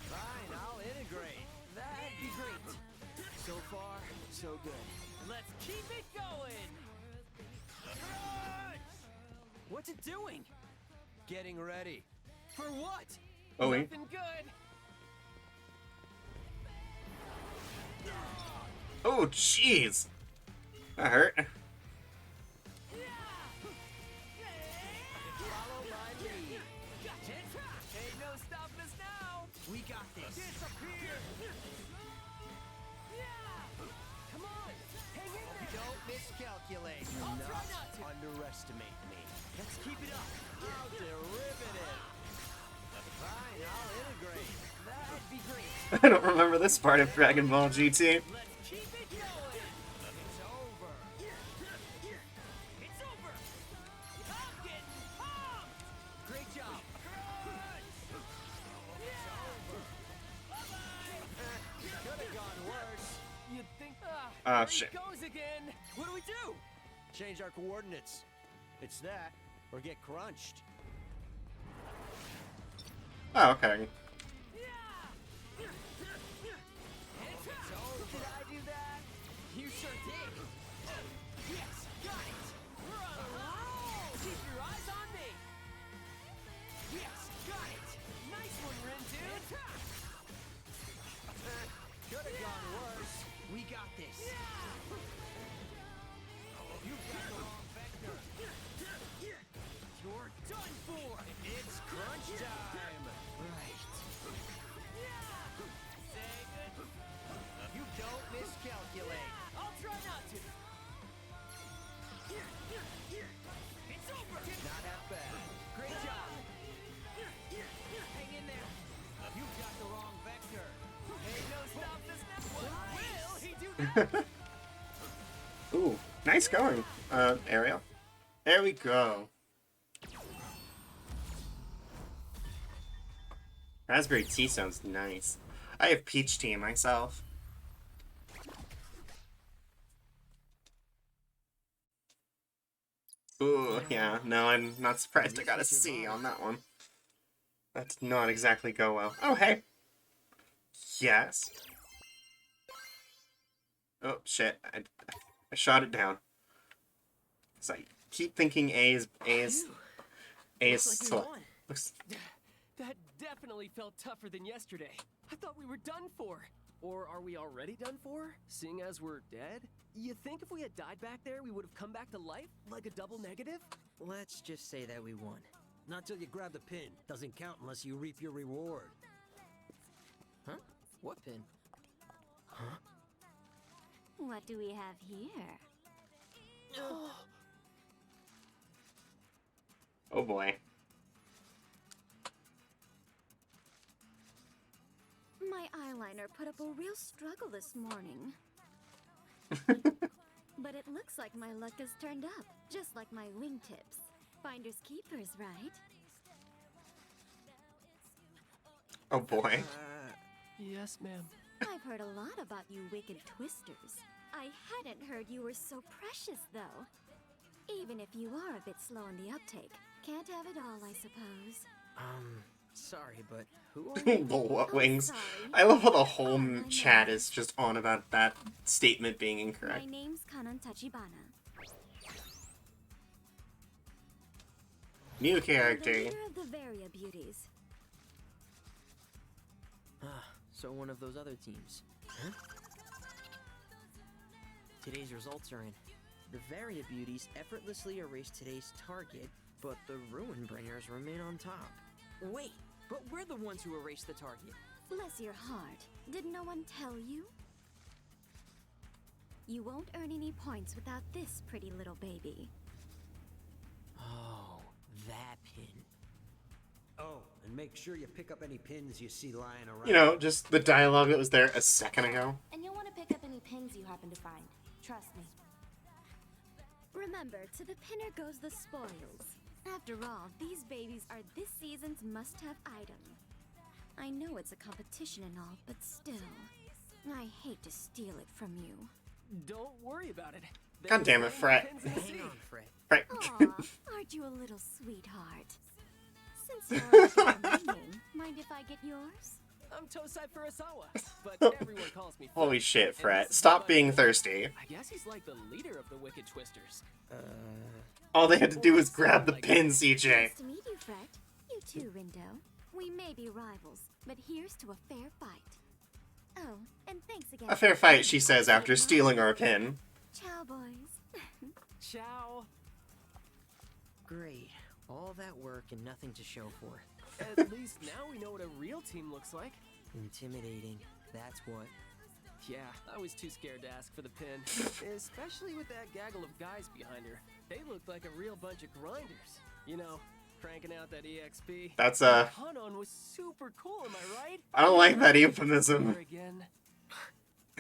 Fine, I'll integrate. That'd be great. So far, so good. Let's keep it going. What's it doing? Getting ready. For what? Oh, wait. Nothing good. Oh, jeez. That hurt. Follow my lead. Ain't no stopping us now. We got this. Disappear. Come on. Hang in there. Don't miscalculate. I'll try Not not to. underestimate me. Let's keep it up. Derivative. Fine, I'll integrate. That'd be great. I don't remember this part of Dragon Ball GT. Let's keep it going. It's over. It's over. I'm getting pumped. Great job. It's over. Bye-bye. Could have gone worse. You'd think. Oh, There shit. he goes again. What do we do? Change our coordinates. It's that, or get crunched. Oh, okay. Did I do that? You sure did. Yes, got it. We're on a roll. Keep your eyes on me. Yes, got it. Nice one, Rin, dude. Could have gone worse. We got this. You've got the wrong vector. You're done for. It's crunch time. Right. Say good. You don't miscalculate. I'll try not to. It's over. Not half bad. Great job. Hang in there. You've got the wrong vector. Ain't no stop this now. Will he do that? Ooh, nice going, Ariel. There we go. Raspberry tea sounds nice. I have peach tea myself. Ooh, yeah, no, I'm not surprised I got a C on that one. That did not exactly go well. Oh, hey. Yes. Oh, shit. I shot it down. So I keep thinking A is slow. Looks... That definitely felt tougher than yesterday. I thought we were done for. Or are we already done for, seeing as we're dead? You think if we had died back there, we would have come back to life, like a double negative? Let's just say that we won. Not till you grab the pin. Doesn't count unless you reap your reward. Huh? What pin? Huh? What do we have here? Oh boy. My eyeliner put up a real struggle this morning. But it looks like my luck has turned up, just like my wingtips. Finders keepers, right? Oh boy. Yes, ma'am. I've heard a lot about you wicked twisters. I hadn't heard you were so precious, though. Even if you are a bit slow in the uptake. Can't have it all, I suppose. Sorry, but who are The you? what wings? sorry. I love how the whole Oh, I chat know. is just on about that statement being My incorrect. name's Kanan Tachibana. New I'm the character. leader of the Varia Beauties. So one of those other teams. Huh? Today's results are in. The Varia Beauties effortlessly erased today's target, but the Ruin Bringers remain on top. Wait, but we're the ones who erased the target. Bless your heart. Did no one tell you? You won't earn any points without this pretty little baby. Oh, that pin. Oh, and make sure you pick up any pins you see lying around. You know, just the dialogue that was there a second ago. And you'll want to pick up any pins you happen to find. Trust me. Remember, to the pinner goes the spoils. After all, these babies are this season's must-have item. I know it's a competition and all, but still, I hate to steal it from you. Don't worry about it. God damn it, Fret. Hang on, Fred. Right. Aw, aren't you a little sweetheart? Since yours is my name, mind if I get yours? I'm Tosai Furusawa, but everyone calls me Fred. Holy shit, And Fret. this is Stop my being boy. thirsty. I guess he's like the leader of the Wicked Twisters. All they had to do was grab the pin, CJ. Nice to meet you, Fred. You too, Rindo. We may be rivals, but here's to a fair fight. Oh, and thanks again. A fair fight, she says after stealing our pin. Ciao, boys. Ciao. Great. All that work and nothing to show for. At least now we know what a real team looks like. Intimidating. That's what. Yeah, I was too scared to ask for the pin. Especially with that gaggle of guys behind her. They looked like a real bunch of grinders. You know, Cranking out that EXP. That's Hanon was super cool, am I right? I don't like that euphemism. There again.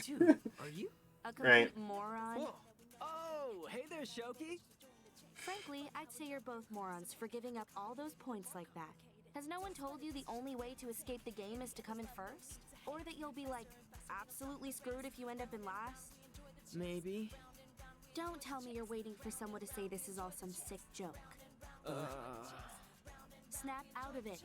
Dude, are you? A complete Right. moron. Whoa. Oh, hey there, Shoki. Frankly, I'd say you're both morons for giving up all those points like that. Has no one told you the only way to escape the game is to come in first? Or that you'll be, like, absolutely screwed if you end up in last? Maybe. Don't tell me you're waiting for someone to say this is all some sick joke. Snap out of it.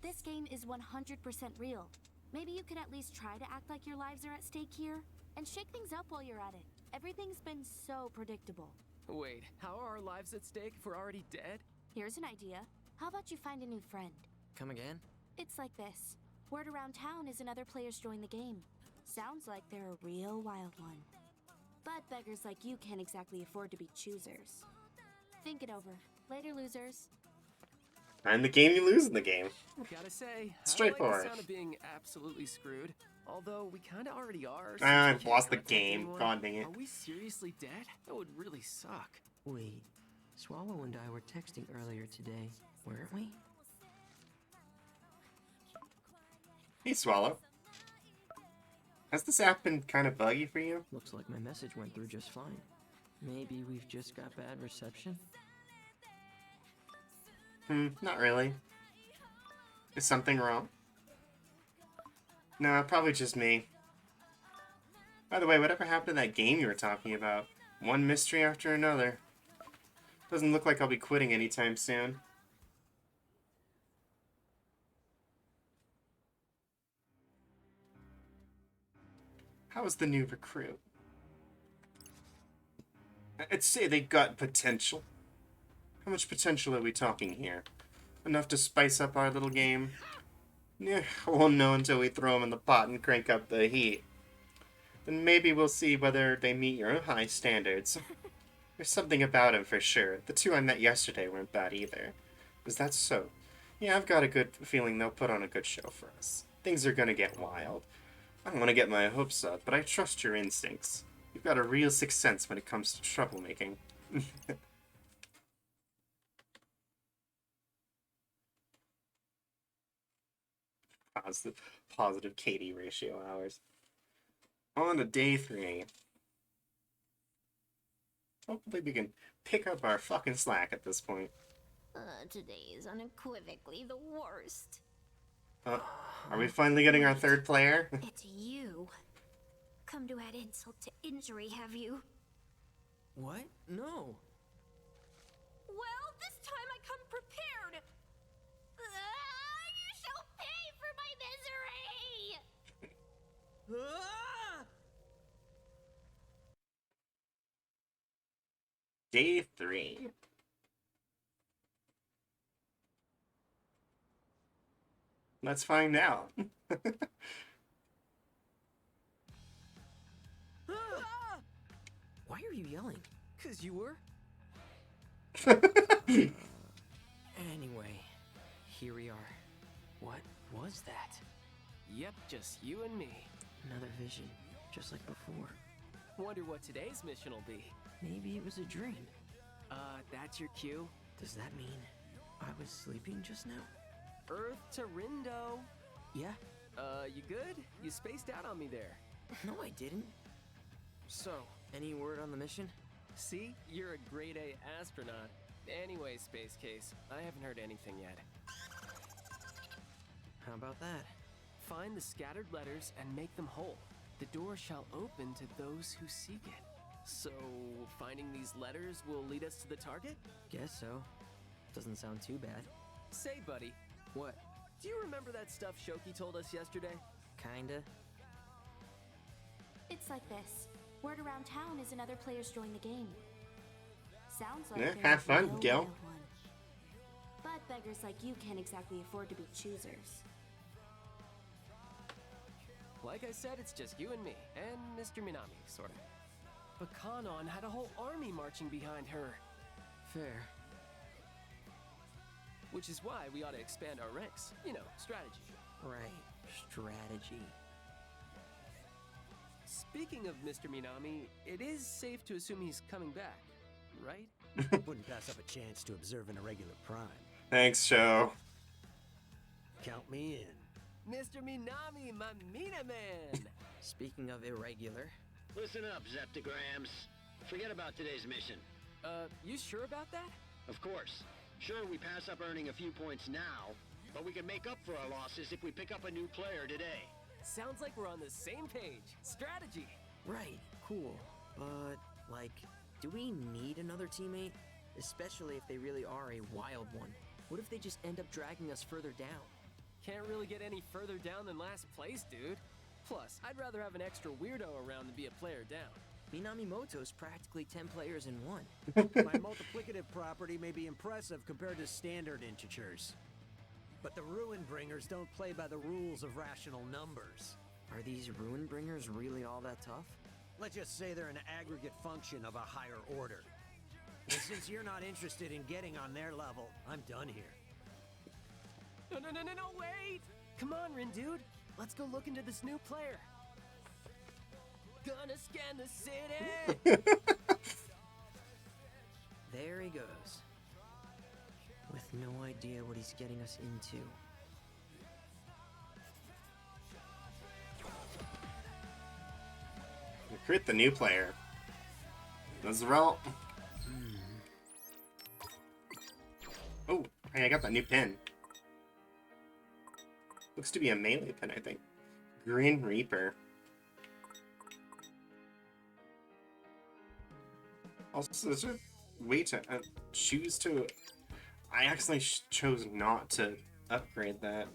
This game is 100% real. Maybe you could at least try to act like your lives are at stake here, and shake things up while you're at it. Everything's been so predictable. Wait, how are our lives at stake if we're already dead? Here's an idea. How about you find a new friend? Come again? It's like this. Word around town is another player's joined the game. Sounds like they're a real wild one. But beggars like you can't exactly afford to be choosers. Think it over. Later, losers. And the game, you lose in the game. Gotta say, Straightforward. I like the sound of being absolutely screwed. Although we kinda already are. since Ah, we I've can't lost the contact game. anyone. God dang it. Are we seriously dead? That would really suck. Wait, Swallow and I were texting earlier today, weren't we? Hey, Swallow. Has this app been kind of buggy for you? Looks like my message went through just fine. Maybe we've just got bad reception? Not really. Is something wrong? No, probably just me. By the way, whatever happened to that game you were talking about? One mystery after another. Doesn't look like I'll be quitting anytime soon. How is the new recruit? I'd say they got potential. How much potential are we talking here? Enough to spice up our little game? Yeah, I won't know until we throw them in the pot and crank up the heat. Then maybe we'll see whether they meet your high standards. There's something about him for sure. The two I met yesterday weren't bad either. Is that so? Yeah, I've got a good feeling they'll put on a good show for us. Things are gonna get wild. I don't want to get my hopes up, but I trust your instincts. You've got a real sixth sense when it comes to troublemaking. Positive Katie ratio hours. On to day 3. Hopefully we can pick up our fucking slack at this point. Today is unequivocally the worst. Are we finally getting our third player? It's you. Come to add insult to injury, have you? What? No. Well, this time I come prepared. You shall pay for my misery! Ah! Day 3. Let's find out. Why are you yelling? 'Cause you were? Anyway, here we are. What was that? Yep, just you and me. Another vision, just like before. Wonder what today's mission will be. Maybe it was a dream. That's your cue? Does that mean I was sleeping just now? Earth to Rindo. Yeah? You good? You spaced out on me there. No, I didn't. So, Any word on the mission? see? You're a grade A astronaut. Anyway, Space Case, I haven't heard anything yet. How about that? Find the scattered letters and make them whole. The door shall open to those who seek it. So, finding these letters will lead us to the target? Guess so. Doesn't sound too bad. Say, buddy, What? do you remember that stuff Shoki told us yesterday? Kinda. It's like this. Word around town is another player's joined the game. Sounds like Yeah, they're have a fun, real Gil. wild one. But beggars like you can't exactly afford to be choosers. Like I said, it's just you and me, and Mr. Minami, sorta. But Kanon had a whole army marching behind her. Fair. Which is why we ought to expand our ranks. You know, strategy. Right. Strategy. Speaking of Mr. Minami, it is safe to assume he's coming back, right? Wouldn't pass up a chance to observe an irregular prime. Thanks, show. Count me in. Mr. Minami, my Mina man! Speaking of irregular, Listen up, Zeptograms. Forget about today's mission. You sure about that? Of course. Sure, we pass up earning a few points now, but we can make up for our losses if we pick up a new player today. Sounds like we're on the same page. Strategy! right, cool. But, like, do we need another teammate? Especially if they really are a wild one. What if they just end up dragging us further down? Can't really get any further down than last place, dude. Plus, I'd rather have an extra weirdo around than be a player down. Minamimoto's practically 10 players in one. My multiplicative property may be impressive compared to standard integers. But the Ruin Bringers don't play by the rules of rational numbers. Are these Ruin Bringers really all that tough? Let's just say they're an aggregate function of a higher order. And since you're not interested in getting on their level, I'm done here. No, wait! Come on, Rin dude. Let's go look into this new player. Gonna scan the city! There he goes. With no idea what he's getting us into. Recruit the new player. That's the route. Oh, hey, I got that new pin. Looks to be a melee pin, I think. Green Reaper. Also, there's a way to choose to... I accidentally chose not to upgrade that.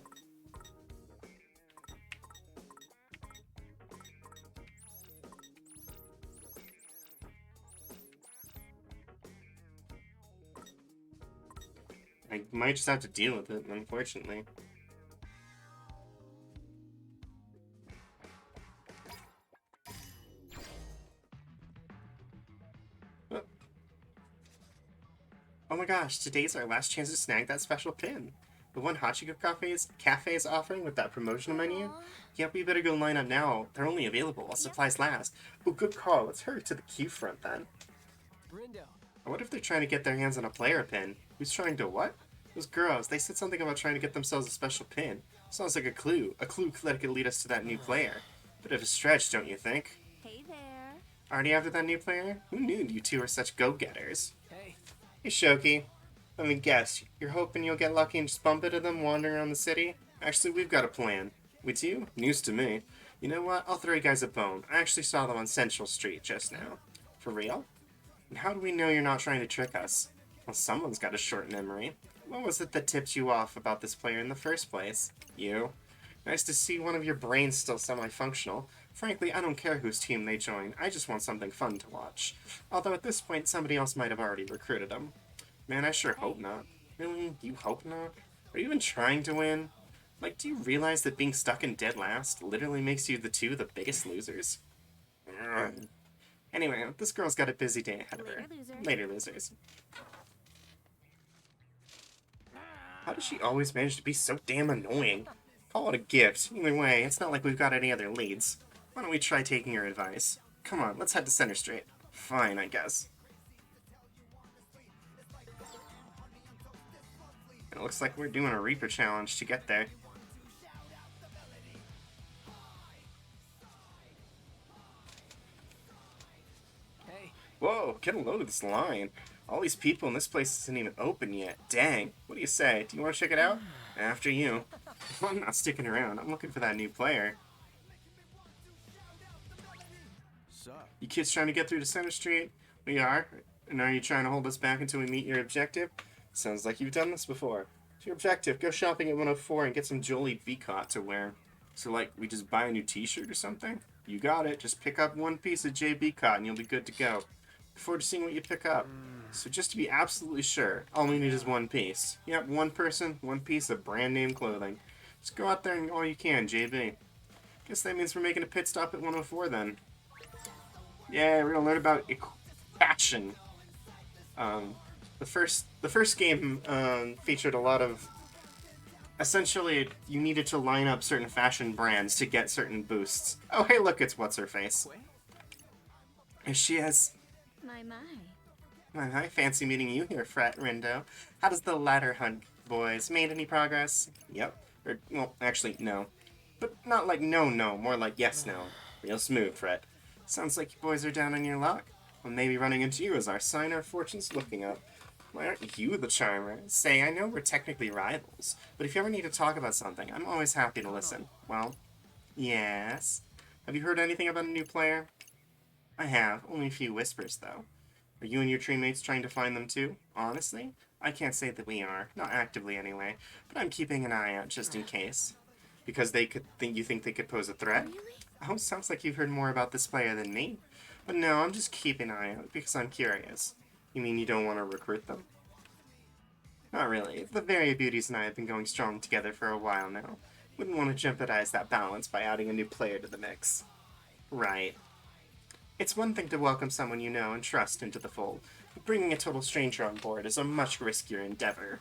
I might just have to deal with it, unfortunately. Oh my gosh, today's our last chance to snag that special pin. The one Hachiko Cafe is offering with that promotional menu? Yep, we better go line up now. They're only available while supplies last. Oh, good call. Let's hurry to the queue front then. Rindo. What if they're trying to get their hands on a player pin? Who's trying to what? Those girls, they said something about trying to get themselves a special pin. Sounds like a clue. A clue that could lead us to that new player. Bit of a stretch, don't you think? Hey there. Already after that new player? Who knew you two were such go-getters? Hey. Hey, Shoki. Let me guess. You're hoping you'll get lucky and just bump into them wandering around the city? Actually, we've got a plan. We do? News to me. You know what? I'll throw you guys a bone. I actually saw them on Central Street just now. For real? And how do we know you're not trying to trick us? Well, someone's got a short memory. What was it that tipped you off about this player in the first place? You. Nice to see one of your brains still semi-functional. Frankly, I don't care whose team they join. I just want something fun to watch. Although at this point, somebody else might have already recruited them. Man, I sure hope not. Really? You hope not? Are you even trying to win? Like, do you realize that being stuck in dead last literally makes you the biggest losers? Ugh. Anyway, this girl's got a busy day ahead of her. Later, losers. How does she always manage to be so damn annoying? Call it a gift. Either way, it's not like we've got any other leads. Why don't we try taking her advice? Come on, let's head to Center Street. Fine, I guess. It looks like we're doing a Reaper challenge to get there. Hey. Whoa, get a load of this line. All these people in this place isn't even open yet. Dang. What do you say? Do you want to check it out? After you. I'm not sticking around. I'm looking for that new player. Sup? You kids trying to get through to Center Street? We are. And are you trying to hold us back until we meet your objective? Sounds like you've done this before. It's your objective. Go shopping at 104 and get some Jolie Beacott to wear. So, like, we just buy a new t-shirt or something? You got it. Just pick up one piece of J. Beacott and you'll be good to go. Look forward to seeing what you pick up. So just to be absolutely sure, all we need is one piece. Yep, one person, one piece of brand name clothing. Just go out there and all you can, JB. Guess that means we're making a pit stop at 104 then. Yeah, we're gonna learn about fashion. The first game featured a lot of... Essentially, you needed to line up certain fashion brands to get certain boosts. Oh, hey, look, it's What's-Her-Face. Here she is. My. Hi, fancy meeting you here, Frat Rindo. How does the ladder hunt boys. Made any progress? Yep. Or, well, actually, no. But not like no, more like yes, no. Real smooth, Fred. Sounds like you boys are down on your luck. Well, maybe running into you is our sign our fortune's looking up. Why aren't you the charmer? Say, I know we're technically rivals, but if you ever need to talk about something, I'm always happy to listen. Well, yes? Have you heard anything about a new player? I have. Only a few whispers, though. Are you and your teammates trying to find them, too? Honestly? I can't say that we are. Not actively, anyway. But I'm keeping an eye out, just in case. Because you think they could pose a threat? Oh, sounds like you've heard more about this player than me. But no, I'm just keeping an eye out, because I'm curious. You mean you don't want to recruit them? Not really. The Very Beauties and I have been going strong together for a while now. Wouldn't want to jeopardize that balance by adding a new player to the mix. Right. It's one thing to welcome someone you know and trust into the fold, but bringing a total stranger on board is a much riskier endeavor.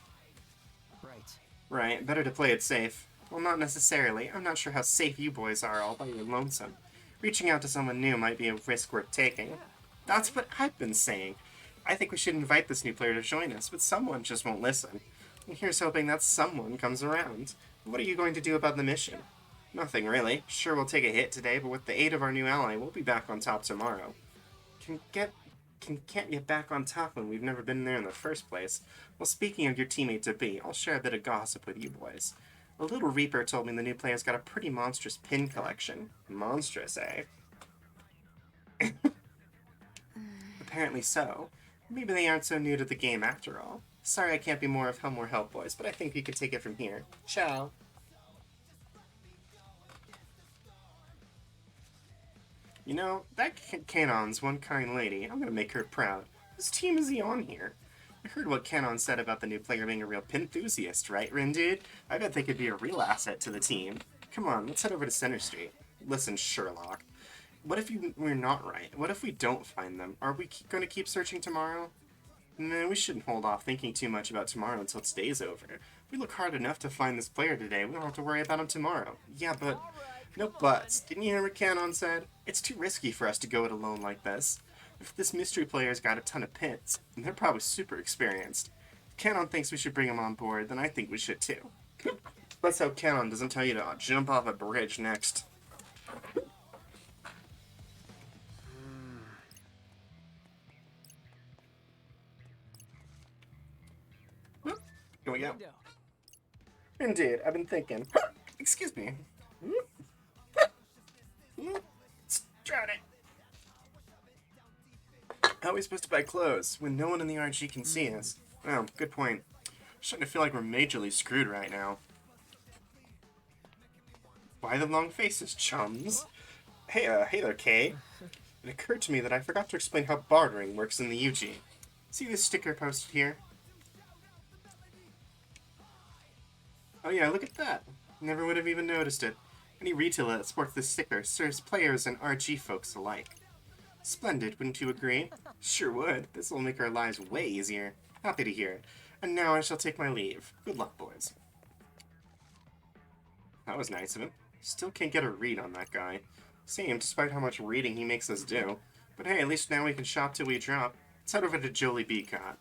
Right, better to play it safe. Well, not necessarily. I'm not sure how safe you boys are all by your lonesome. Reaching out to someone new might be a risk worth taking. That's what I've been saying. I think we should invite this new player to join us, but someone just won't listen. And here's hoping that someone comes around. What are you going to do about the mission? Nothing, really. Sure, we'll take a hit today, but with the aid of our new ally, we'll be back on top tomorrow. Can't get back on top when we've never been there in the first place. Well, speaking of your teammate-to-be, I'll share a bit of gossip with you boys. A little Reaper told me the new player's got a pretty monstrous pin collection. Monstrous, eh? Apparently so. Maybe they aren't so new to the game after all. Sorry I can't be more help, boys, but I think we could take it from here. Ciao. You know, that Canon's one kind lady. I'm gonna make her proud. Whose team is he on here? I heard what Canon said about the new player being a real pin-enthusiast, right, Rin dude? I bet they could be a real asset to the team. Come on, let's head over to Center Street. Listen, Sherlock. What if we're not right? What if we don't find them? Are we going to keep searching tomorrow? No, we shouldn't hold off thinking too much about tomorrow until today's over. If we look hard enough to find this player today, we don't have to worry about him tomorrow. Yeah, but... No buts. Didn't you hear what Canon said? It's too risky for us to go it alone like this. If this mystery player's got a ton of pins, and they're probably super experienced. If Canon thinks we should bring him on board, then I think we should too. Let's hope Canon doesn't tell you to jump off a bridge next. Here we go. Indeed, I've been thinking. Excuse me. Drown it. How are we supposed to buy clothes when no one in the RG can see us? Oh, good point. I'm starting to feel like we're majorly screwed right now. Why the long faces, chums? Hey there, Kay. It occurred to me that I forgot to explain how bartering works in the UG. See this sticker posted here? Oh yeah, look at that. Never would have even noticed it. Any retailer that sports this sticker serves players and RG folks alike. Splendid, wouldn't you agree? Sure would. This will make our lives way easier. Happy to hear it. And now I shall take my leave. Good luck, boys. That was nice of him. Still can't get a read on that guy. Same, despite how much reading he makes us do. But hey, at least now we can shop till we drop. Let's head over to Jolie Beacott.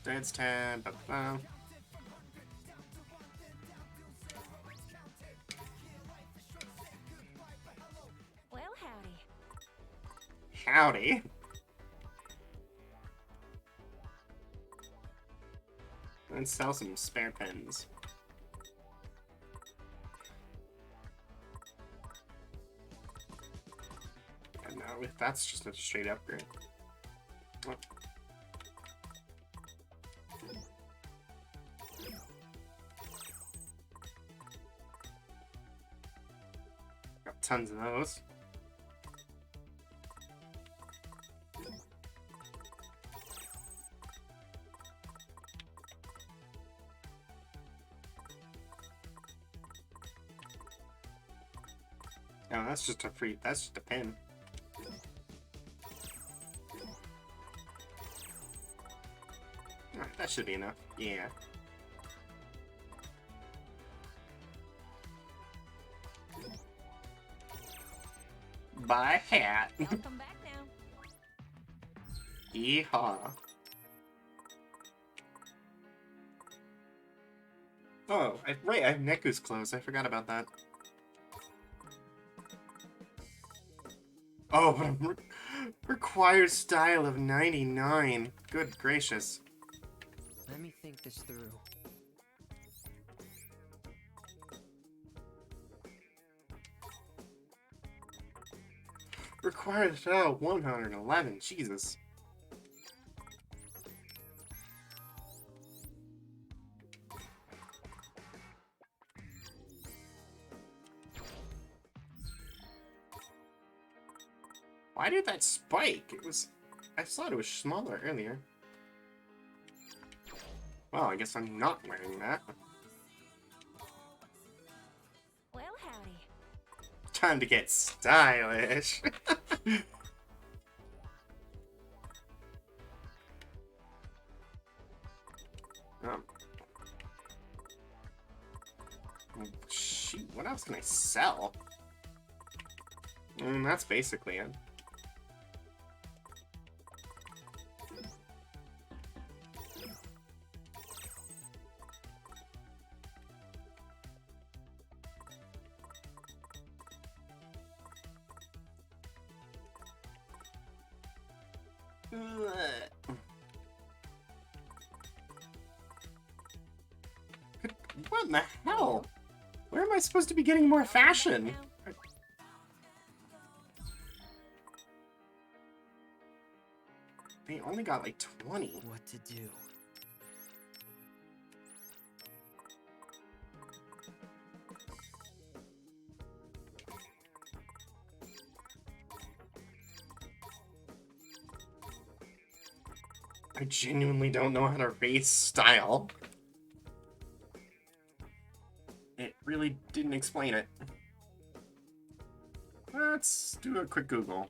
Dance time. Ba-ba. Well, howdy. Howdy. Let's sell some spare pens. And now if that's just a straight upgrade. Oh. Got tons of those. No, that's just a pin. That should be enough. Yeah. Buy a hat. I'll come back now. Yeehaw. Oh, right, I have Neku's clothes. I forgot about that. Oh, but required style of 99. Good gracious. Let me think this through. Required style 111. Jesus. Why did that spike? I thought it was smaller earlier. Well, I guess I'm not wearing that. Well, howdy. Time to get stylish. um. Shoot, what else can I sell? That's basically it. What in the hell? Where am I supposed to be getting more fashion? They only got like 20. What to do? I genuinely don't know how to raise style. It really didn't explain it. Let's do a quick Google.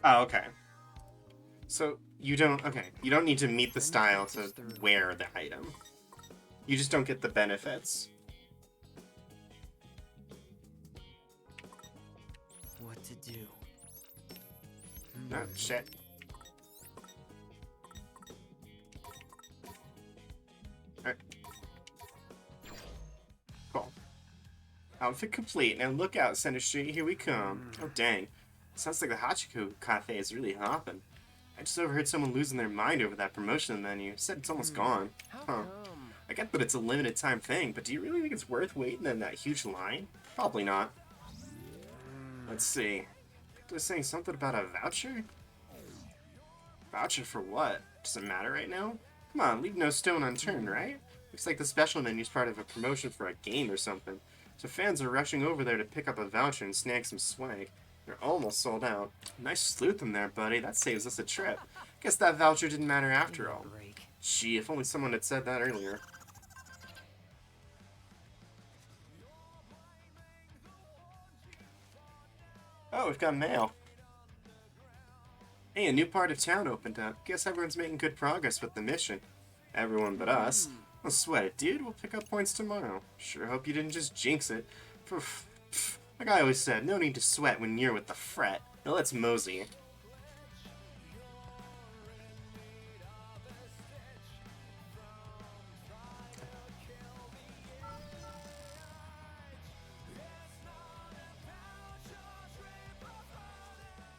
Oh, okay. So, you don't need to meet the style to wear the item. You just don't get the benefits. What to do? Oh, shit. Alright. Cool. Outfit complete. Now look out, Center Street. Here we come. Oh, dang. Sounds like the Hachiko Cafe is really hopping. I just overheard someone losing their mind over that promotion menu. Said it's almost gone. Huh. I get that it's a limited time thing, but do you really think it's worth waiting in that huge line? Probably not. Let's see. They're saying something about a voucher? Voucher for what? Does it matter right now? Come on, leave no stone unturned, right? Looks like the special menu's part of a promotion for a game or something. So fans are rushing over there to pick up a voucher and snag some swag. They're almost sold out. Nice sleuthing there, buddy. That saves us a trip. Guess that voucher didn't matter after all. Gee, if only someone had said that earlier. Oh, we've got mail. Hey, a new part of town opened up. Guess everyone's making good progress with the mission. Everyone but us. Don't sweat it, dude. We'll pick up points tomorrow. Sure hope you didn't just jinx it. Like I always said, no need to sweat when you're with the fret. Now let's mosey.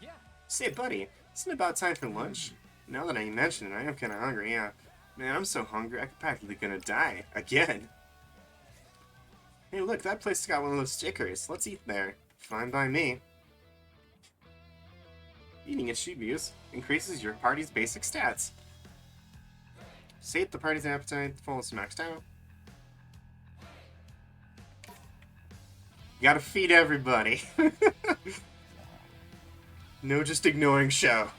Yeah. Say, buddy, isn't it about time for lunch? Now that I mention it, I am kind of hungry, yeah. Man, I'm so hungry, I'm practically gonna die. Again. Hey, look, that place has got one of those stickers. Let's eat there. Fine by me. Eating at Shibuya's increases your party's basic stats. Sate the party's appetite, full is maxed out. gotta feed everybody. No just ignoring Show.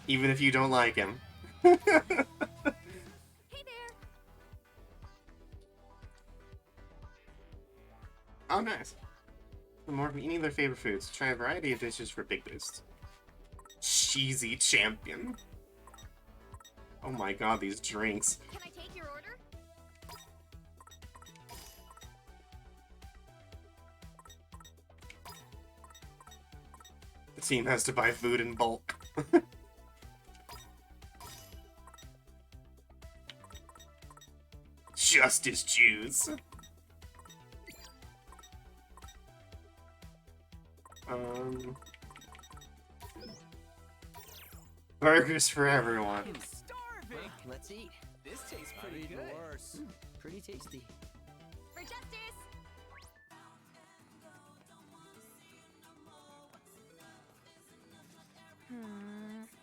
Even if you don't like him. Hey there. Oh, nice. The more from eating their favorite foods. Try a variety of dishes for big boost. Cheesy champion. Oh my god, these drinks. Can I take your order? The team has to buy food in bulk. Justice Jews. Burgers for everyone. I'm starving. Let's eat. This tastes pretty good. Worse. Pretty tasty. For justice.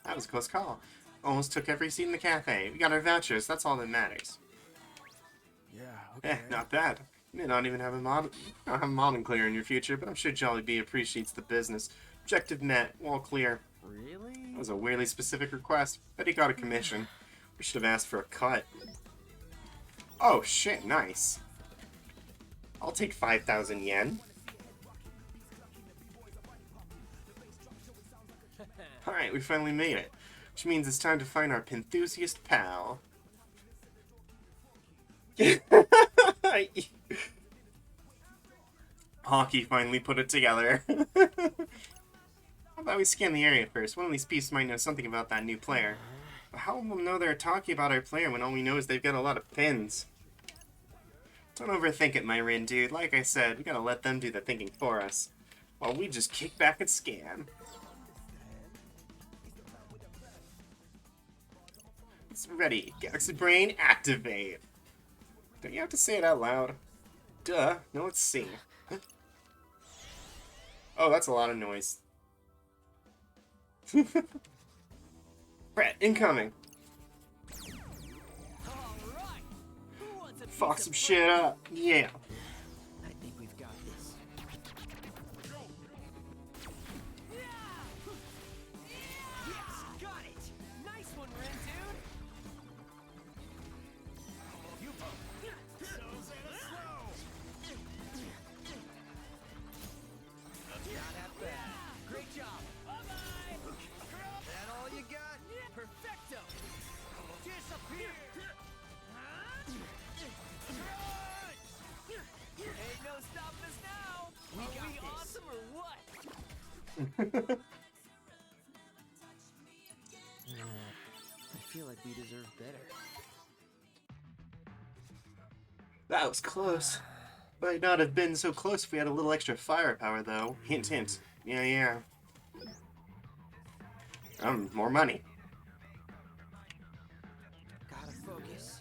That was a close call. Almost took every seat in the cafe. We got our vouchers, that's all that matters. Yeah, Eh, okay. not bad. You may not even have a modern clear in your future, but I'm sure Jollibee appreciates the business. Objective met, all clear. Really? That was a weirdly specific request, but he got a commission. We should have asked for a cut. Oh shit, nice. I'll take 5,000 yen. Alright, we finally made it. Which means it's time to find our Pinthusiast pal. Hockey finally put it together. How about we scan the area first? One of these pieces might know something about that new player. But how will we know they're talking about our player when all we know is they've got a lot of pins? Don't overthink it, my Rin dude. Like I said, we gotta let them do the thinking for us. While we just kick back and scan. It's ready. Galaxy Brain, activate. Don't you have to say it out loud? Duh. No, let's see. Oh, that's a lot of noise. Brett, incoming. Fuck some shit up. Yeah. I think we've got this. Yes, got it. Nice one, Ren, dude. Not half bad. Great job. Bye-bye. That all you got? Perfecto. Disappear. Ain't no stopping us now. We Are got we this. awesome or what? I feel like we deserve better. That was close. Might not have been so close if we had a little extra firepower, though. Hint, hint. Yeah, yeah. More money. Gotta focus.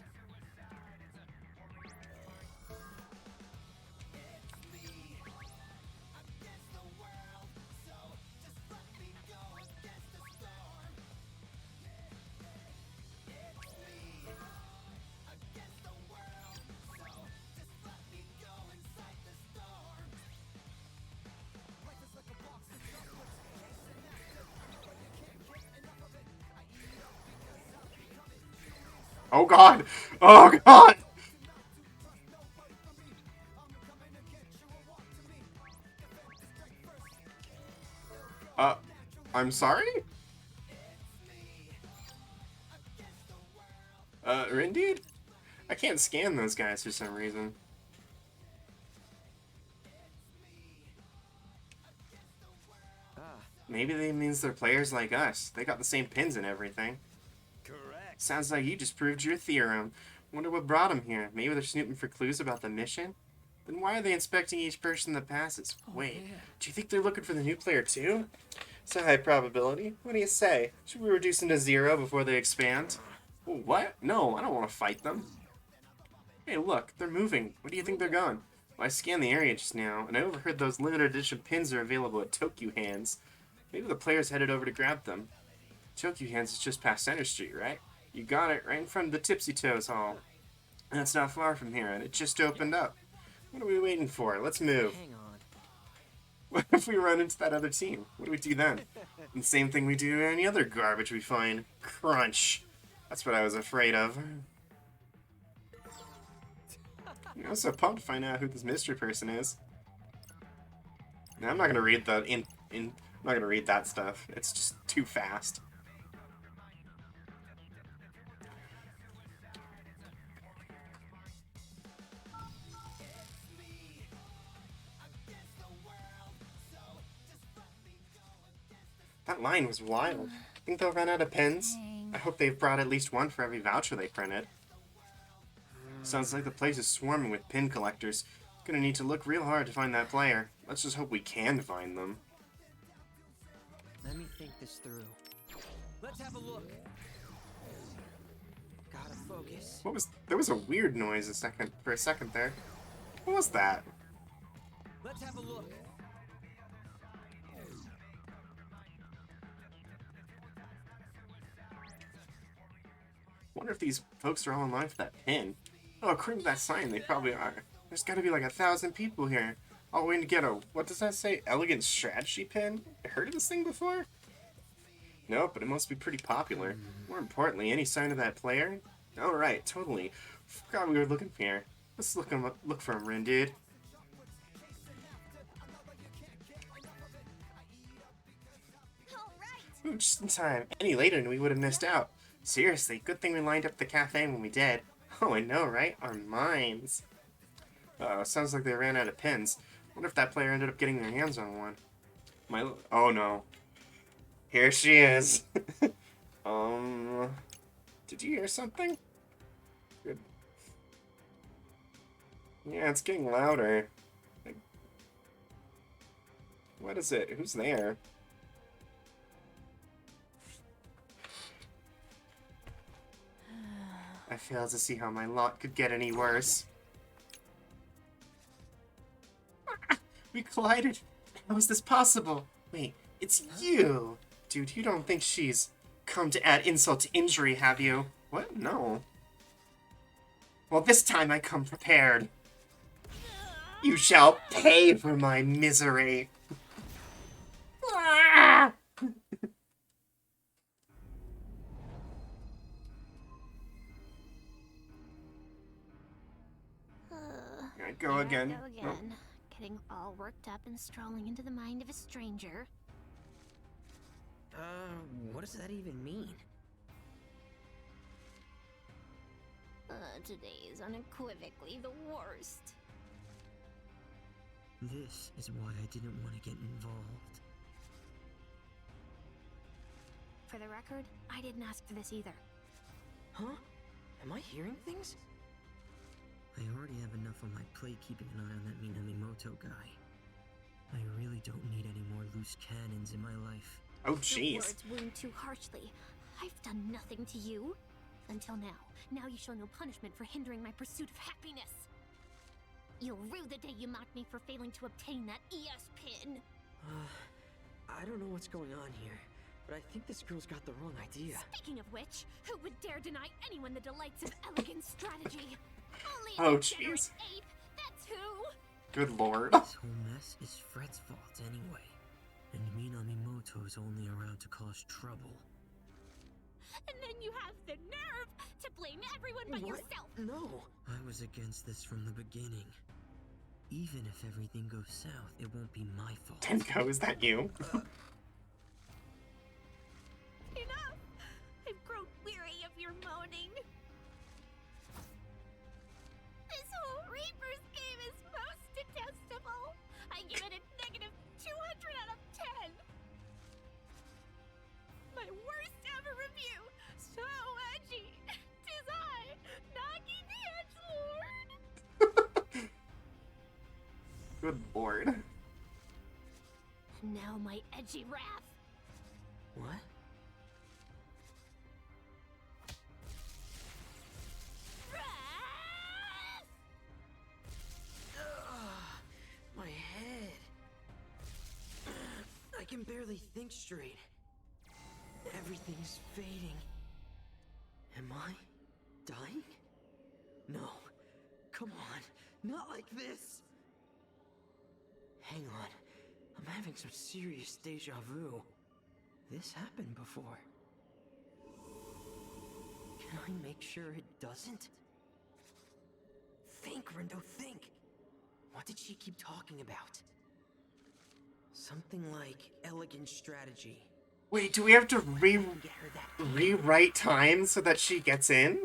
Oh god! Oh god! I'm sorry? Rindude? I can't scan those guys for some reason. Maybe that means they're players like us. They got the same pins and everything. Correct. Sounds like you just proved your theorem. Wonder what brought them here. Maybe they're snooping for clues about the mission? Then why are they inspecting each person that passes? Wait, do you think they're looking for the new player too? It's a high probability. What do you say? Should we reduce them to 0 before they expand? What? No, I don't want to fight them. Hey, look, they're moving. Where do you think they're going? Well, I scanned the area just now, and I overheard those limited edition pins are available at Tokyo Hands. Maybe the player's headed over to grab them. Tokyo Hands is just past Center Street, right? You got it, right in front of the Tipsy Toes Hall. That's not far from here, and it just opened up. What are we waiting for? Let's move. Hang on. What if we run into that other team? What do we do then? And the same thing we do to any other garbage we find. Crunch. That's what I was afraid of. I'm so pumped to find out who this mystery person is. Now, I'm not gonna read the I'm not gonna read that stuff. It's just too fast. That line was wild. Think they'll run out of pins? I hope they've brought at least one for every voucher they printed. Sounds like the place is swarming with pin collectors. Gonna need to look real hard to find that player. Let's just hope we can find them. Let me think this through. Let's have a look. Gotta focus. There was a weird noise for a second there. What was that? Let's have a look. Wonder if these folks are all in line for that pin. Oh, according to that sign, they probably are. There's gotta be like 1,000 people here, all waiting to get a, what does that say, elegant strategy pin? Heard of this thing before? No, but it must be pretty popular. More importantly, any sign of that player? Oh right, totally. Forgot we were looking for here. Let's look for him, Rin, dude. Ooh, just in time. Any later and we would have missed out. Seriously, good thing we lined up the cafe when we did. Oh, I know, right? Our minds. Uh-oh, sounds like they ran out of pins. Wonder if that player ended up getting their hands on one. Oh no. Here she is. Did you hear something? Good. Yeah, it's getting louder. What is it? Who's there? I fail to see how my lot could get any worse. We collided. How is this possible? Wait, it's you! Dude, you don't think she's come to add insult to injury, have you? What? No. Well, this time I come prepared. You shall pay for my misery. Go again. Go again. Getting all worked up and strolling into the mind of a stranger. What does that even mean? Today is unequivocally the worst. This is why I didn't want to get involved. For the record, I didn't ask for this either. Huh? Am I hearing things? I already have enough on my plate keeping an eye on that Minamoto guy. I really don't need any more loose cannons in my life. Oh, Your jeez. words wound too harshly. I've done nothing to you. Until now. Now you show no punishment for hindering my pursuit of happiness. You'll rue the day you mocked me for failing to obtain that ES pin. I don't know what's going on here, but I think this girl's got the wrong idea. Speaking of which, who would dare deny anyone the delights of elegant strategy? Only Oh, a degenerate jeez. ape, that's who! Good lord. This whole mess is Fred's fault anyway. And Minamoto is only around to cause trouble. And then you have the nerve to blame everyone but yourself! No! I was against this from the beginning. Even if everything goes south, it won't be my fault. Tenko, is that you? Enough! I've grown weary of your moaning. This whole Reaper's game is most detestable. I give it a negative 200 out of 10. My worst ever review. So edgy. 'Tis I, Nagi the Edgelord. Good lord. And now my edgy wrath. What? Wrath! My head. I can barely think straight. Everything's fading. Am I dying? No. Come on. Not like this. Hang on. I'm having some serious deja vu. This happened before. Can I make sure it doesn't? Think, Rindo, think! What did she keep talking about? Something like elegant strategy. Wait, do we have to rewrite time so that she gets in?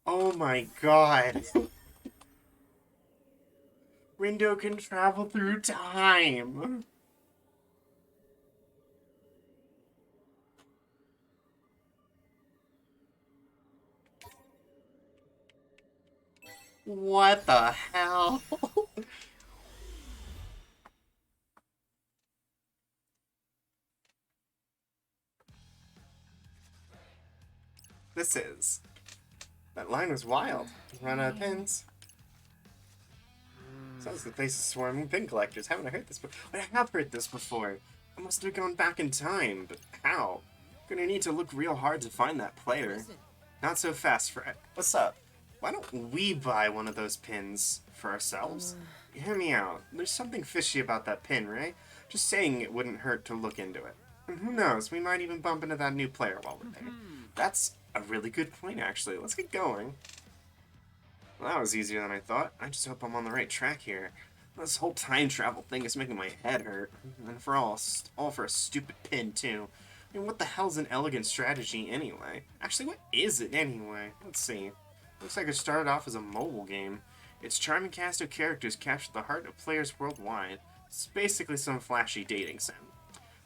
Oh my god. Rindo can travel through time. What the hell? This is. That line was wild. Run out of pins. Sounds like the place is swarming pin collectors. Haven't I heard this before? I have heard this before. I must have gone back in time, but how? Gonna need to look real hard to find that player. Not so fast, Fred. What's up? Why don't we buy one of those pins for ourselves? Hear me out. There's something fishy about that pin, right? Just saying it wouldn't hurt to look into it. And who knows, we might even bump into that new player while we're there. That's a really good point, actually. Let's get going. Well, that was easier than I thought. I just hope I'm on the right track here. This whole time travel thing is making my head hurt. And for all for a stupid pin, too. I mean, what the hell's an elegant strategy anyway? Actually, what is it anyway? Let's see. Looks like it started off as a mobile game. Its charming cast of characters captured the heart of players worldwide. It's basically some flashy dating sim.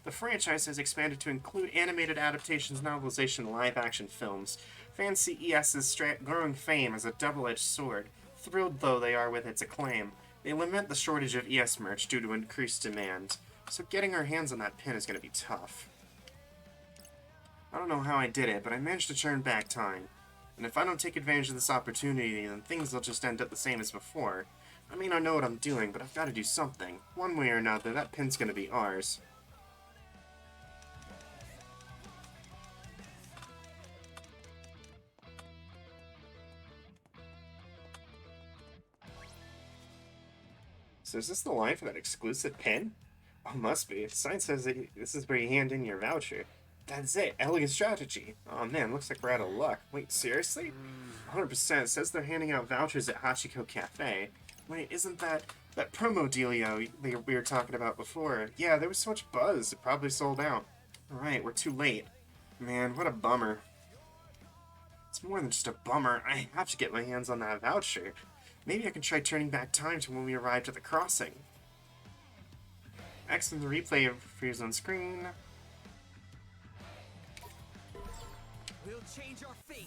The franchise has expanded to include animated adaptations, novelization, and live-action films. Fans see ES's growing fame as a double-edged sword. Thrilled though they are with its acclaim, they lament the shortage of ES merch due to increased demand. So getting our hands on that pin is going to be tough. I don't know how I did it, but I managed to turn back time. And if I don't take advantage of this opportunity, then things will just end up the same as before. I mean, I know what I'm doing, but I've got to do something. One way or another, that pin's going to be ours. So is this the line for that exclusive pin? Oh, must be. The sign says that this is where you hand in your voucher. That's it. Elegant strategy. Oh man, looks like we're out of luck. Wait, seriously? 100%. It says they're handing out vouchers at Hachiko Cafe. Wait, isn't that promo dealio we were talking about before? Yeah, there was so much buzz. It probably sold out. Alright, we're too late. Man, what a bummer. It's more than just a bummer. I have to get my hands on that voucher. Maybe I can try turning back time to when we arrived at the crossing. X in the replay appears on screen. We'll change our fate.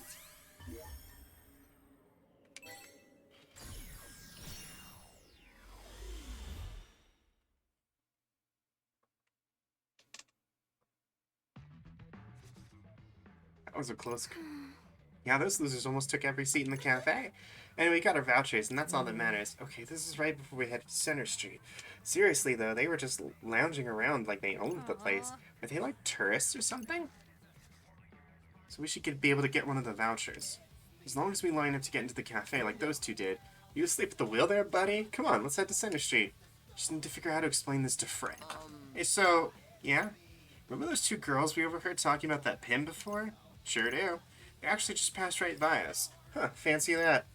That was a close. Yeah, those losers almost took every seat in the cafe. Anyway, we got our vouchers, and that's all that matters. Okay, this is right before we head to Center Street. Seriously, though, they were just lounging around like they owned the place. Are they like tourists or something? So we should be able to get one of the vouchers. As long as we line up to get into the cafe like those two did. You asleep at the wheel there, buddy? Come on, let's head to Center Street. Just need to figure out how to explain this to Fred. Hey, so, yeah? Remember those two girls we overheard talking about that pin before? Sure do. They actually just passed right by us. Huh, fancy that.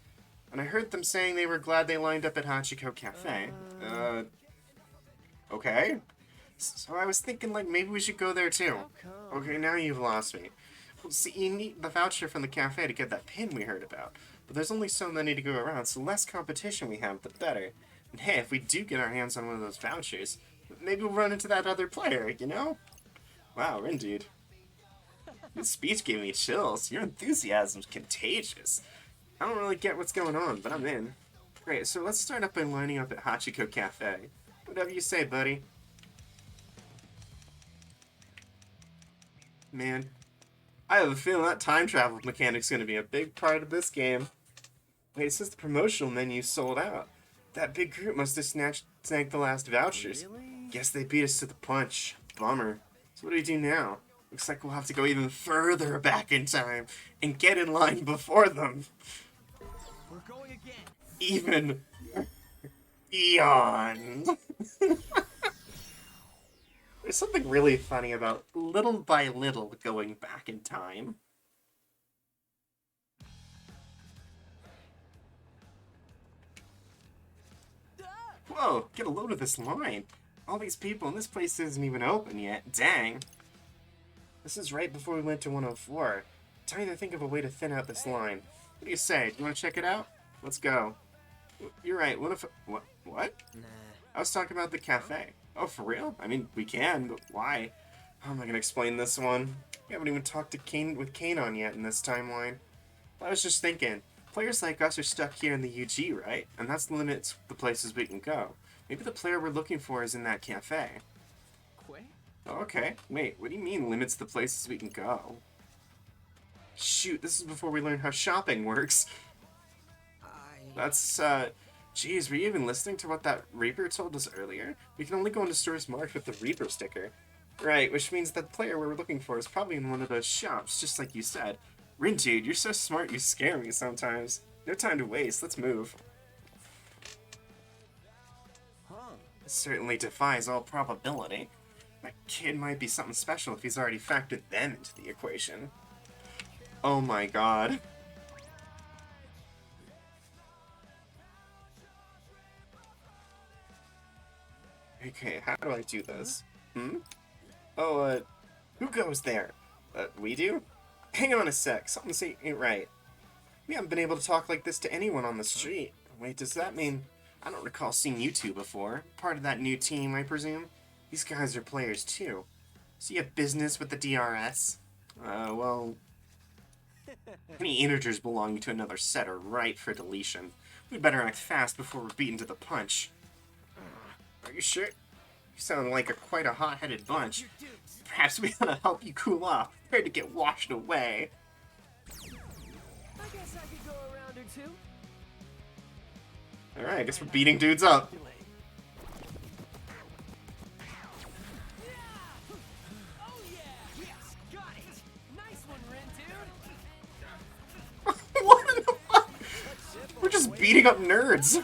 And I heard them saying they were glad they lined up at Hachiko Cafe. Okay. So I was thinking, like, maybe we should go there too. Okay, now you've lost me. Well, see, you need the voucher from the cafe to get that pin we heard about. But there's only so many to go around, so the less competition we have, the better. And hey, if we do get our hands on one of those vouchers, maybe we'll run into that other player, you know? Wow, indeed. This speech gave me chills. Your enthusiasm's contagious. I don't really get what's going on, but I'm in. Great, so let's start up by lining up at Hachiko Cafe. Whatever you say, buddy. Man, I have a feeling that time travel mechanic's going to be a big part of this game. Wait, it says the promotional menu sold out. That big group must have snagged the last vouchers. Really? Guess they beat us to the punch. Bummer. So what do we do now? Looks like we'll have to go even further back in time and get in line before them. We're going again. Even beyond. There's something really funny about little by little going back in time. Whoa, get a load of this line. All these people and this place isn't even open yet. Dang. This is right before we went to 104. Time to think of a way to thin out this line. What do you say? Do you want to check it out? Let's go. You're right. What if... What? Nah. I was talking about the cafe. Oh, for real? I mean, we can, but why? How am I gonna explain this one? We haven't even talked to Kane on yet in this timeline. I was just thinking, players like us are stuck here in the UG, right? And that's the limits the places we can go. Maybe the player we're looking for is in that cafe. Oh, okay. Wait, what do you mean limits the places we can go? Shoot, this is before we learn how shopping works. That's, Jeez, were you even listening to what that Reaper told us earlier? We can only go into stores marked with the Reaper sticker. Right, which means that the player we're looking for is probably in one of those shops, just like you said. Rin, dude, you're so smart you scare me sometimes. No time to waste, let's move. This certainly defies all probability. That kid might be something special if he's already factored them into the equation. Oh my god. Okay, how do I do this? Oh, who goes there? We do? Hang on a sec, something ain't right. We haven't been able to talk like this to anyone on the street. Wait, does that mean... I don't recall seeing you two before. Part of that new team, I presume? These guys are players, too. So you have business with the DRS? Well... Any integers belonging to another set are ripe for deletion. We'd better act fast before we're beaten to the punch. Are you sure? You sound like quite a hot-headed bunch. Perhaps we ought to help you cool off, prepared to get washed away. I guess I could go around or two. Alright, I guess we're beating dudes up. Oh yeah! Yes, got it! Nice one, Ren, dude! What in the fuck? We're just beating up nerds.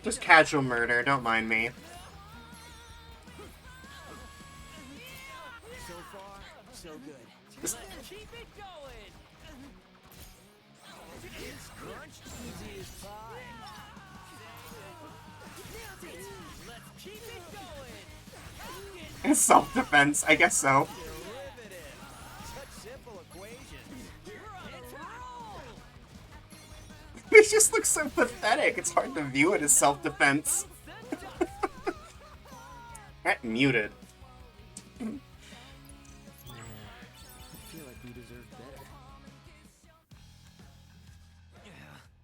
Just casual murder, don't mind me. So far, so good. Just... Keep it going! It's crunch easy as pie. Let's keep it going! Self-defense, I guess so. Such simple equations. They just look so pathetic, it's hard to view it as self-defense. Muted. I feel like we deserve better.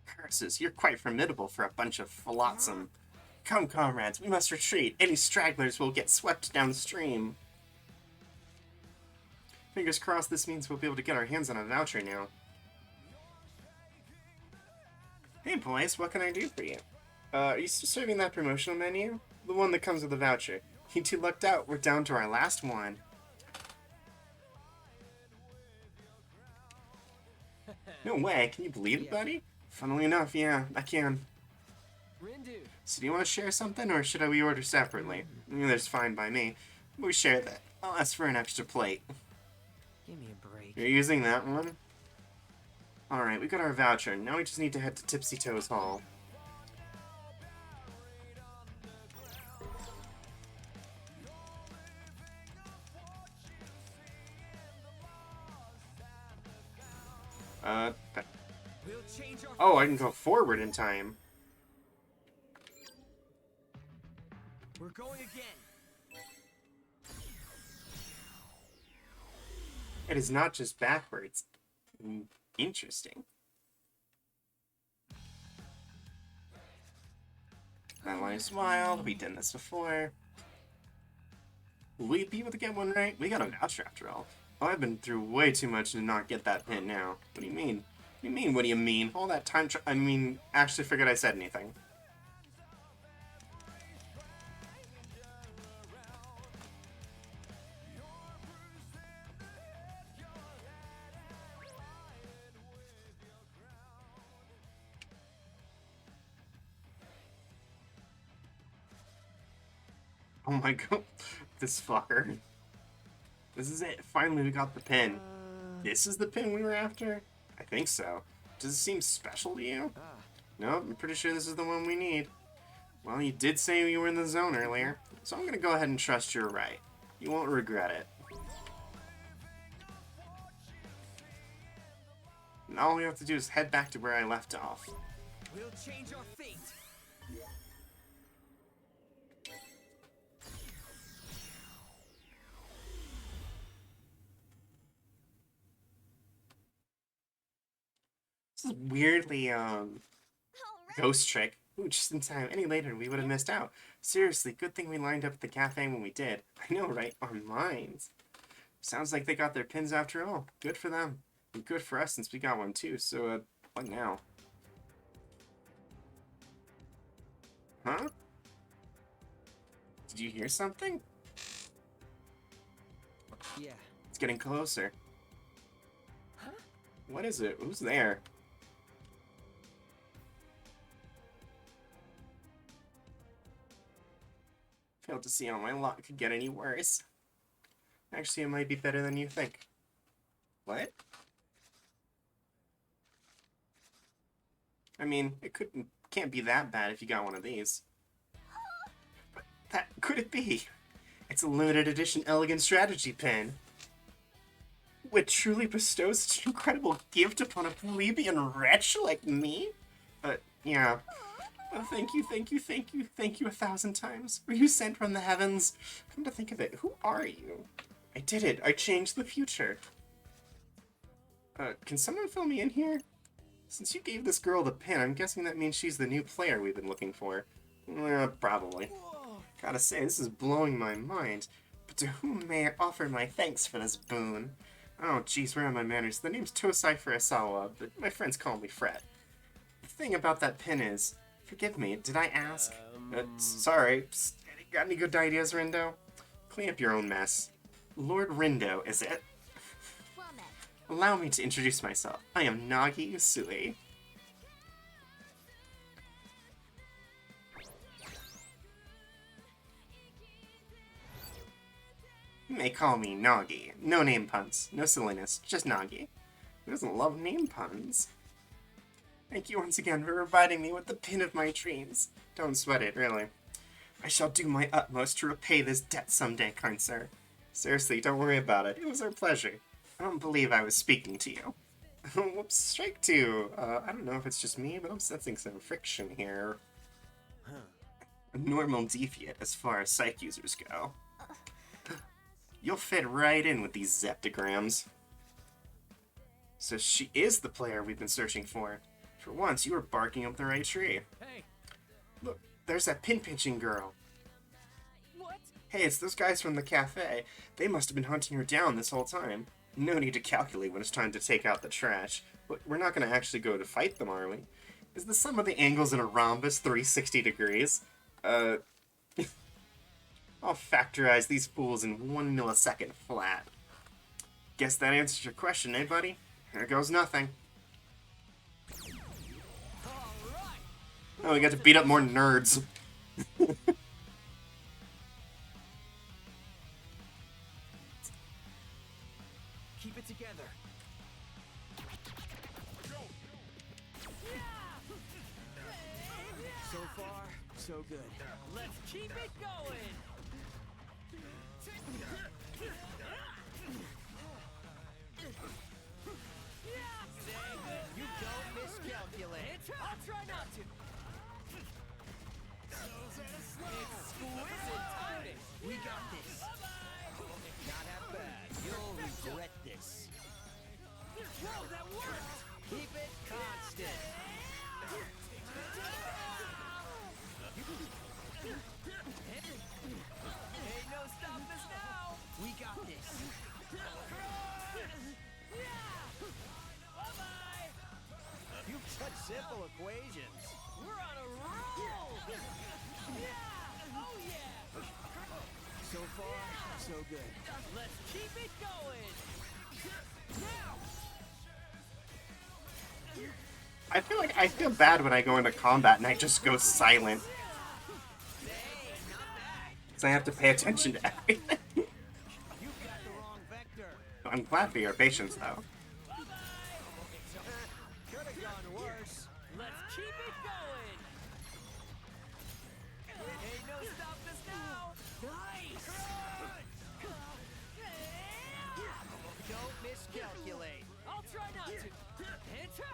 Curses, you're quite formidable for a bunch of flotsam. Come, comrades, we must retreat. Any stragglers will get swept downstream. Fingers crossed this means we'll be able to get our hands on a voucher now. Hey boys, what can I do for you? Are you still serving that promotional menu? The one that comes with the voucher. You two lucked out, we're down to our last one. No way, can you believe it, buddy? Funnily enough, yeah, I can. Rindu. So do you want to share something, or should we order separately? That's fine by me. We share that. I'll ask for an extra plate. Give me a break. You're using that one? Alright, we got our voucher. Now we just need to head to Tipsy Toes Hall. Oh, I can go forward in time. We're going again. It is not just backwards. Interesting. That life's wild. We've done this before. Will we be able to get one right? We got a voucher after all. Oh, I've been through way too much to not get that pin now. What do you mean? What do you mean? What do you mean? All that time I mean, actually forget I said anything. Oh my god, this fucker. This is it. Finally, we got the pin. This is the pin we were after? I think so. Does it seem special to you? Nope, I'm pretty sure this is the one we need. Well, you did say you were in the zone earlier, so I'm gonna go ahead and trust you're right. You won't regret it. And all we have to do is head back to where I left off. We'll change our fate. This is weirdly, ghost trick. Ooh, just in time. Any later, we would have missed out. Seriously, good thing we lined up at the cafe when we did. I know, right? Our minds. Sounds like they got their pins after all. Good for them. And good for us since we got one too, so, what now? Huh? Did you hear something? Yeah. It's getting closer. Huh? What is it? Who's there? Failed to see how my luck could get any worse. Actually, it might be better than you think. What? I mean, it can't be that bad if you got one of these. But that could it be? It's a limited edition elegant strategy pin. What truly bestows such an incredible gift upon a plebeian wretch like me? Yeah. Oh, thank you, thank you, thank you, thank you 1,000 times. Were you sent from the heavens? Come to think of it, who are you? I did it. I changed the future. Can someone fill me in here? Since you gave this girl the pin, I'm guessing that means she's the new player we've been looking for. Probably. Whoa. Gotta say, this is blowing my mind. But to whom may I offer my thanks for this boon? Oh, jeez, where are my manners? The name's Tosai Furusawa, but my friends call me Fred. The thing about that pin is... Forgive me, did I ask? Sorry. Psst, got any good ideas, Rindo? Clean up your own mess. Lord Rindo, is it? Well met. Allow me to introduce myself. I am Nagi Usui. You may call me Nagi. No name puns. No silliness. Just Nagi. Who doesn't love name puns? Thank you once again for providing me with the pin of my dreams. Don't sweat it, really. I shall do my utmost to repay this debt someday, kind sir. Seriously, don't worry about it. It was our pleasure. I don't believe I was speaking to you. Whoops, strike two. I don't know if it's just me, but I'm sensing some friction here. A normal deviate as far as psych users go. You'll fit right in with these zeptograms. So she is the player we've been searching for. For once, you were barking up the right tree. Hey. Look, there's that pin-pinching girl. What? Hey, it's those guys from the cafe. They must have been hunting her down this whole time. No need to calculate when it's time to take out the trash. But we're not going to actually go to fight them, are we? Is the sum of the angles in a rhombus 360 degrees? I'll factorize these fools in 1 millisecond flat. Guess that answers your question, eh, buddy? Here goes nothing. Oh, we got to beat up more nerds. Keep it together. So far, so good. Let's keep it going. You don't miscalculate. I'll try not to. Exquisite timing. We got this. Not half bad. You'll regret this. Whoa, that worked. Keep it constant. You Hey, no stopping us now! We got this. Bye-bye! You've such simple equations. We're on a roll! Yeah! Oh yeah! So far, so good. Let's keep it going! Now! I feel bad when I go into combat and I just go silent. So I have to pay attention to everything. You've got the wrong vector. I'm glad for your patience, though. Could have gone worse. Let's keep it going! Hey, no stopping us now! Nice! Don't miscalculate. I'll try not to. And try!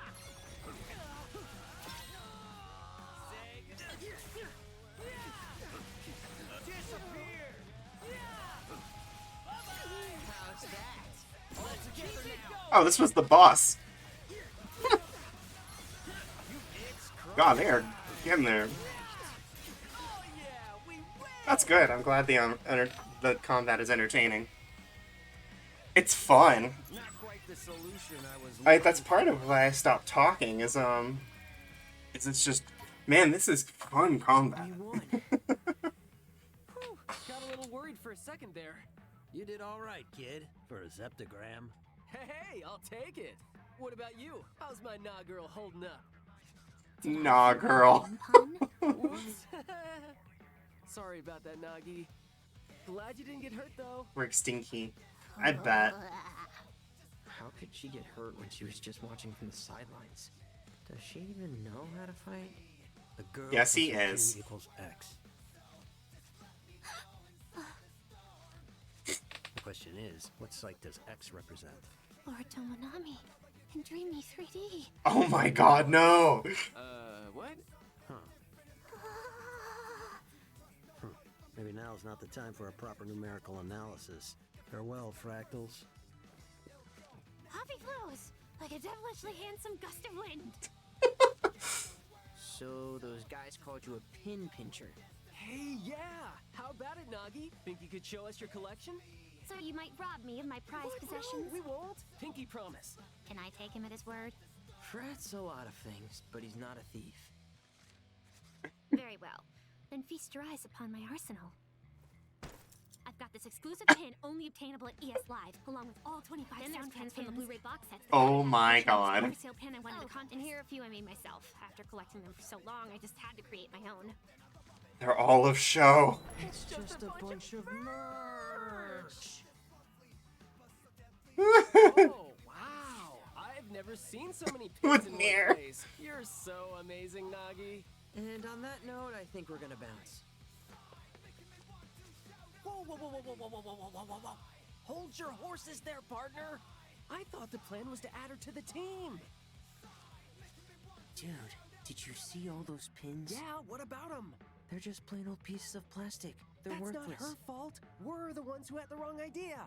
Disappear. How's that? Let's keep it going! Oh, this was the boss. God, they are getting there. Oh yeah, we win! That's good. I'm glad the combat is entertaining. It's fun. Not quite the solution I was That's part of why I stopped talking. Is it's just, man, this is fun combat. Whew, got a little worried for a second there. You did all right, kid, for a Zeptogram. Hey, I'll take it. What about you? How's my nah girl holding up? Nah, girl. Whoops. Sorry about that, Nagi. Glad you didn't get hurt though. Rick Stinky. I bet. How could she get hurt when she was just watching from the sidelines? Does she even know how to fight? The girl Yes, he plus is. 10 equals X. The question is, what site does X represent? Lord Tomonami in Dreamy 3D. Oh my god, no! What? Maybe now's not the time for a proper numerical analysis. Farewell, fractals. Poppy flows like a devilishly handsome gust of wind. So those guys called you a pin pincher. Hey, yeah! How about it, Nagi? Think you could show us your collection? So you might rob me of my prized What? possessions? No, we won't. Pinky promise. Can I take him at his word? Frat's a lot of things, but he's not a thief. Very well. Then feast your eyes upon my arsenal. I've got this exclusive pin only obtainable at ES Live, along with all 25 soundtracks from the Blu-ray box sets. Oh my god. Sale pin I wanted to and here are a few I made myself. After collecting them for so long, I just had to create my own. They're all of show. It's just a bunch of merch. Oh, wow! I've never seen so many With pins in Nair. one place. You're so amazing, Nagi. And on that note, I think we're gonna bounce. Whoa, whoa, whoa, whoa, whoa, whoa, whoa, whoa, whoa, whoa, whoa! Hold your horses there, partner. I thought the plan was to add her to the team. Dude, did you see all those pins? Yeah, what about them? They're just plain old pieces of plastic. They're That's worthless. not her fault. We're the ones who had the wrong idea.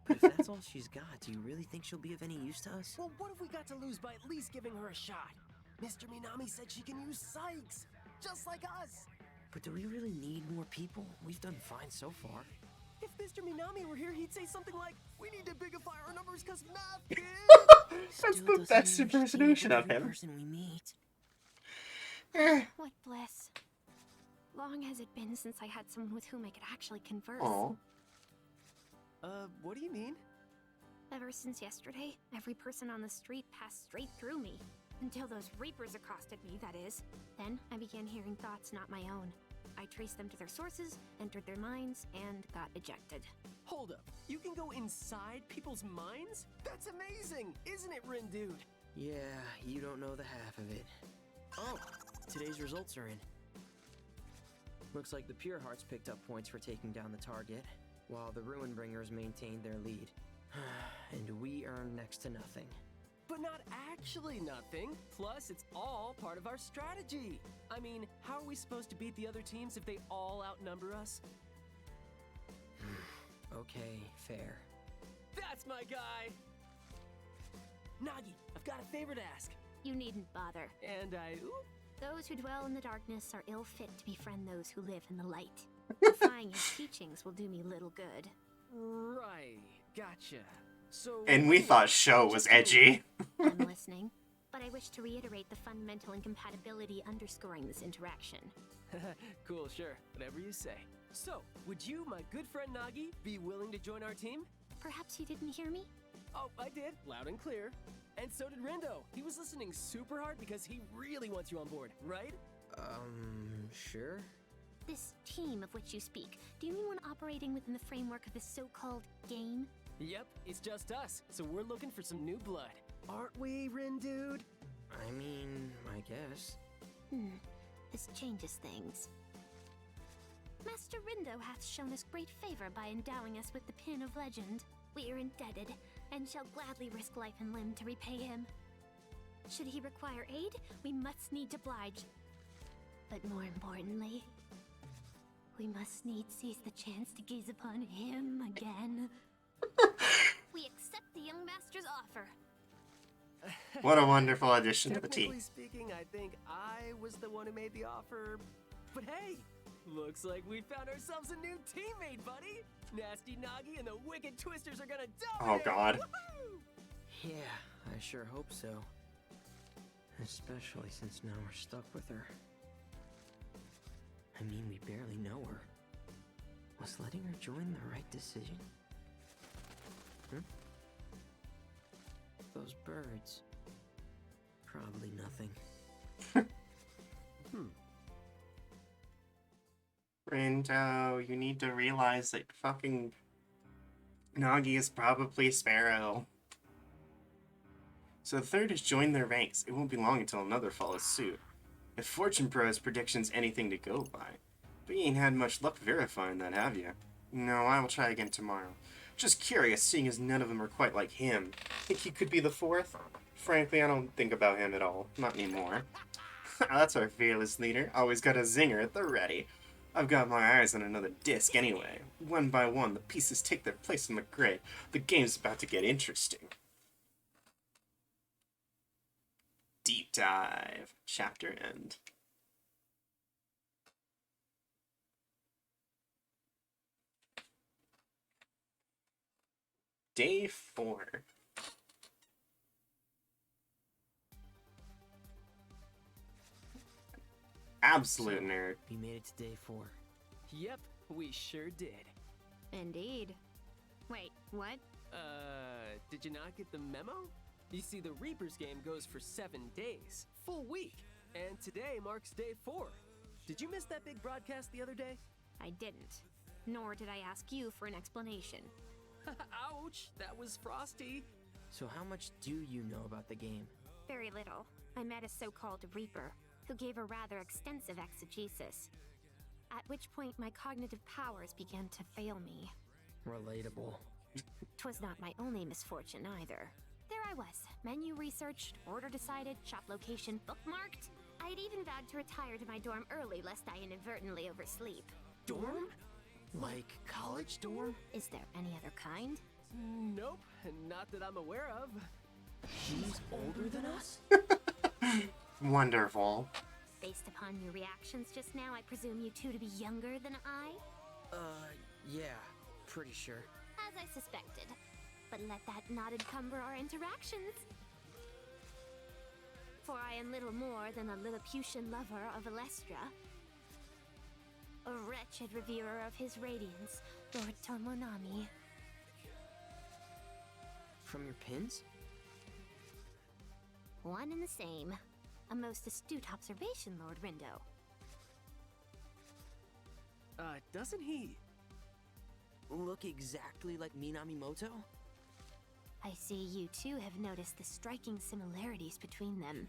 But if that's all she's got, do you really think she'll be of any use to us? Well, what have we got to lose by at least giving her a shot? Mr. Minami said she can use Sykes, just like us. But do we really need more people? We've done fine so far. If Mr. Minami were here, he'd say something like, "We need to bigify our numbers because math, kid." That's Still the doesn't best understand impersonation of every him. person we meet. What bliss. Long has it been since I had someone with whom I could actually converse. Oh. What do you mean? Ever since yesterday, every person on the street passed straight through me. Until those reapers accosted me, that is. Then I began hearing thoughts not my own. I traced them to their sources, entered their minds, and got ejected. Hold up. You can go inside people's minds? That's amazing, isn't it, Rin Dude? Yeah, you don't know the half of it. Oh, today's results are in. Looks like the Pure Hearts picked up points for taking down the target, while the Ruin Bringers maintained their lead. And we earned next to nothing. But not actually nothing. Plus, it's all part of our strategy. I mean, how are we supposed to beat the other teams if they all outnumber us? Okay, fair. That's my guy! Nagi, I've got a favor to ask. You needn't bother. And I Those who dwell in the darkness are ill fit to befriend those who live in the light. Defying his teachings will do me little good. Right, gotcha. So. And we thought Show was edgy. I'm listening, but I wish to reiterate the fundamental incompatibility underscoring this interaction. Cool, sure, whatever you say. So, would you, my good friend Nagi, be willing to join our team? Perhaps you didn't hear me? Oh, I did, loud and clear. And so did Rendo. He was listening super hard because he really wants you on board, right? Sure. This team of which you speak, do you mean one operating within the framework of this so-called game? Yep, it's just us, so we're looking for some new blood. Aren't we, Rin dude? I mean, I guess. This changes things. Master Rindo hath shown us great favor by endowing us with the Pin of Legend. We are indebted, and shall gladly risk life and limb to repay him. Should he require aid, we must needs oblige. But more importantly, we must needs seize the chance to gaze upon him again. We accept the young master's offer. What a wonderful addition to the team. Technically speaking, I think I was the one who made the offer. But hey, looks like we found ourselves a new teammate, buddy. Nasty Nagi and the Wicked Twisters are gonna dominate. Oh God. Woohoo! Yeah, I sure hope so. Especially since now we're stuck with her. I mean, we barely know her. Was letting her join the right decision? Those birds. Probably nothing. Rindo, you need to realize that fucking Nagi is probably Sparrow. So the third has joined their ranks. It won't be long until another follows suit. If Fortune Pro's prediction's anything to go by. But you ain't had much luck verifying that, have you? No, I will try again tomorrow. Just curious, seeing as none of them are quite like him. Think he could be the fourth? Frankly, I don't think about him at all. Not anymore. That's our fearless leader. Always got a zinger at the ready. I've got my eyes on another disc anyway. One by one, the pieces take their place in the grid. The game's about to get interesting. Deep dive. Chapter end. Day 4. Absolute nerd. We made it to day 4. Yep, we sure did. Indeed. Wait, what? Did you not get the memo? You see, the Reaper's game goes for 7 days. Full week. And today marks day 4. Did you miss that big broadcast the other day? I didn't. Nor did I ask you for an explanation. Ouch, that was frosty. So how much do you know about the game? Very little. I met a so-called Reaper, who gave a rather extensive exegesis. At which point my cognitive powers began to fail me. Relatable. 'Twas not my only misfortune either. There I was, menu researched, order decided, shop location bookmarked. I had even vowed to retire to my dorm early lest I inadvertently oversleep. Dorm? Like college dorm? Is there any other kind? Nope, not that I'm aware of. She's older than us? Wonderful. Based upon your reactions just now, I presume you two to be younger than I? Yeah, pretty sure. As I suspected. But let that not encumber our interactions. For I am little more than a Lilliputian lover of Alestra. A wretched reverer of his radiance, Lord Tomonami. From your pins? One and the same. A most astute observation, Lord Rindo. Doesn't he look exactly like Minamimoto? I see you two have noticed the striking similarities between them.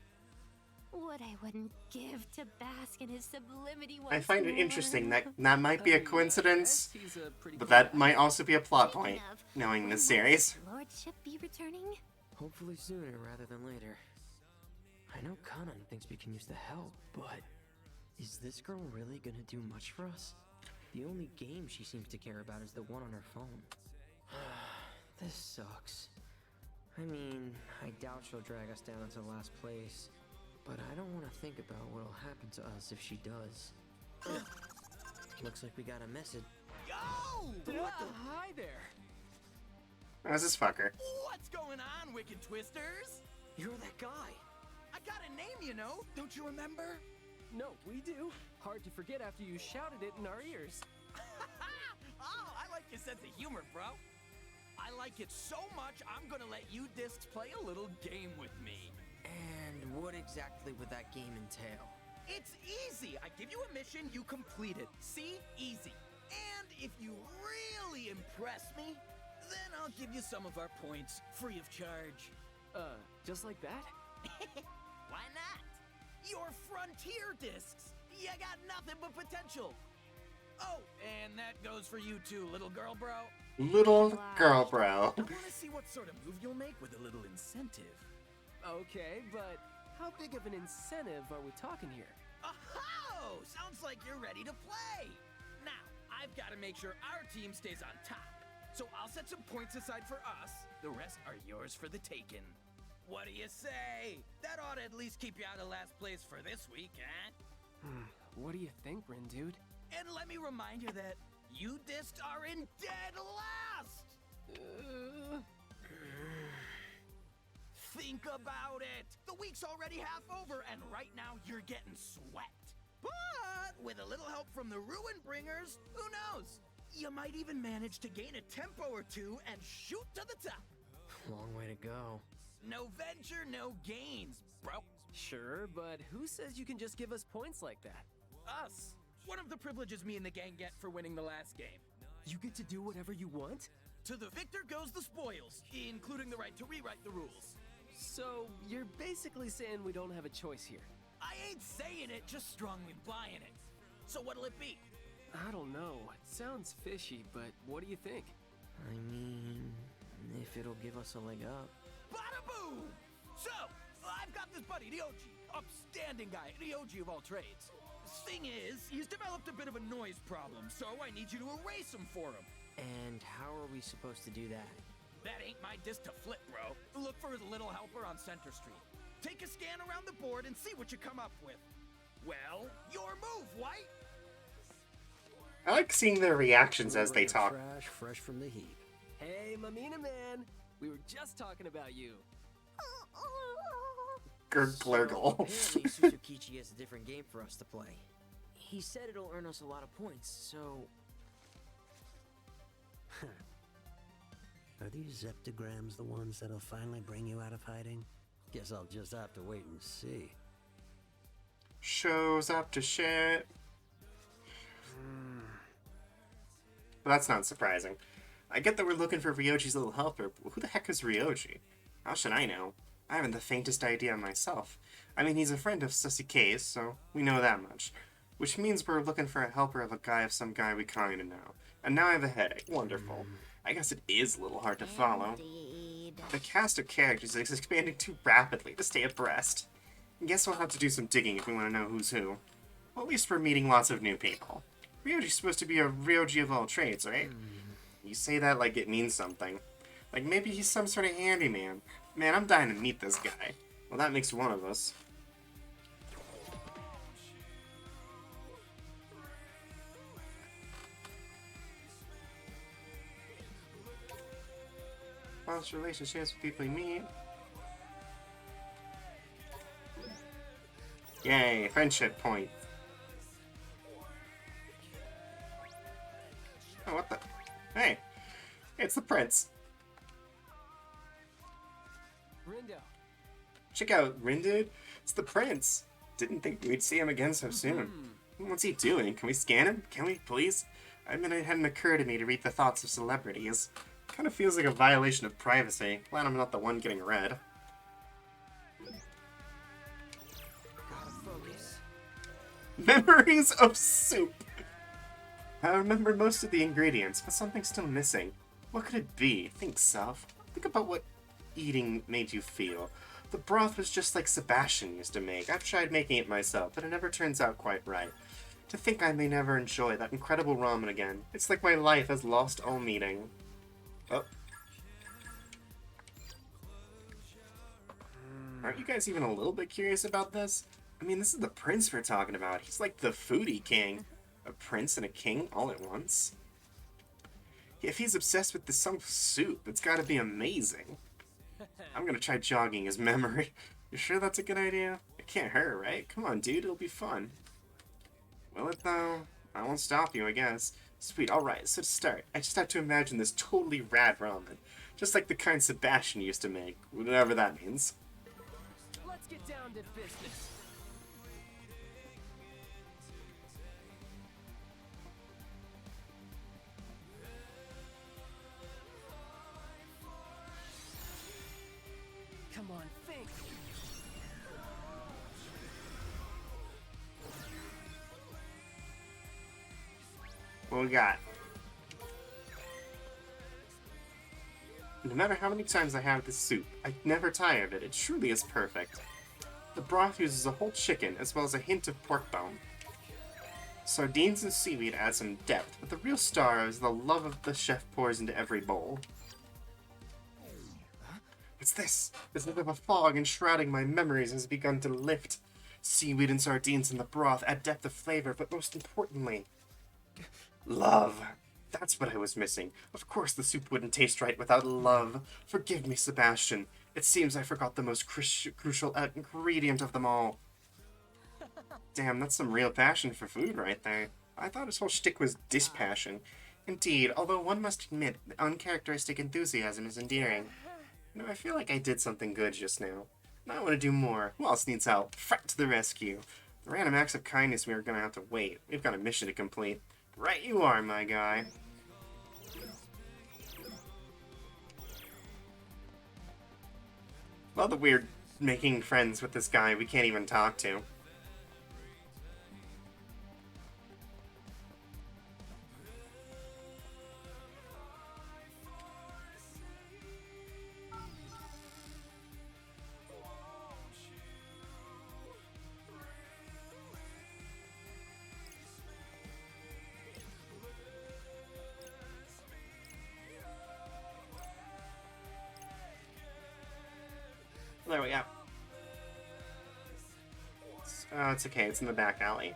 What I wouldn't give to bask in his sublimity once I find it more. interesting that might be a coincidence, yes, he's a pretty but cool that guy. might also be a plot Speaking point, of, knowing when the will series. his Lordship be returning? Hopefully sooner rather than later. I know Kanan thinks we can use the help, but is this girl really gonna do much for us? The only game she seems to care about is the one on her phone. This sucks. I mean, I doubt she'll drag us down into last place. but I don't want to think about what'll happen to us if she does. Looks like we got a message. Yo! Hi there. How's this fucker? What's going on, Wicked Twisters? You're that guy. I got a name, you know. Don't you remember? No, we do. Hard to forget after you shouted it in our ears. Oh, I like your sense of humor, bro. I like it so much, I'm gonna let you discs play a little game with me. And what exactly would that game entail? It's easy. I give you a mission, you complete it. See? Easy. And if you really impress me, then I'll give you some of our points, free of charge. Just like that? Why not? Your frontier discs. You got nothing but potential. Oh, and that goes for you too, little girl bro. Little girl, bro. I wanna see what sort of move you'll make with a little incentive. Okay, but how big of an incentive are we talking here? Oh, sounds like you're ready to play. Now, I've got to make sure our team stays on top. So I'll set some points aside for us. The rest are yours for the taking. What do you say? That ought to at least keep you out of last place for this week, huh? What do you think, Rin dude? And let me remind you that you discs are in dead last! Think about it! The week's already half over, and right now you're getting swept. But with a little help from the Ruin Bringers, who knows? You might even manage to gain a tempo or two and shoot to the top. Long way to go. No venture, no gains, bro. Sure, but who says you can just give us points like that? Us. One of the privileges me and the gang get for winning the last game. You get to do whatever you want? To the victor goes the spoils, including the right to rewrite the rules. So, you're basically saying we don't have a choice here. I ain't saying it, just strongly implying it. So what'll it be? I don't know. It sounds fishy, but what do you think? I mean, if it'll give us a leg up. Bada boom! So, I've got this buddy, the OG. Upstanding guy, the OG of all trades. Thing is, he's developed a bit of a noise problem, so I need you to erase him for him. And how are we supposed to do that? That ain't my disc to flip, bro. Look for his little helper on Center Street. Take a scan around the board and see what you come up with. Well, your move, White! I like seeing their reactions as they talk. Trash fresh from the heap. Hey, Mamina man! We were just talking about you. Glurgle. Apparently Suzukichi has a different game for us to play. He said it'll earn us a lot of points, so... Are these zeptograms the ones that'll finally bring you out of hiding? Guess I'll just have to wait and see. Shows up to shit. Well, that's not surprising. I get that we're looking for Ryoji's little helper, but who the heck is Ryoji? How should I know? I haven't the faintest idea myself. I mean, he's a friend of Sasuke's, so we know that much. Which means we're looking for a helper of a guy of some guy we kinda know. And now I have a headache. Wonderful. I guess it is a little hard to follow. The cast of characters is expanding too rapidly to stay abreast. Guess we'll have to do some digging if we want to know who's who. Well, at least we're meeting lots of new people. Ryoji's supposed to be a Ryoji of all trades, right? You say that like it means something. Like maybe he's some sort of handyman. Man, I'm dying to meet this guy. Well, that makes one of us. False relationships with people you meet. Yay, friendship point. Oh, what the? Hey, it's the prince. Rindo. Check out Rindude. It's the prince. Didn't think we'd see him again so soon. What's he doing? Can we scan him? Can we, please? I mean, it hadn't occurred to me to read the thoughts of celebrities. Kind of feels like a violation of privacy. Glad I'm not the one getting read. Gotta focus. Memories of soup. I remember most of the ingredients, but something's still missing. What could it be? Think, Soph. Think about what eating made you feel. The broth was just like Sebastian used to make. I've tried making it myself, but it never turns out quite right. To think I may never enjoy that incredible ramen again. It's like my life has lost all meaning. Oh. Aren't you guys even a little bit curious about this? I mean, this is the prince we're talking about. He's like the foodie king. A prince and a king all at once? If he's obsessed with some soup, it's gotta be amazing. I'm gonna try jogging his memory. You sure that's a good idea? It can't hurt, right? Come on, dude, it'll be fun. Will it, though? I won't stop you, I guess. Sweet, alright, so to start, I just have to imagine this totally rad ramen. Just like the kind Sebastian used to make, whatever that means. Let's get down to business. Come on, think. What we got? No matter how many times I have this soup, I never tire of it. It truly is perfect. The broth uses a whole chicken, as well as a hint of pork bone. Sardines and seaweed add some depth, but the real star is the love of the chef pours into every bowl. What's this? As if a fog enshrouding my memories has begun to lift. Seaweed and sardines in the broth add depth of flavor, but most importantly, love. That's what I was missing. Of course the soup wouldn't taste right without love. Forgive me, Sebastian. It seems I forgot the most crucial ingredient of them all. Damn, that's some real passion for food right there. I thought his whole shtick was dispassion. Indeed, although one must admit, the uncharacteristic enthusiasm is endearing. You know, I feel like I did something good just now. And I want to do more. Who else needs help? Fret to the rescue. The random acts of kindness we are going to have to wait. We've got a mission to complete. Right you are, my guy. Well, the weird making friends with this guy we can't even talk to. There we go. It's okay. It's in the back alley.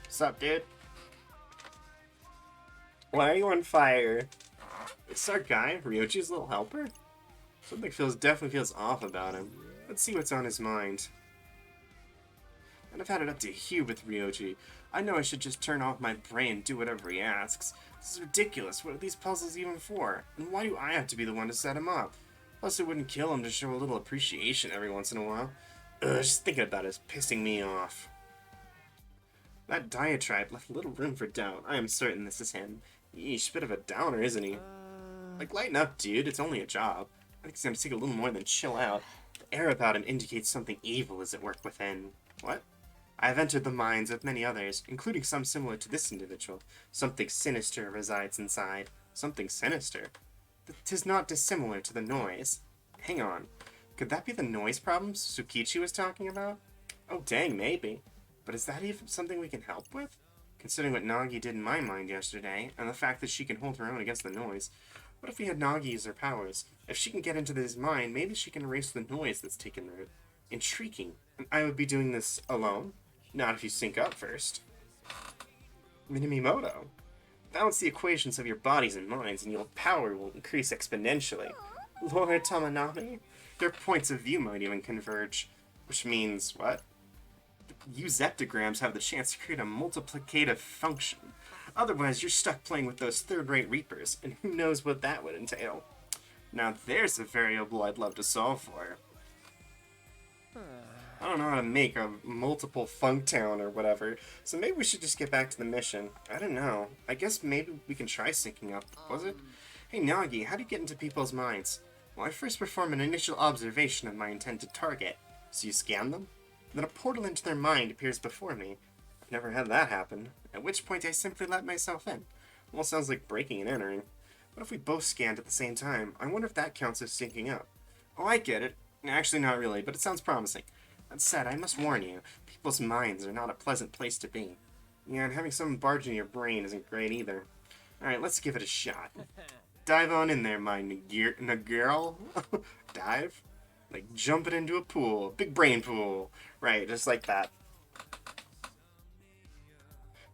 What's up, dude? Why are you on fire? It's our guy, Ryoji's little helper? Something definitely feels off about him. Let's see what's on his mind. And I've had it up to here with Ryoji. I know I should just turn off my brain and do whatever he asks. This is ridiculous. What are these puzzles even for? And why do I have to be the one to set him up? Plus, it wouldn't kill him to show a little appreciation every once in a while. Just thinking about it is pissing me off. That diatribe left little room for doubt. I am certain this is him. Yeesh, bit of a downer, isn't he? Like, lighten up, dude. It's only a job. I think it's gonna take a little more than chill out. The air about him indicates something evil is at work within. What? I have entered the minds of many others, including some similar to this individual. Something sinister resides inside. Something sinister? 'Tis not dissimilar to the noise. Hang on. Could that be the noise problems Tsukichi was talking about? Oh dang, maybe. But is that even something we can help with? Considering what Nagi did in my mind yesterday, and the fact that she can hold her own against the noise, what if we had Nagi use her powers? If she can get into his mind, maybe she can erase the noise that's taken root. Intriguing. And I would be doing this alone? Not if you sync up first. Minamimoto. Balance the equations of your bodies and minds, and your power will increase exponentially. Lord Tamanami, your points of view might even converge. Which means, what? You zeptograms have the chance to create a multiplicative function. Otherwise, you're stuck playing with those third-rate Reapers, and who knows what that would entail. Now there's a variable I'd love to solve for. I don't know how to make a multiple Funktown or whatever, so maybe we should just get back to the mission. I don't know. I guess maybe we can try syncing up, was it? Hey Nagi, how do you get into people's minds? Well, I first perform an initial observation of my intended target. So you scan them? Then a portal into their mind appears before me. I've never had that happen, at which point I simply let myself in. Almost sounds like breaking and entering. What if we both scanned at the same time? I wonder if that counts as syncing up. Oh, I get it. Actually, not really, but it sounds promising. That said, I must warn you, people's minds are not a pleasant place to be. Yeah, and having someone barge in your brain isn't great either. Alright, let's give it a shot. Dive on in there, my girl. Dive? Like jumping into a pool. Big brain pool. Right, just like that.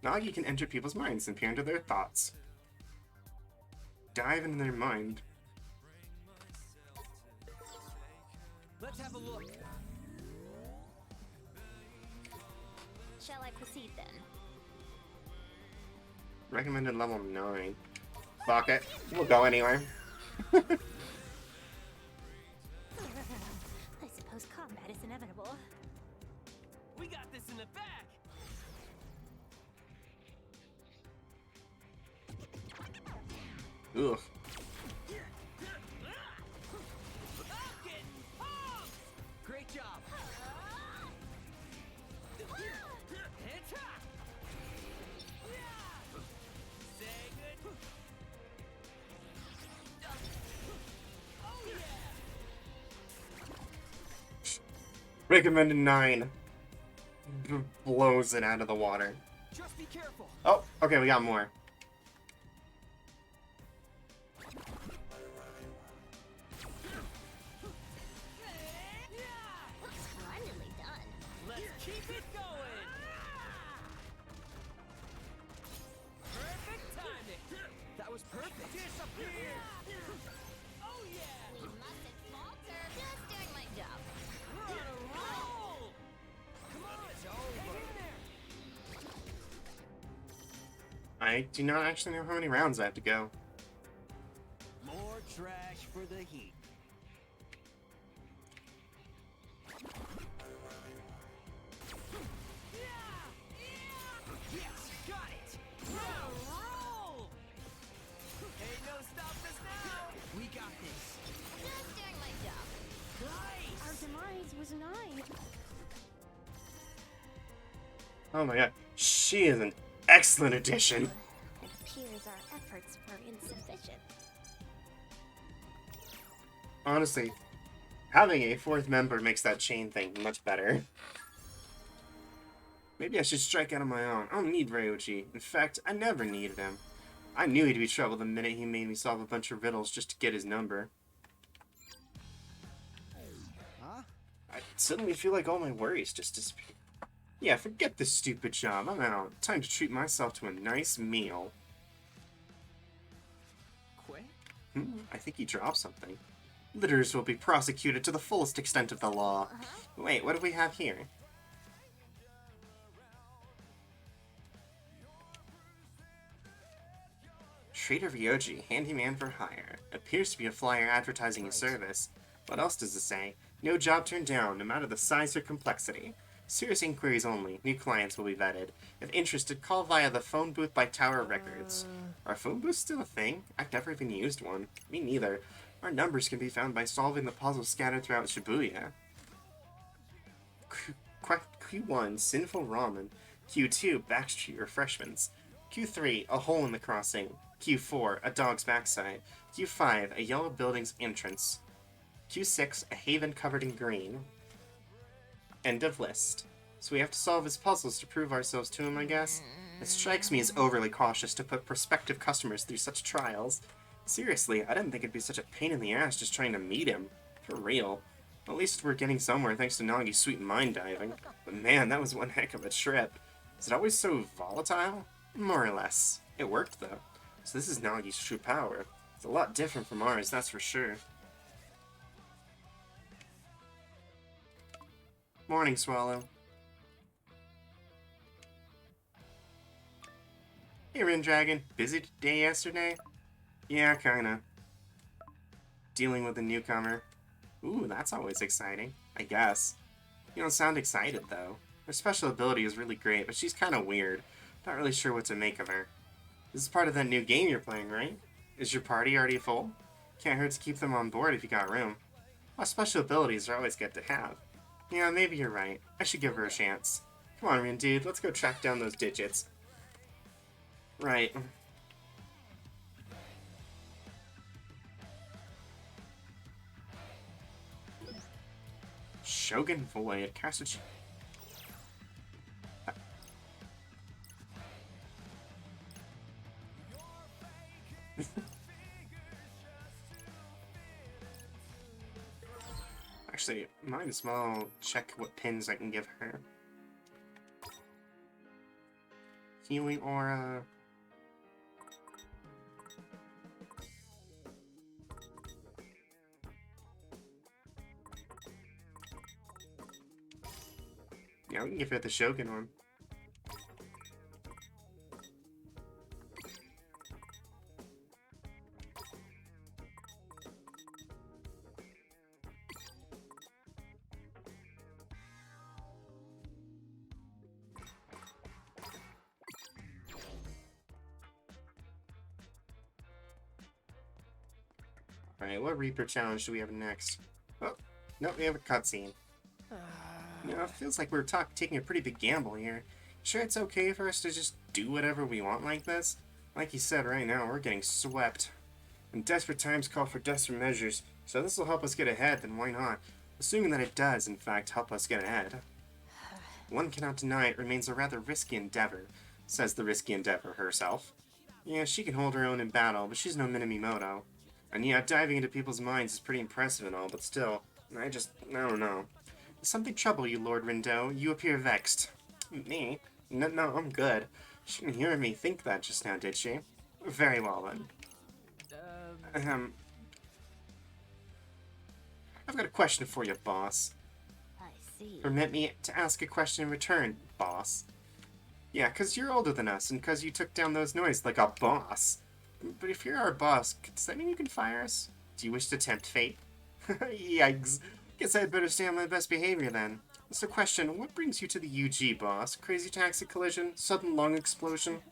Nagi can enter people's minds and peer into their thoughts. Dive into their mind. Let's have a look. Shall I proceed then? Recommended level 9. Fuck it. We'll go anywhere. I suppose combat is inevitable. We got this in the bag. Ugh. Great job. Recommended 9. Blows it out of the water. Just be careful. Oh, okay, we got more. Splendidly done. Let's keep it going. Perfect timing. That was perfect. Disappear. Oh yeah. We mustn't falter. Just doing my job. We're on a roll. Come on, it's over. I do not actually know how many rounds I have to go. More trash for the heat. Yes, got it. Roll. Ain't no stopping us now. We got this. Just doing my job. Our demise was nigh. Oh my god. She is an excellent addition. It appears our efforts were insufficient. Honestly, having a 4th member makes that chain thing much better. Maybe I should strike out on my own. I don't need Ryuichi. In fact, I never needed him. I knew he'd be trouble the minute he made me solve a bunch of riddles just to get his number. Huh? I suddenly feel like all my worries just disappeared. Yeah, forget this stupid job. I'm out. Time to treat myself to a nice meal. Quit? I think he dropped something. Litters will be prosecuted to the fullest extent of the law. Wait, what do we have here? Trader Ryoji, handyman for hire. Appears to be a flyer advertising a service. What else does it say? No job turned down, no matter the size or complexity. Serious inquiries only. New clients will be vetted. If interested, call via the phone booth by Tower Records. Are phone booths still a thing? I've never even used one. Me neither. Our numbers can be found by solving the puzzles scattered throughout Shibuya. Q1, Sinful Ramen. Q2, Backstreet Refreshments. Q3, A Hole in the Crossing. Q4, A Dog's Backside. Q5, A Yellow Building's Entrance. Q6, A Haven Covered in Green. End of list. So we have to solve his puzzles to prove ourselves to him, I guess? It strikes me as overly cautious to put prospective customers through such trials. Seriously, I didn't think it'd be such a pain in the ass just trying to meet him. For real. At least we're getting somewhere thanks to Nagi's sweet mind diving. But man, that was one heck of a trip. Is it always so volatile? More or less. It worked, though. So this is Nagi's true power. It's a lot different from ours, that's for sure. Morning, Swallow. Hey, Rin Dragon. Busy day yesterday? Yeah, kinda. Dealing with a newcomer. Ooh, that's always exciting. I guess. You don't sound excited, though. Her special ability is really great, but she's kinda weird. Not really sure what to make of her. This is part of that new game you're playing, right? Is your party already full? Can't hurt to keep them on board if you got room. Well, special abilities are always good to have. Yeah, maybe you're right. I should give her a chance. Come on, Rin, dude. Let's go track down those digits. Right. Shogun Void. Castle. Actually, might as well check what pins I can give her. Healing aura. Yeah, we can give her the Shogun one. Alright, what Reaper challenge do we have next? Oh, nope, we have a cutscene. You know, it feels like we're taking a pretty big gamble here. Sure it's okay for us to just do whatever we want like this? Like you said, right now, we're getting swept. And desperate times call for desperate measures, so this will help us get ahead, then why not? Assuming that it does, in fact, help us get ahead. One cannot deny it remains a rather risky endeavor, says the risky endeavor herself. Yeah, she can hold her own in battle, but she's no Minamimoto. And yeah, diving into people's minds is pretty impressive and all, but still, I don't know. Does something trouble you, Lord Rindo? You appear vexed. Me? No, I'm good. She didn't hear me think that just now, did she? Very well, then. I've got a question for you, boss. I see. Permit me to ask a question in return, boss. Yeah, 'cause you're older than us, and 'cause you took down those noise like a boss. But if you're our boss, does that mean you can fire us? Do you wish to tempt fate? Yikes. Guess I'd better stay on my best behavior then. So question, what brings you to the UG, boss? Crazy taxi collision? Sudden lung explosion?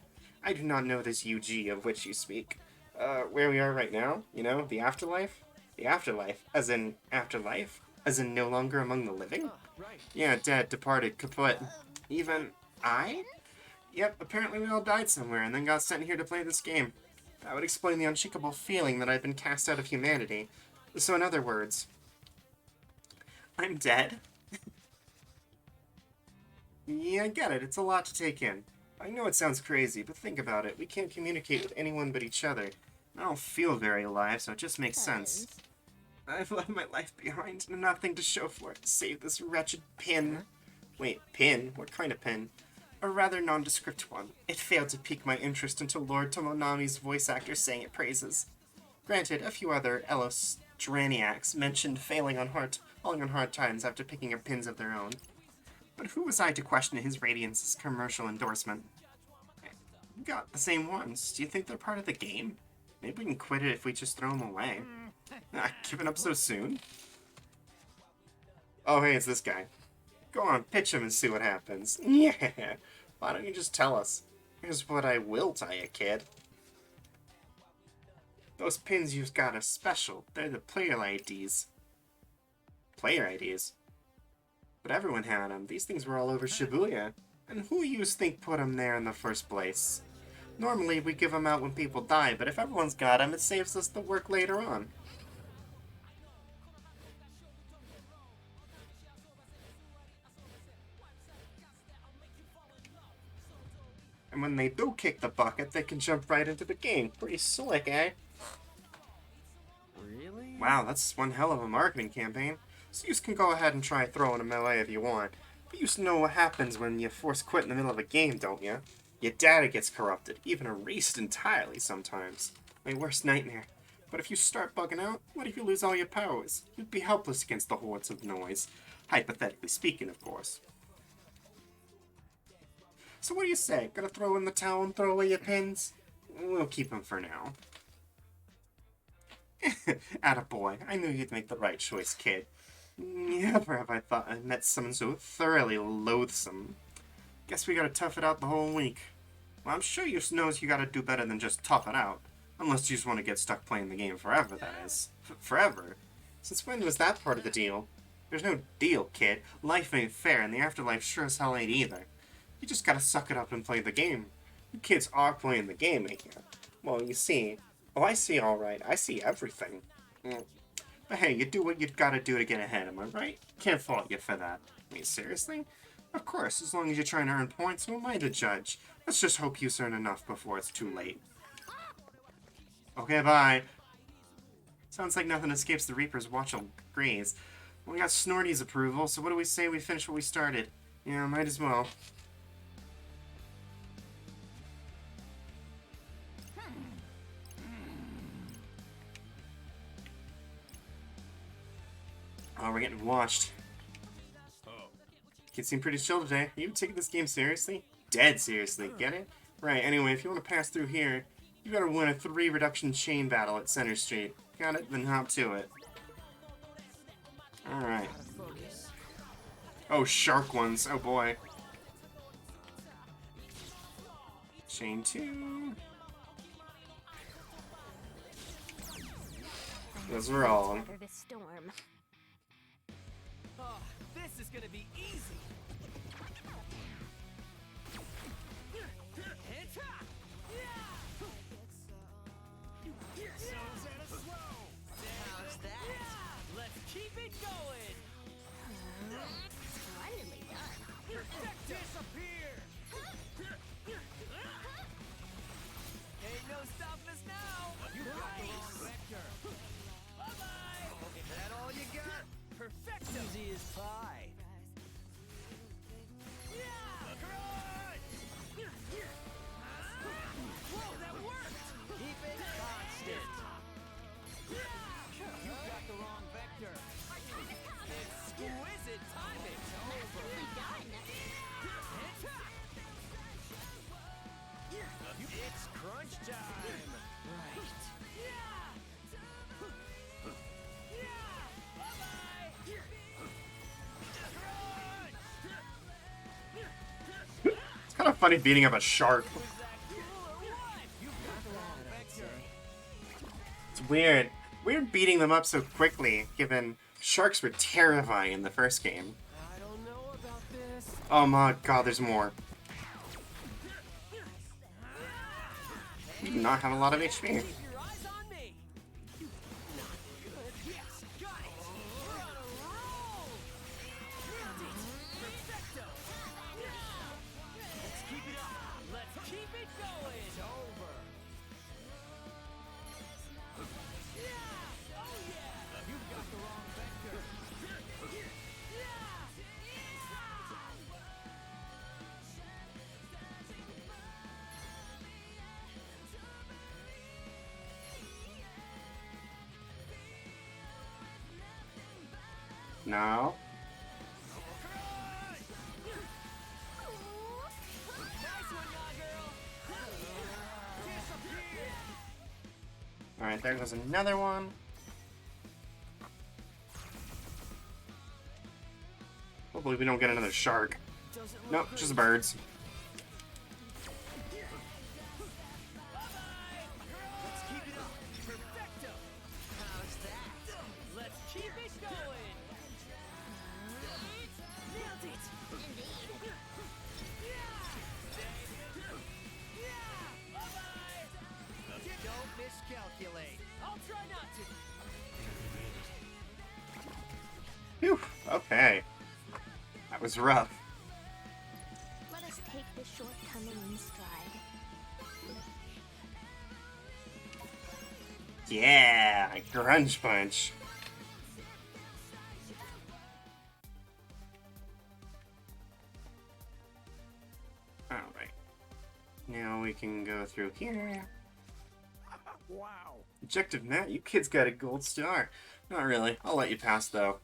I do not know this UG of which you speak. Where we are right now? You know, the afterlife? The afterlife? As in afterlife? As in no longer among the living? Yeah, dead, departed, kaput. Even I? Yep, apparently we all died somewhere and then got sent here to play this game. That would explain the unshakable feeling that I've been cast out of humanity. So in other words, I'm dead. Yeah, I get it. It's a lot to take in. I know it sounds crazy, but think about it. We can't communicate with anyone but each other. I don't feel very alive, so it just makes sense. I've left my life behind and nothing to show for it, save this wretched pin. Wait, pin? What kind of pin? A rather nondescript one. It failed to pique my interest until Lord Tomonami's voice actor sang it praises. Granted, a few other Elostraniacs mentioned falling on hard times after picking up pins of their own. But who was I to question his Radiance's commercial endorsement? We got the same ones. Do you think they're part of the game? Maybe we can quit it if we just throw them away. Giving up so soon? Oh, hey, it's this guy. Go on, pitch him and see what happens. Yeah. Why don't you just tell us? Here's what I will tell you, kid. Those pins you've got are special. They're the player IDs. Player IDs? But everyone had them. These things were all over Shibuya. And who you think put them there in the first place? Normally, we give them out when people die, but if everyone's got them, it saves us the work later on. And when they do kick the bucket, they can jump right into the game. Pretty slick, eh? Really? Wow, that's one hell of a marketing campaign. So you can go ahead and try throwing a melee if you want. But you know what happens when you force quit in the middle of a game, don't you? Your data gets corrupted, even erased entirely sometimes. My worst nightmare. But if you start bugging out, what if you lose all your powers? You'd be helpless against the hordes of noise. Hypothetically speaking, of course. So what do you say? Gonna throw in the towel and throw away your pins? We'll keep them for now. Attaboy, I knew you'd make the right choice, kid. Never have I thought I met someone so thoroughly loathsome. Guess we gotta tough it out the whole week. Well, I'm sure you knows you gotta do better than just tough it out. Unless you just want to get stuck playing the game forever, that is. Forever? Since when was that part of the deal? There's no deal, kid. Life ain't fair, and the afterlife sure as hell ain't either. You just gotta suck it up and play the game. You kids are playing the game, ain't you? Well, you see... Oh, I see alright. I see everything. But hey, you do what you gotta do to get ahead, am I right? Can't fault you for that. I mean, seriously? Of course, as long as you're trying to earn points, who am I to judge? Let's just hope you earn enough before it's too late. Okay, bye. Sounds like nothing escapes the Reaper's watchful gaze. We got Snorty's approval, so what do we say we finish what we started? Yeah, might as well. Oh, we're getting watched. Kids seem pretty chill today. Are you taking this game seriously? Dead seriously, get it? Right, anyway, if you want to pass through here, you gotta win a 3 reduction chain battle at Center Street. Got it? Then hop to it. Alright. Oh, shark ones. Oh boy. Chain 2. Let's roll. Weather this storm. Oh, this is gonna be easy. How's that? Let's keep it going. Splendidly done. Disappear. Ain't no stopping us now. You got the wrong vector. Bye-bye. Is that all you got? Perfecto. Easy as pie. Whoa, that worked! Keep it constant. You got the wrong vector. Exquisite timing. Masterfully done. It's crunch time. Right. It's kind of funny beating up a shark. It's weird. Weird beating them up so quickly, given sharks were terrifying in the first game. I don't know about this. Oh my god, there's more. You do not have a lot of HP. Keep your eyes on me. Not good. Yes, got it. We're on a roll. Nailed it. Perfecto. Let's keep it up. Let's keep it going. It's over. Oh yeah. You got the wrong vector. No. Nice one, nah, girl. Disappear. Alright, there goes another one. Hopefully we don't get another shark. Doesn't Nope, look just good. birds. Let's keep it up. Perfecto. How's that? Let's keep it going. Nailed it. Indeed. Bye-bye. Don't miscalculate. I'll try not to. Phew, okay. That was rough. Let us take this shortcoming in stride. Yeah, grunge punch. Alright. Now we can go through here. Wow. Objective Matt, you kids got a gold star. Not really. I'll let you pass though.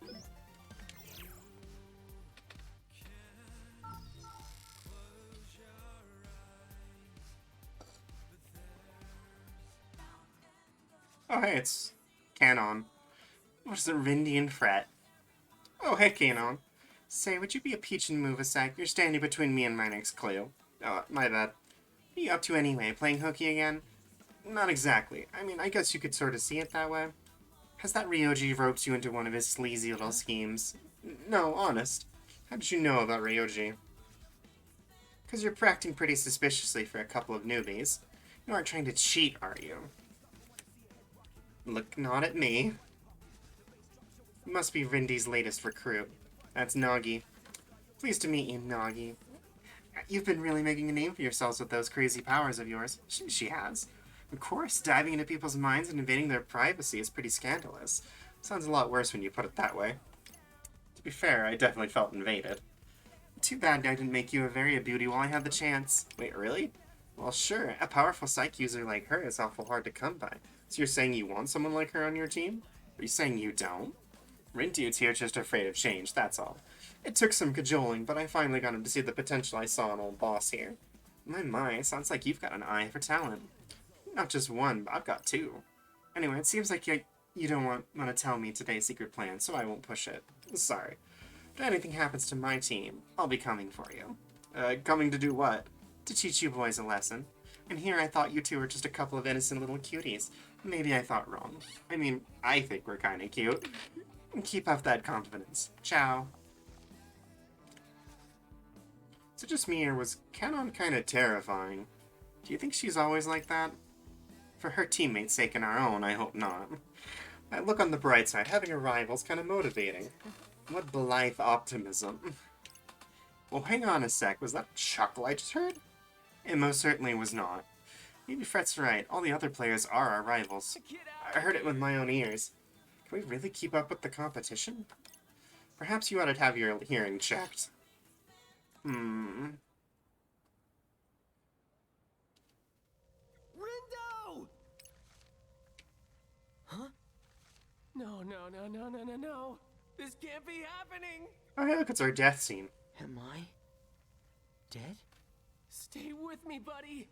Oh hey, it's Canon. What's the Rindian fret? Oh hey Canon. Say, would you be a peach and move a sec? You're standing between me and my next clue. Oh, my bad. What are you up to anyway? Playing hooky again? Not exactly. I mean, I guess you could sort of see it that way. Has that Ryoji roped you into one of his sleazy little schemes? No, honest. How did you know about Ryoji? Because you're acting pretty suspiciously for a couple of newbies. You aren't trying to cheat, are you? Look not at me. You must be Rindy's latest recruit. That's Nagi. Pleased to meet you, Nagi. You've been really making a name for yourselves with those crazy powers of yours. She has. Of course, diving into people's minds and invading their privacy is pretty scandalous. Sounds a lot worse when you put it that way. be fair, I definitely felt invaded. Too bad I didn't make you a very beauty while I had the chance. Wait, really? Well, sure, a powerful psych user like her is awful hard to come by. So you're saying you want someone like her on your team? Are you saying you don't? Rindude's here just afraid of change, that's all. It took some cajoling, but I finally got him to see the potential I saw in old boss here. My, sounds like you've got an eye for talent. Not just one, but I've got two. Anyway, it seems like you don't want to tell me today's secret plan, so I won't push it. Sorry. If anything happens to my team, I'll be coming for you. Coming to do what? To teach you boys a lesson. And here I thought you two were just a couple of innocent little cuties. Maybe I thought wrong. I mean, I think we're kinda cute. Keep up that confidence. Ciao. So just me, or was Canon kinda terrifying? Do you think she's always like that? For her teammates' sake and our own, I hope not. I look on the bright side, having a rival's kinda motivating. What blithe optimism. Well, hang on a sec, was that a chuckle I just heard? It most certainly was not. Maybe Fret's right, all the other players are our rivals. I heard it with my own ears. Can we really keep up with the competition? Perhaps you ought to have your hearing checked. Rindo! Huh? No. This can't be happening! Oh, hey, look, it's our death scene. Am I dead? Stay with me, buddy!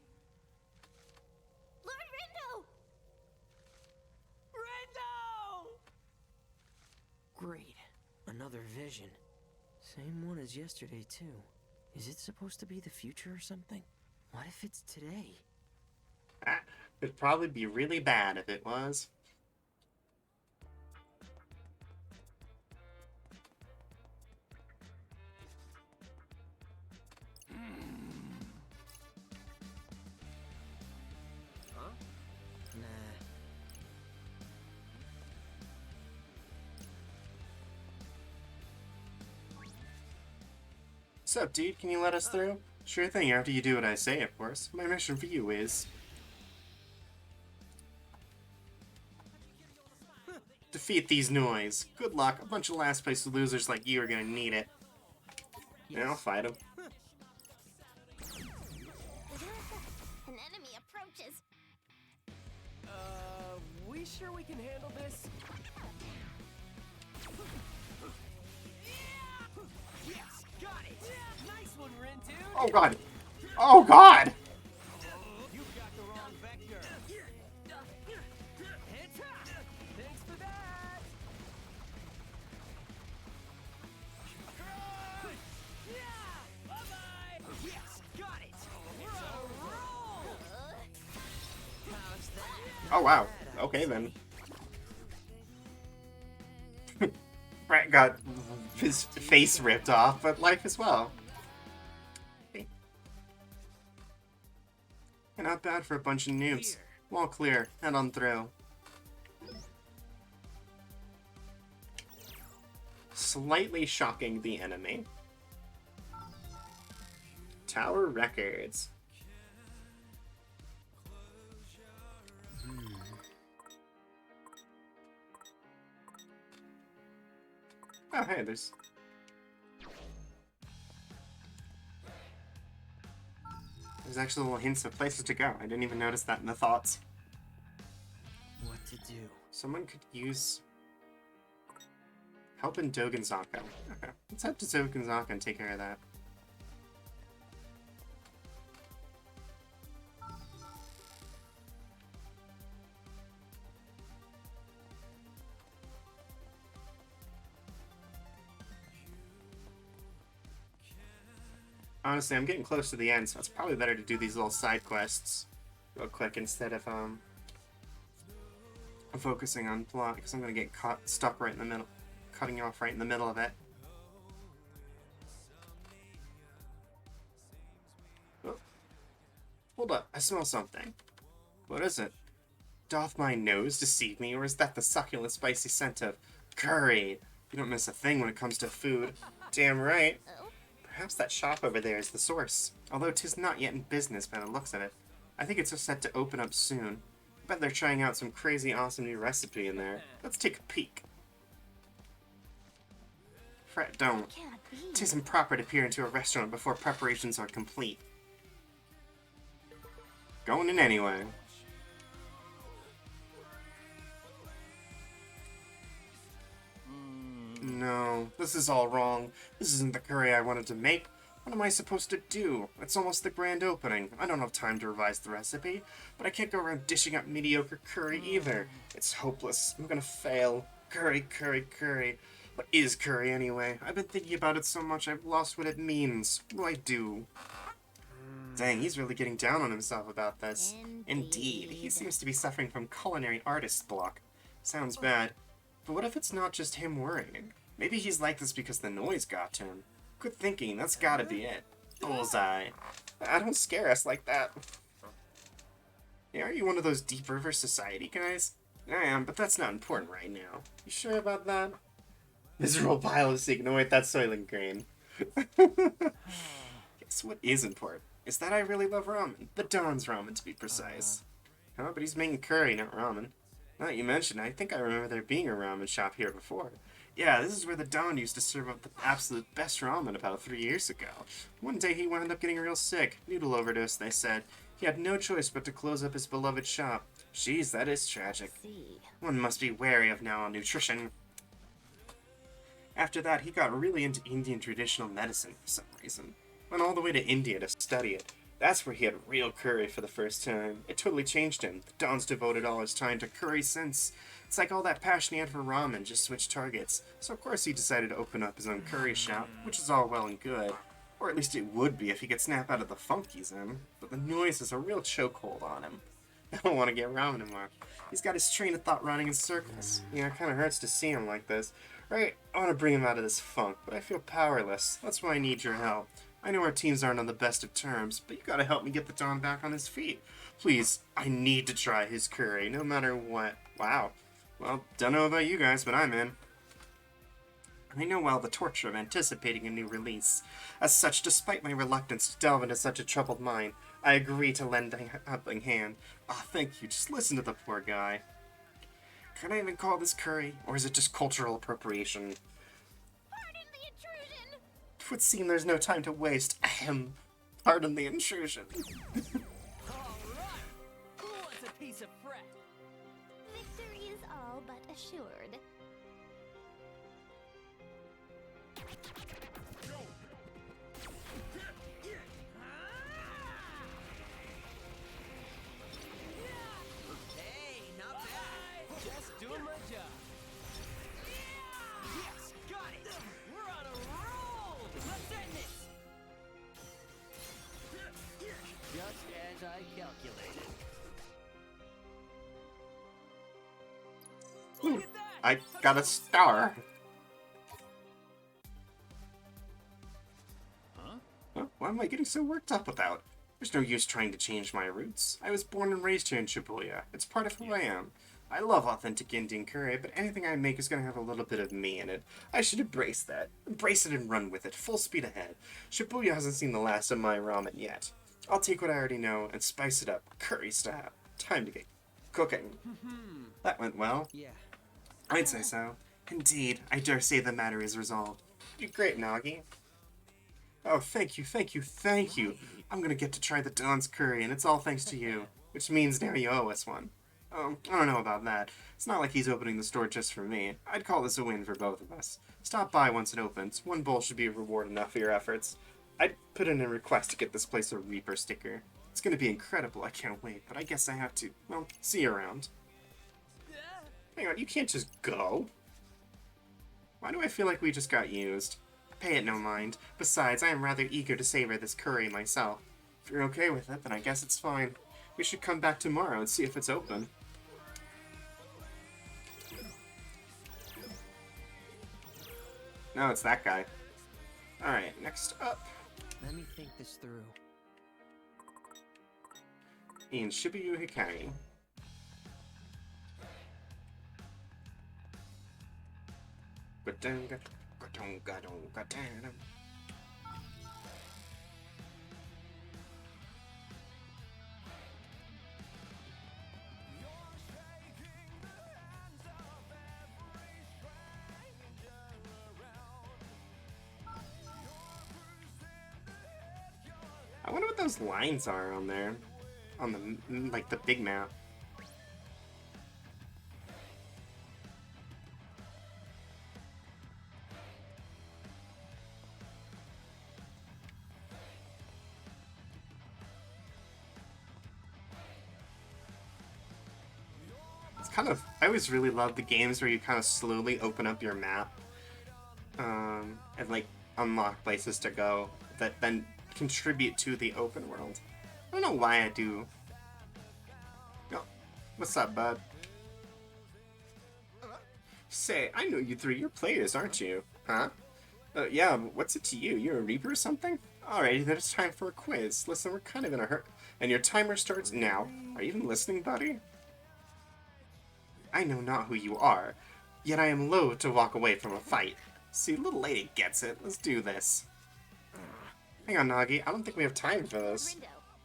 Lord Rindo! Rindo! Great. Another vision. Same one as yesterday, too. Is it supposed to be the future or something? What if it's today? Ah, it'd probably be really bad if it was. Huh? Nah. Sup, dude? Can you let us through? Sure thing, after you do what I say, of course. My mission for you is... defeat these noise. Good luck. A bunch of last place losers like you are gonna need it. Yeah, I'll fight them. An enemy approaches. We sure we can handle this? Yes, got it! Nice one, Rin, dude! Oh god! Oh god! You got the wrong vector. Thanks for that! Yeah! Bye-bye! Yes, got it! We're on a roll! How's that? Oh wow. Okay then. Brett got his face ripped off, but life as well. Okay. Not bad for a bunch of noobs. Wall clear. Head on through. Slightly shocking the enemy. Tower records. Oh, hey, there's actually little hints of places to go. I didn't even notice that in the thoughts. What to do? Someone could use help in Dogenzaka. Okay, let's head to Dogenzaka and take care of that. Honestly, I'm getting close to the end, so it's probably better to do these little side quests real quick instead of focusing on plot, because I'm gonna get stuck right in the middle, cutting you off right in the middle of it. Oh. Hold up, I smell something. What is it? Doth my nose deceive me, or is that the succulent, spicy scent of curry? You don't miss a thing when it comes to food. Damn right. Perhaps that shop over there is the source, although 'tis not yet in business by the looks of it. I think it's just set to open up soon. I bet they're trying out some crazy awesome new recipe in there. Let's take a peek. Fret don't. Can't be. It isn't proper to peer into a restaurant before preparations are complete. Going in anyway. No, this is all wrong. This isn't the curry I wanted to make. What am I supposed to do? It's almost the grand opening. I don't have time to revise the recipe, but I can't go around dishing up mediocre curry either. It's hopeless. I'm gonna fail. Curry, curry, curry. What is curry anyway? I've been thinking about it so much I've lost what it means. What do I do? Dang, he's really getting down on himself about this. Indeed, he seems to be suffering from culinary artist block. Sounds bad. But what if it's not just him worrying? Maybe he's like this because the noise got to him. Good thinking, that's gotta be it. Bullseye. Don't scare us like that. Yeah, are you one of those Deep River Society guys? I am, but that's not important right now. You sure about that? Miserable pile of seek. No, wait, that's Soylent Green. Guess what is important is that I really love ramen. The Don's ramen, to be precise. Huh? But he's making curry, not ramen. Now that you mention it, I think I remember there being a ramen shop here before. Yeah, this is where the Don used to serve up the absolute best ramen about 3 years ago. One day he wound up getting real sick. Noodle overdose, they said. He had no choice but to close up his beloved shop. Jeez, that is tragic. One must be wary of now nutrition. After that, he got really into Indian traditional medicine for some reason. Went all the way to India to study it. That's where he had real curry for the first time. It totally changed him. The Don's devoted all his time to curry since. It's like all that passion he had for ramen just switched targets. So of course he decided to open up his own curry shop, which is all well and good. Or at least it would be if he could snap out of the funk he's in. But the noise is a real chokehold on him. I don't want to get ramen anymore. He's got his train of thought running in circles. Yeah, it kind of hurts to see him like this. Right, I want to bring him out of this funk, but I feel powerless. That's why I need your help. I know our teams aren't on the best of terms, but you gotta help me get the Don back on his feet. Please, I need to try his curry, no matter what. Wow. Well, don't know about you guys, but I'm in. I know well the torture of anticipating a new release. As such, despite my reluctance to delve into such a troubled mind, I agree to lend a helping hand. Ah, thank you. Just listen to the poor guy. Can I even call this curry, or is it just cultural appropriation? Pardon the intrusion! It would seem there's no time to waste. Ahem. Pardon the intrusion. Alright! Who wants a piece of fret? Victory is all but assured. Hey, not bad. Just doing my job. Yes, got it. We're on a roll. Let's end this. Just as I calculated. Look at that. I got a star. Huh? What am I getting so worked up about? There's no use trying to change my roots. I was born and raised here in Shibuya. It's part of who I am. I love authentic Indian curry, but anything I make is going to have a little bit of me in it. I should embrace that. Embrace it and run with it, full speed ahead. Shibuya hasn't seen the last of my ramen yet. I'll take what I already know and spice it up, curry style. Time to get cooking. That went well. Yeah. I'd say so. Indeed, I dare say the matter is resolved. You're great, Nagi. Oh, thank you, thank you, thank you. I'm gonna get to try the Don's curry, and it's all thanks to you. Which means now you owe us one. Oh, I don't know about that. It's not like he's opening the store just for me. I'd call this a win for both of us. Stop by once it opens. One bowl should be a reward enough for your efforts. I'd put in a request to get this place a Reaper sticker. It's gonna be incredible, I can't wait, but I guess I have to, well, see you around. Hang on, you can't just go. Why do I feel like we just got used? Pay it no mind. Besides, I am rather eager to savor this curry myself. If you're okay with it, then I guess it's fine. We should come back tomorrow and see if it's open. No, it's that guy. Alright, next up. Let me think this through. In Shibuya Hikari. wonder what those lines are on there. On the, like, the big map. It's kind of... I always really love the games where you kind of slowly open up your map. And, like, unlock places to go that then contribute to the open world. I don't know why I do. Oh, what's up, bud? Say, I know you three. You're players, aren't you? Huh? Yeah, what's it to you? You're a Reaper or something? Alrighty, then it's time for a quiz. Listen, we're kind of in a hurry. And your timer starts now. Are you even listening, buddy? I know not who you are, yet I am loath to walk away from a fight. See, little lady gets it. Let's do this. Hang on, Nagi. I don't think we have time for this.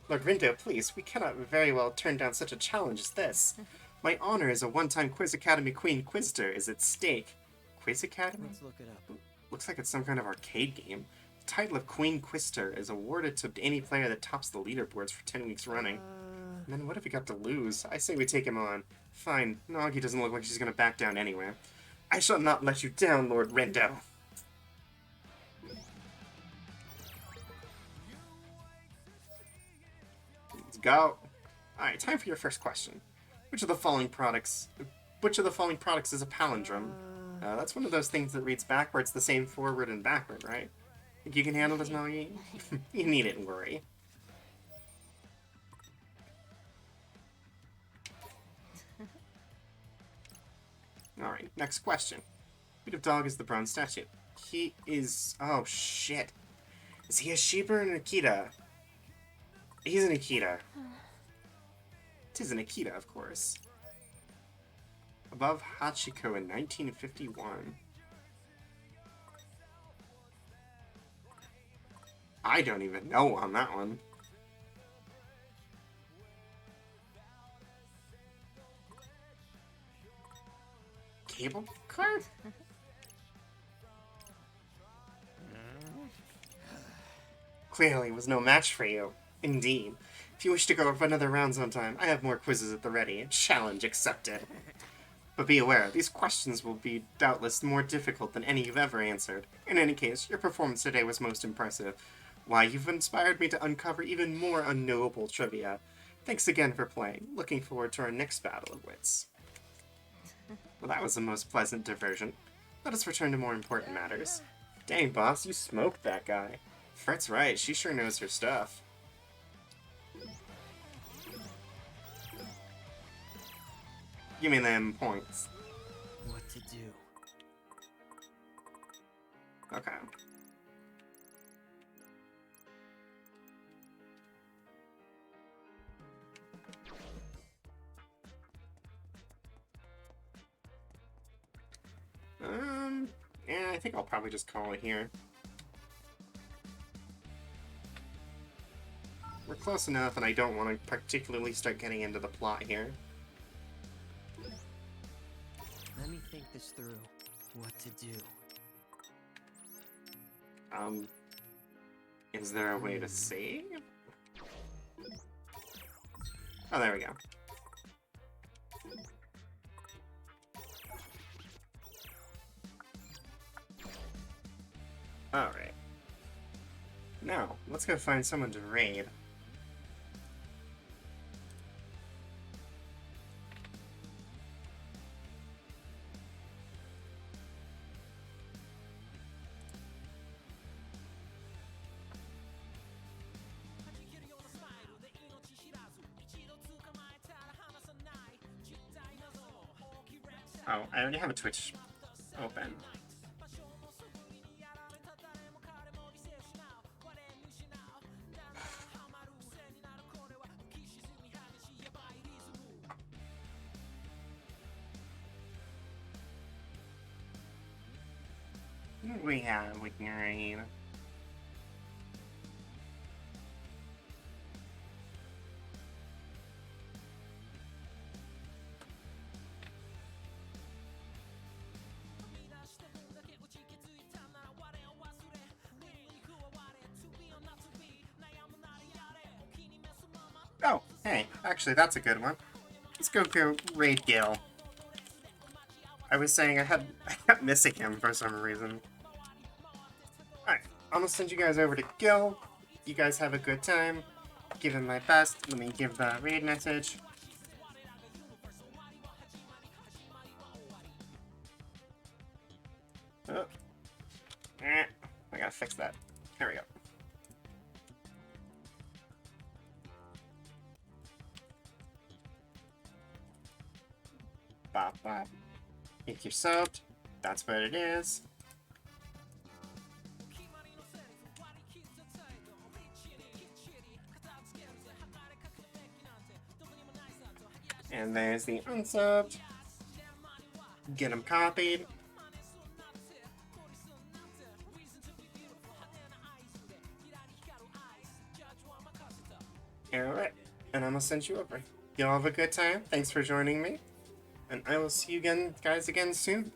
Lord Rindo, please. We cannot very well turn down such a challenge as this. My honor as a one-time Quiz Academy Queen Quizster is at stake. Quiz Academy? Let's look it up. Looks like it's some kind of arcade game. The title of Queen Quizster is awarded to any player that tops the leaderboards for 10 weeks running. And then what if we got to lose? I say we take him on. Fine. Nagi doesn't look like she's gonna back down anyway. I shall not let you down, Lord Rindo. Let's go. Alright, time for your first question. Which of the following products is a palindrome? That's one of those things that reads backwards the same forward and backward, right? Think you can handle this, Nagi? You needn't worry. Alright, next question. What breed of dog is the bronze statue? He is... oh, shit. Is he a Shiba or an Akita? He's an Akita. It is an Akita, of course. Above Hachiko in 1951. I don't even know on that one. Cable car? Clearly was no match for you. Indeed. If you wish to go for another round sometime, I have more quizzes at the ready. Challenge accepted. But be aware, these questions will be doubtless more difficult than any you've ever answered. In any case, your performance today was most impressive. Why, you've inspired me to uncover even more unknowable trivia. Thanks again for playing. Looking forward to our next battle of wits. Well, that was a most pleasant diversion. Let us return to more important matters. Dang, boss, you smoked that guy. Fret's right, she sure knows her stuff. Give me them points. What to do? Okay. Yeah, I think I'll probably just call it here. We're close enough, and I don't want to particularly start getting into the plot here. Let me think this through. What to do? Is there a way to save? Oh, there we go. Alright. Now, let's go find someone to raid. Oh, I already have a Twitch open. What do we have we can raid? Hey, actually, that's a good one. Let's go raid Gil. I was saying I kept missing him for some reason. Alright, I'm gonna send you guys over to Gil. You guys have a good time. Give him my best. Let me give the raid message. Oh. I gotta fix that. There we go. Bop bop. If you're subbed, that's what it is. And there's the unsubbed. Get them copied. Alright, and I'm gonna send you over. Y'all have a good time. Thanks for joining me. And I will see you guys again soon.